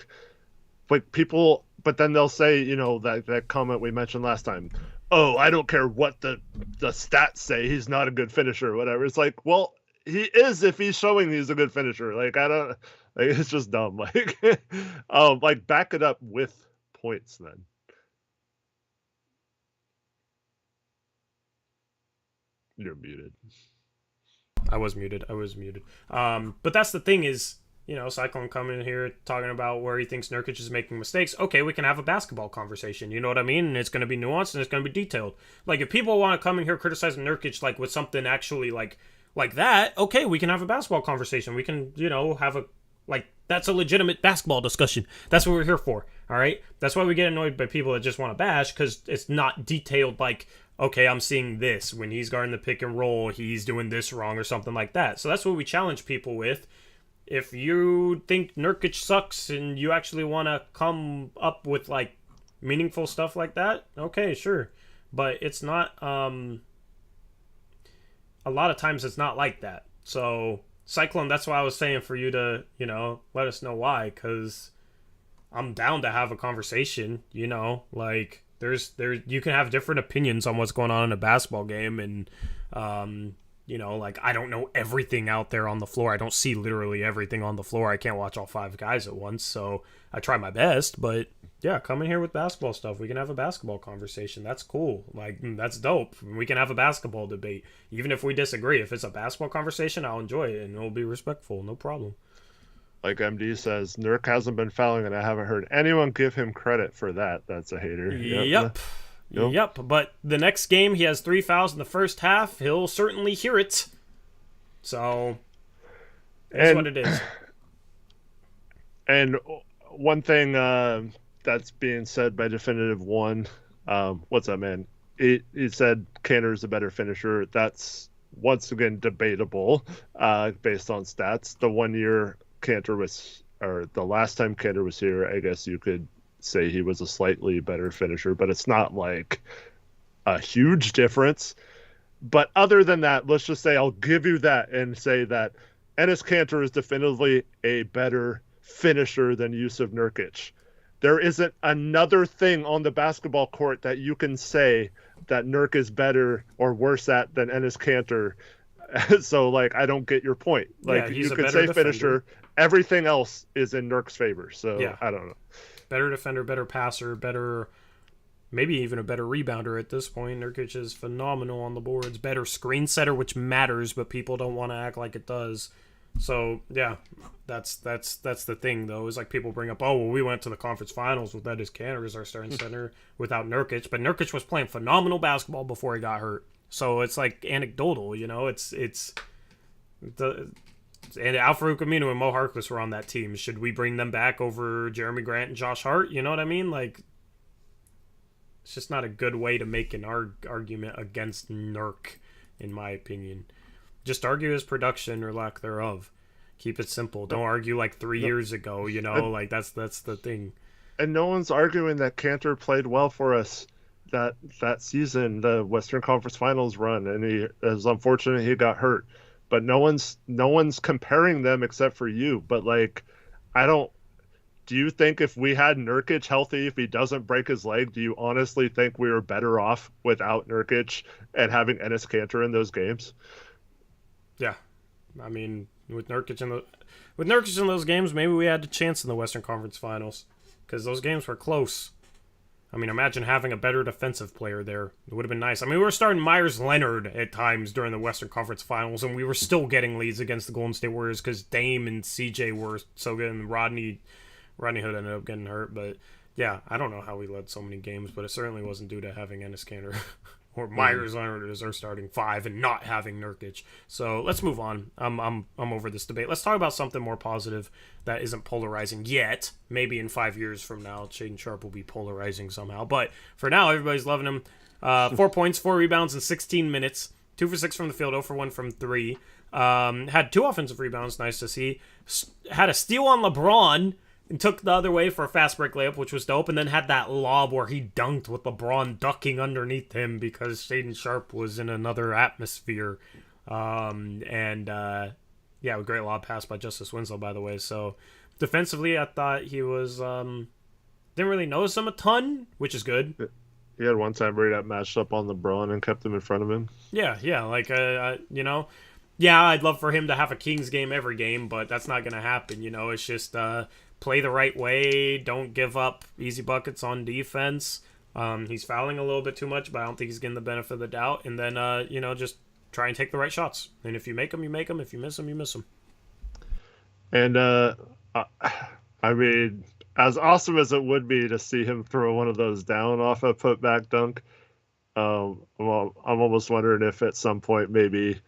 people, but then they'll say, you know, that comment we mentioned last time. Oh, I don't care what the stats say, he's not a good finisher or whatever. It's like, well, he is if he's showing he's a good finisher. Like, I don't, like, it's just dumb. Like, like, back it up with points then. You're muted. I was muted. But that's the thing is, you know, Cyclone coming in here talking about where he thinks Nurkic is making mistakes. Okay, we can have a basketball conversation. You know what I mean? And it's going to be nuanced and it's going to be detailed. Like, if people want to come in here criticizing Nurkic, like, with something actually like that, okay, we can have a basketball conversation. We can, you know, have a, like, that's a legitimate basketball discussion. That's what we're here for, all right? That's why we get annoyed by people that just want to bash, because it's not detailed, like, okay, I'm seeing this. When he's guarding the pick and roll, he's doing this wrong or something like that. So that's what we challenge people with. If you think Nurkic sucks and you actually want to come up with, like, meaningful stuff like that, okay, sure. But it's not, a lot of times it's not like that. So, Cyclone, that's why I was saying for you to, you know, let us know why, because I'm down to have a conversation, you know, like, you can have different opinions on what's going on in a basketball game, and, you know, like, I don't know everything out there on the floor. I don't see literally everything on the floor. I can't watch all five guys at once, so I try my best. But, yeah, come in here with basketball stuff. We can have a basketball conversation. That's cool. Like, that's dope. We can have a basketball debate. Even if we disagree, if it's a basketball conversation, I'll enjoy it, and it'll be respectful. No problem. Like MD says, Nurk hasn't been fouling, and I haven't heard anyone give him credit for that. That's a hater. Yep, but the next game, he has 3 fouls in the first half. He'll certainly hear it. So, that's what it is. And one thing that's being said by Definitive One, what's that, man? He said Kanter is a better finisher. That's once again debatable based on stats. The 1 year Kanter was, or the last time Kanter was here, I guess you could say he was a slightly better finisher, but it's not like a huge difference. But other than that, let's just say I'll give you that and say that Enes Kanter is definitively a better finisher than Yusuf Nurkic. There isn't another thing on the basketball court that you can say that Nurk is better or worse at than Enes Kanter. So, like, I don't get your point. Like, Yeah, you could say defender. finisher. Everything else is in Nurk's favor. So, yeah. I don't know. Better defender, better passer, maybe even a better rebounder at this point. Nurkic is phenomenal on the boards. Better screen setter, which matters, but people don't want to act like it does. So, yeah, that's the thing, though, is like people bring up, oh, well, we went to the conference finals with Enes Kanter as our starting center without Nurkic, but Nurkic was playing phenomenal basketball before he got hurt. So it's like anecdotal, you know, and Al-Farouq Aminu and Mo Harkless were on that team. Should we bring them back over Jeremy Grant and Josh Hart? You know what I mean? Like, it's just not a good way to make an argument against Nurk, in my opinion. Just argue his production or lack thereof. Keep it simple. Don't argue like 3 years ago, you know, like that's the thing. And no one's arguing that Kanter played well for us that season, the Western Conference Finals run, and he is unfortunate he got hurt. But no one's comparing them except for you. But like, do you think if we had Nurkic healthy, if he doesn't break his leg, do you honestly think we were better off without Nurkic and having Enes Kanter in those games? Yeah, I mean, with Nurkic in those games, maybe we had a chance in the Western Conference Finals because those games were close. I mean, imagine having a better defensive player there. It would have been nice. I mean, we were starting Myers Leonard at times during the Western Conference Finals, and we were still getting leads against the Golden State Warriors because Dame and CJ were so good, and Rodney Hood ended up getting hurt. But yeah, I don't know how we led so many games, but it certainly wasn't due to having Enes Kanter. Or Myers Leonard as our starting five and not having Nurkic. So let's move on. I'm over this debate. Let's talk about something more positive that isn't polarizing yet. Maybe in 5 years from now, Shaedon Sharpe will be polarizing somehow. But for now, everybody's loving him. 4 points, 4 rebounds in 16 minutes. 2 for 6 from the field, 0 for 1 from 3. Had 2 offensive rebounds, nice to see. Had a steal on LeBron and took the other way for a fast break layup, which was dope, and then had that lob where he dunked with LeBron ducking underneath him because Shaedon Sharpe was in another atmosphere. Yeah, a great lob pass by Justice Winslow, by the way. So defensively, I thought he was didn't really notice him a ton, which is good. He had one time where he got matched up on LeBron and kept him in front of him. Yeah, like you know, yeah, I'd love for him to have a Kings game every game, but that's not gonna happen. You know, it's just play the right way. Don't give up easy buckets on defense. He's fouling a little bit too much, but I don't think he's getting the benefit of the doubt. And then, you know, just try and take the right shots. And if you make them, you make them. If you miss them, you miss them. And, I mean, as awesome as it would be to see him throw one of those down off a putback dunk, I'm almost wondering if at some point maybe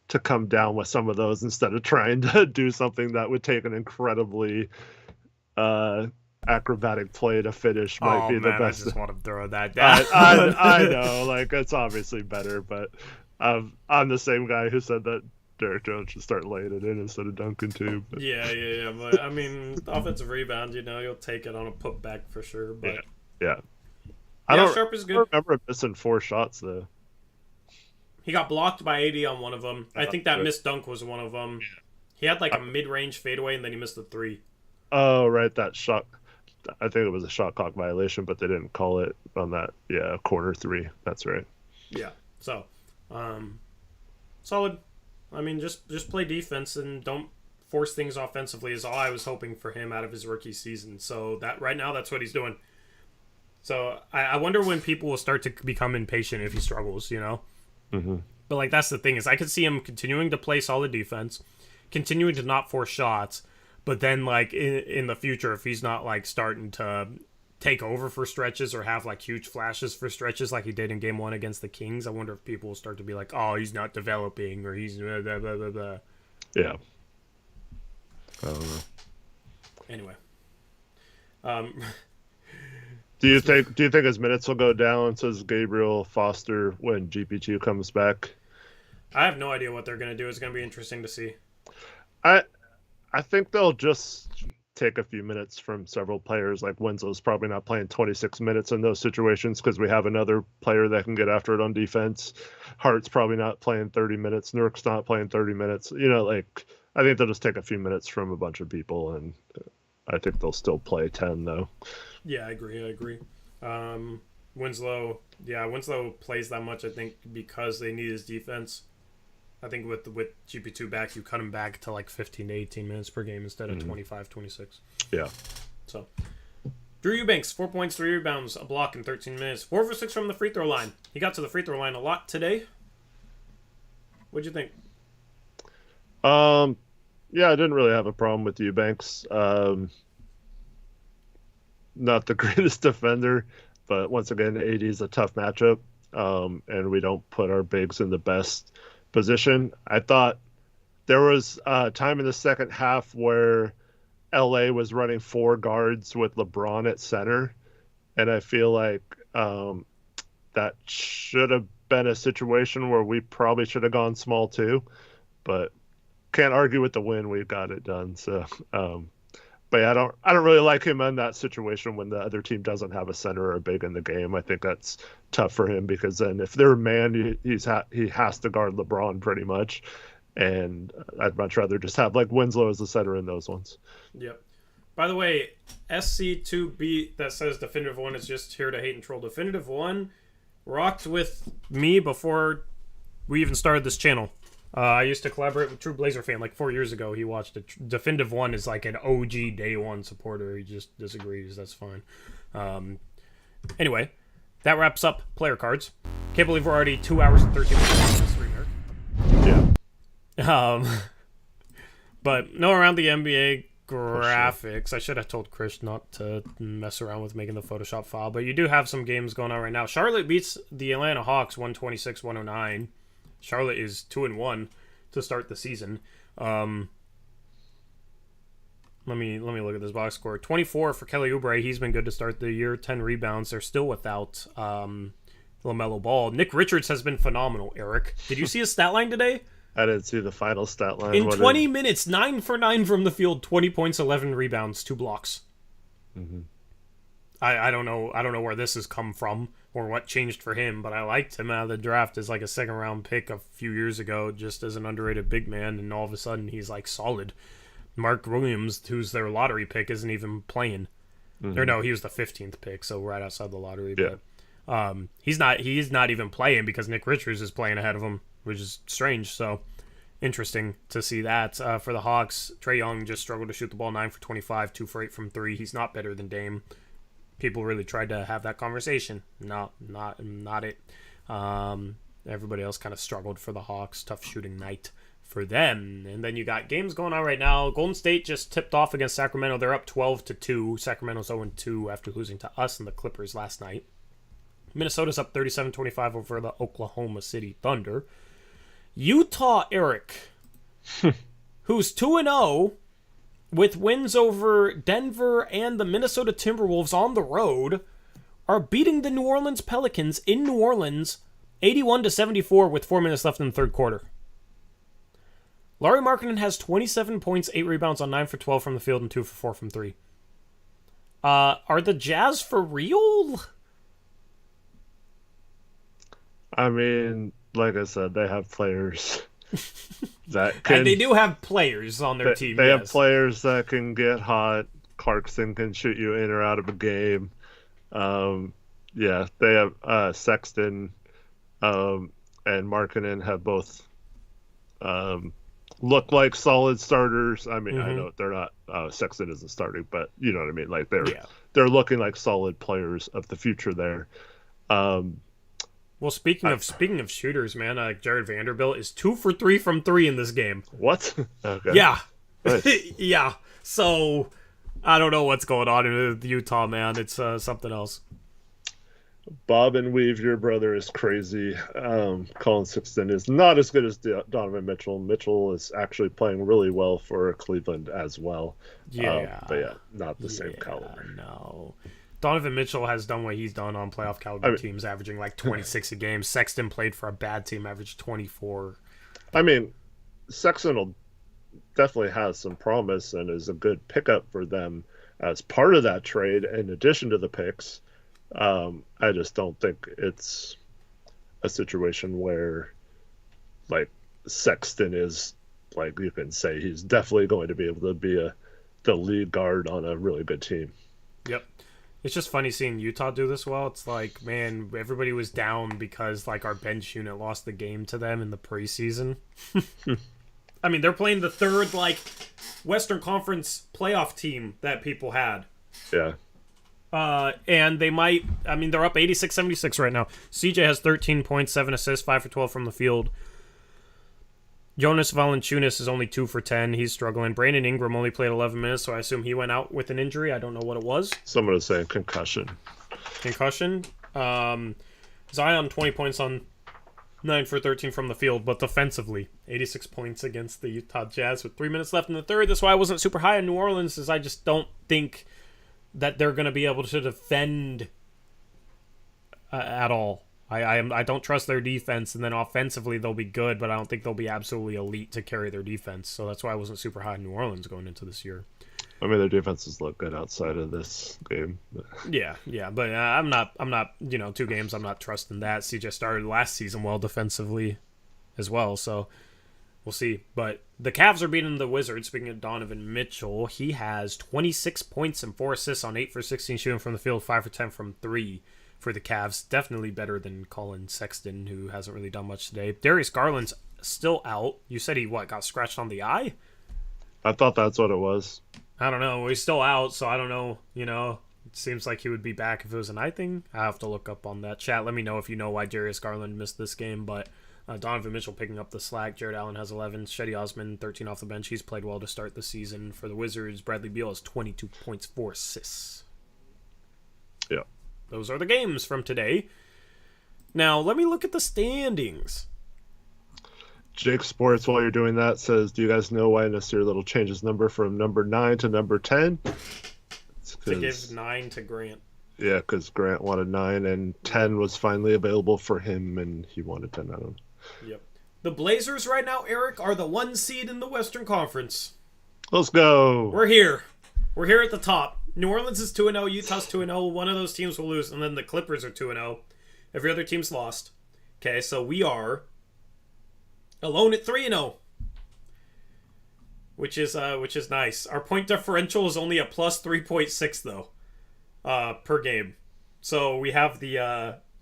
to come down with some of those instead of trying to do something that would take an incredibly acrobatic play to finish might be the best. I just want to throw that down. I know, like, it's obviously better, but I'm the same guy who said that Derek Jones should start laying it in instead of dunking too. But. Yeah. But I mean, offensive rebound, you know, you'll take it on a putback for sure. But yeah. Sharpe is good. I remember missing 4 shots though. He got blocked by AD on one of them. I think that missed dunk was one of them. Yeah. He had like a mid-range fadeaway, and then he missed the 3. Oh, right, that shot. I think it was a shot clock violation, but they didn't call it on that. Yeah, corner 3. That's right. Yeah. So, solid. I mean, just play defense and don't force things offensively is all I was hoping for him out of his rookie season. So that right now, that's what he's doing. So I wonder when people will start to become impatient if he struggles, you know? Mm-hmm. But, like, that's the thing is I could see him continuing to play solid defense, continuing to not force shots, but then, like, in the future, if he's not, like, starting to take over for stretches or have, like, huge flashes for stretches like he did in Game 1 against the Kings, I wonder if people will start to be like, oh, he's not developing or he's blah, blah, blah, blah. Yeah. I don't know. Anyway. Um, Do you think his minutes will go down, says Gabriel Foster, when GP2 comes back? I have no idea what they're going to do. It's going to be interesting to see. I think they'll just take a few minutes from several players. Like Winslow's probably not playing 26 minutes in those situations because we have another player that can get after it on defense. Hart's probably not playing 30 minutes. Nurk's not playing 30 minutes. I think they'll just take a few minutes from a bunch of people, and I think they'll still play 10 though. Yeah, I agree. Winslow plays that much, I think, because they need his defense. I think with GP2 back, you cut him back to like 15 to 18 minutes per game instead of 25, 26. Yeah. So, Drew Eubanks, 4 points, 3 rebounds, a block in 13 minutes. 4 for 6 from the free throw line. He got to the free throw line a lot today. What'd you think? Yeah, I didn't really have a problem with Eubanks. Not the greatest defender, but once again, AD is a tough matchup, and we don't put our bigs in the best position. I thought there was a time in the second half where LA was running 4 guards with LeBron at center, and I feel like that should have been a situation where we probably should have gone small too, but can't argue with the win. We got it done. So, but yeah, I don't really like him in that situation when the other team doesn't have a center or a big in the game. I think that's tough for him because then if they're man, he has to guard LeBron pretty much, and I'd much rather just have like Winslow as the center in those ones. Yep. By the way, SC2B that says Definitive One is just here to hate and troll. Definitive One rocked with me before we even started this channel. I used to collaborate with True Blazer Fan like 4 years ago. He watched it. Definitive One is like an OG day one supporter. He just disagrees. That's fine. Anyway, that wraps up player cards. Can't believe we're already 2 hours and 13 minutes on this streamer. Yeah. But no, around the NBA graphics. I should have told Chris not to mess around with making the Photoshop file. But you do have some games going on right now. Charlotte beats the Atlanta Hawks 126-109. Charlotte is 2-1 to start the season. Let me look at this box score. 24 for Kelly Oubre. He's been good to start the year. 10 rebounds. They're still without LaMelo Ball. Nick Richards has been phenomenal. Eric, did you see his stat line today? I didn't see the final stat line. In 20 minutes, 9 for 9 from the field, 20 points, 11 rebounds, 2 blocks. Mm-hmm. I don't know where this has come from or what changed for him, but I liked him out of the draft as like a second round pick a few years ago, just as an underrated big man, and all of a sudden he's like solid. Mark Williams, who's their lottery pick, isn't even playing. Mm-hmm. Or no, he was the 15th pick, so right outside the lottery. Yeah. But he's not even playing because Nick Richards is playing ahead of him, which is strange. So interesting to see that. For the Hawks, Trae Young just struggled to shoot the ball 9 for 25, 2 for 8 from 3. He's not better than Dame. People really tried to have that conversation. No, not it. Everybody else kind of struggled for the Hawks. Tough shooting night for them. And then you got games going on right now. Golden State just tipped off against Sacramento. They're up 12-2. Sacramento's 0-2 after losing to us and the Clippers last night. Minnesota's up 37-25 over the Oklahoma City Thunder. Utah, Eric, who's 2-0 with wins over Denver and the Minnesota Timberwolves on the road, are beating the New Orleans Pelicans in New Orleans 81-74 with 4 minutes left in the third quarter. Lauri Markkanen has 27 points, 8 rebounds on 9 for 12 from the field and 2 for 4 from 3. Are the Jazz for real? I mean, like I said, they have players that can... And they do have players on their team. They have players that can get hot. Clarkson can shoot you in or out of a game. Yeah, they have Sexton and Markkanen have both look like solid starters. I mean, I know they're not Sexton isn't starting, but you know what I mean. Like they're looking like solid players of the future there. Well, speaking of shooters, man, Jared Vanderbilt is 2 for 3 from 3 in this game. What? Okay. Yeah, Nice. yeah. So I don't know what's going on in Utah, man. It's something else. Bob and Weave, your brother is crazy. Colin Sexton is not as good as Donovan Mitchell. Mitchell is actually playing really well for Cleveland as well. Yeah. But yeah, not the same Yeah, caliber. no. Donovan Mitchell has done what he's done on playoff I caliber mean, teams, averaging like 26 a game. Sexton played for a bad team, averaged 24. I mean, Sexton will definitely has some promise and is a good pickup for them as part of that trade in addition to the picks. I just don't think it's a situation where like Sexton is like you can say he's definitely going to be able to be the lead guard on a really good team. Yep. It's just funny seeing Utah do this well. It's like, man, everybody was down because like our bench unit lost the game to them in the preseason. I mean, they're playing the third like Western Conference playoff team that people had. Yeah. And they might, I mean, they're up 86-76 right now. CJ has 13 points, 7 assists, 5 for 12 from the field. Jonas Valanciunas is only 2 for 10. He's struggling. Brandon Ingram only played 11 minutes, so I assume he went out with an injury. I don't know what it was. Someone is saying concussion. Concussion. Zion, 20 points on 9 for 13 from the field, but defensively, 86 points against the Utah Jazz with 3 minutes left in the third. That's why I wasn't super high on New Orleans, is I just don't think that they're going to be able to defend at all. I don't trust their defense, and then offensively they'll be good, but I don't think they'll be absolutely elite to carry their defense. So that's why I wasn't super high on New Orleans going into this year. I mean, their defenses look good outside of this game. Yeah, but I'm not. 2 games. I'm not trusting that. CJ started last season well defensively, as well. So we'll see. But the Cavs are beating the Wizards. Speaking of Donovan Mitchell, he has 26 points and 4 assists on 8 for 16 shooting from the field, 5 for 10 from 3. For the Cavs, definitely better than Colin Sexton, who hasn't really done much today. Darius Garland's still out. You said he, got scratched on the eye? I thought that's what it was. I don't know. He's still out, so I don't know. It seems like he would be back if it was an eye thing. I have to look up on that. Chat, let me know if you know why Darius Garland missed this game, but Donovan Mitchell picking up the slack. Jared Allen has 11. Shetty Osman, 13 off the bench. He's played well to start the season for the Wizards. Bradley Beal has 22 points, 4 assists. Yeah. Those are the games from today. Now, let me look at the standings. Jake Sports, while you're doing that, says, do you guys know why Nasir Little changed his number from number 9 to number 10? To give 9 to Grant. Yeah, because Grant wanted 9, and 10 was finally available for him, and he wanted 10. I don't know. Yep. The Blazers right now, Eric, are the 1 seed in the Western Conference. Let's go. We're here. We're here at the top. New Orleans is 2-0, Utah's 2-0. One of those teams will lose, and then the Clippers are 2-0. Every other team's lost. Okay, so we are alone at 3-0, which is nice. Our point differential is only a plus 3.6 though, per game. So we have the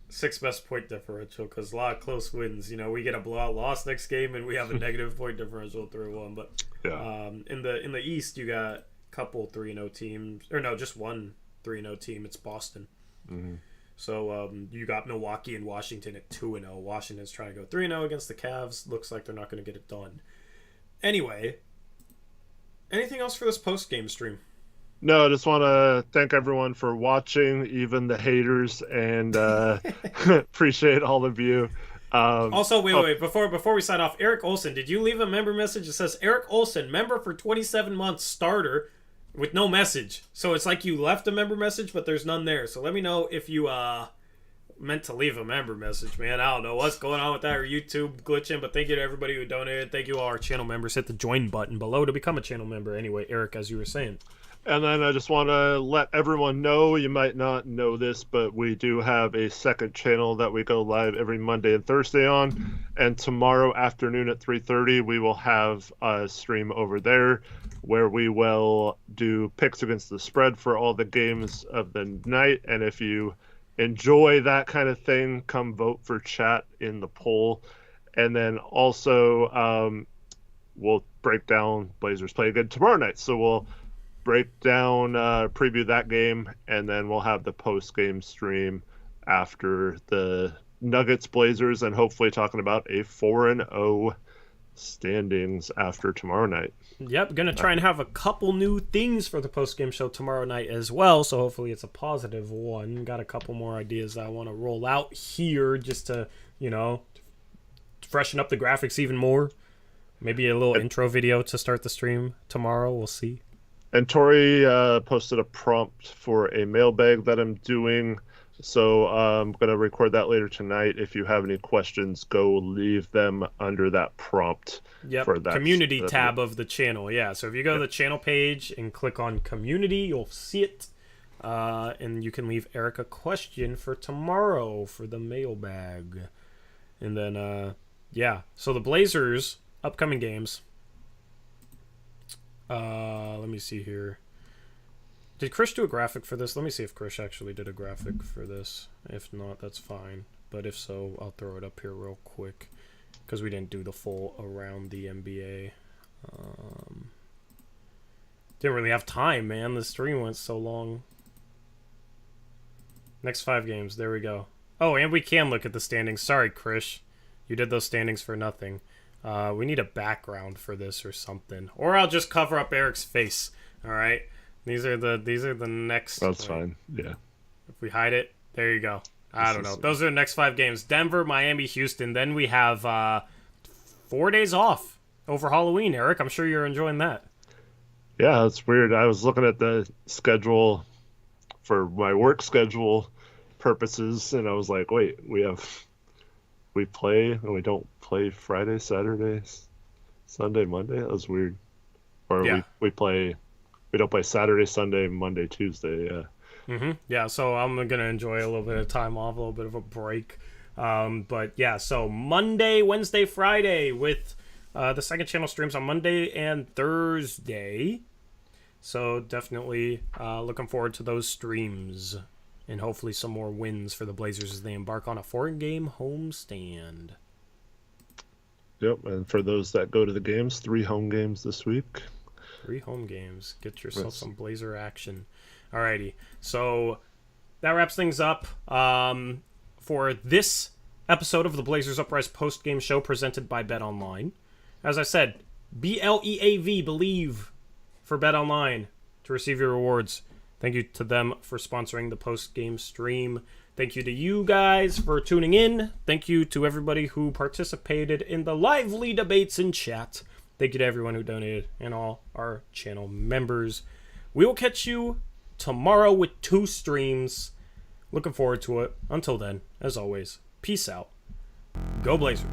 6th best point differential because a lot of close wins. We get a blowout loss next game, and we have a negative point differential 3-1. But Yeah. in the East, you got couple 3-0 teams, or no, just one 3-0 team. It's Boston. Mm-hmm. So you got Milwaukee and Washington at 2-0. Washington's trying to go 3-0 against the Cavs. Looks like they're not going to get it done. Anyway, anything else for this post-game stream? No, I just want to thank everyone for watching, even the haters, and appreciate all of you. Also, wait, before we sign off, Eric Olson, did you leave a member message? It says, Eric Olson, member for 27 months, starter, with no message. So it's like you left a member message, but there's none there. So let me know if you meant to leave a member message, man. I don't know what's going on with that, or YouTube glitching, but thank you to everybody who donated. Thank you all our channel members. Hit the join button below to become a channel member. Anyway, Eric, as you were saying. And then I just want to let everyone know, you might not know this, but we do have a second channel that we go live every Monday and Thursday on. And tomorrow afternoon at 3:30, we will have a stream over there where we will do picks against the spread for all the games of the night. And if you enjoy that kind of thing, come vote for chat in the poll. And then also we'll break down Blazers play again tomorrow night. So we'll break down, preview that game, and then we'll have the post-game stream after the Nuggets Blazers, and hopefully talking about a 4-0 standings after tomorrow night. Yep, gonna try and have a couple new things for the post-game show tomorrow night as well, so hopefully it's a positive one. Got a couple more ideas that I want to roll out here just to, freshen up the graphics even more. Maybe a little intro video to start the stream tomorrow. We'll see. And Tori posted a prompt for a mailbag that I'm doing. So I'm going to record that later tonight. If you have any questions, go leave them under that prompt. Yep, for that community tab of the channel. Yeah, so if you go to the channel page and click on community, you'll see it. And you can leave Eric a question for tomorrow for the mailbag. And then, so the Blazers, upcoming games. Let me see here. Did Chris do a graphic for this? Let me see if Chris actually did a graphic for this. If not, that's fine. But if so, I'll throw it up here real quick. Because we didn't do the full around the NBA. Didn't really have time, man. The stream went so long. Next 5 games. There we go. Oh, and we can look at the standings. Sorry, Chris. You did those standings for nothing. We need a background for this or something. Or I'll just cover up Eric's face. All right? These are the next. That's fine. Yeah. If we hide it, there you go. I don't know. Those are the next 5 games: Denver, Miami, Houston. Then we have 4 days off over Halloween. Eric, I'm sure you're enjoying that. Yeah, it's weird. I was looking at the schedule for my work schedule purposes, and I was like, wait, we play and we don't play Friday, Saturday, Sunday, Monday. That was weird. Or yeah. We don't play Saturday, Sunday, Monday, Tuesday. Yeah. Yeah, so I'm going to enjoy a little bit of time off, a little bit of a break. But yeah, so Monday, Wednesday, Friday with the second channel streams on Monday and Thursday. So definitely looking forward to those streams. And hopefully some more wins for the Blazers as they embark on a 4-game homestand. Yep, and for those that go to the games, 3 home games this week. 3 home games. Get yourself some Blazer action. Alrighty. So that wraps things up for this episode of the Blazers Uprise post-game show presented by BetOnline. As I said, BLEAV, believe, for BetOnline to receive your rewards. Thank you to them for sponsoring the post-game stream. Thank you to you guys for tuning in. Thank you to everybody who participated in the lively debates in chat. Thank you to everyone who donated and all our channel members. We will catch you tomorrow with 2 streams. Looking forward to it. Until then, as always, peace out. Go Blazers.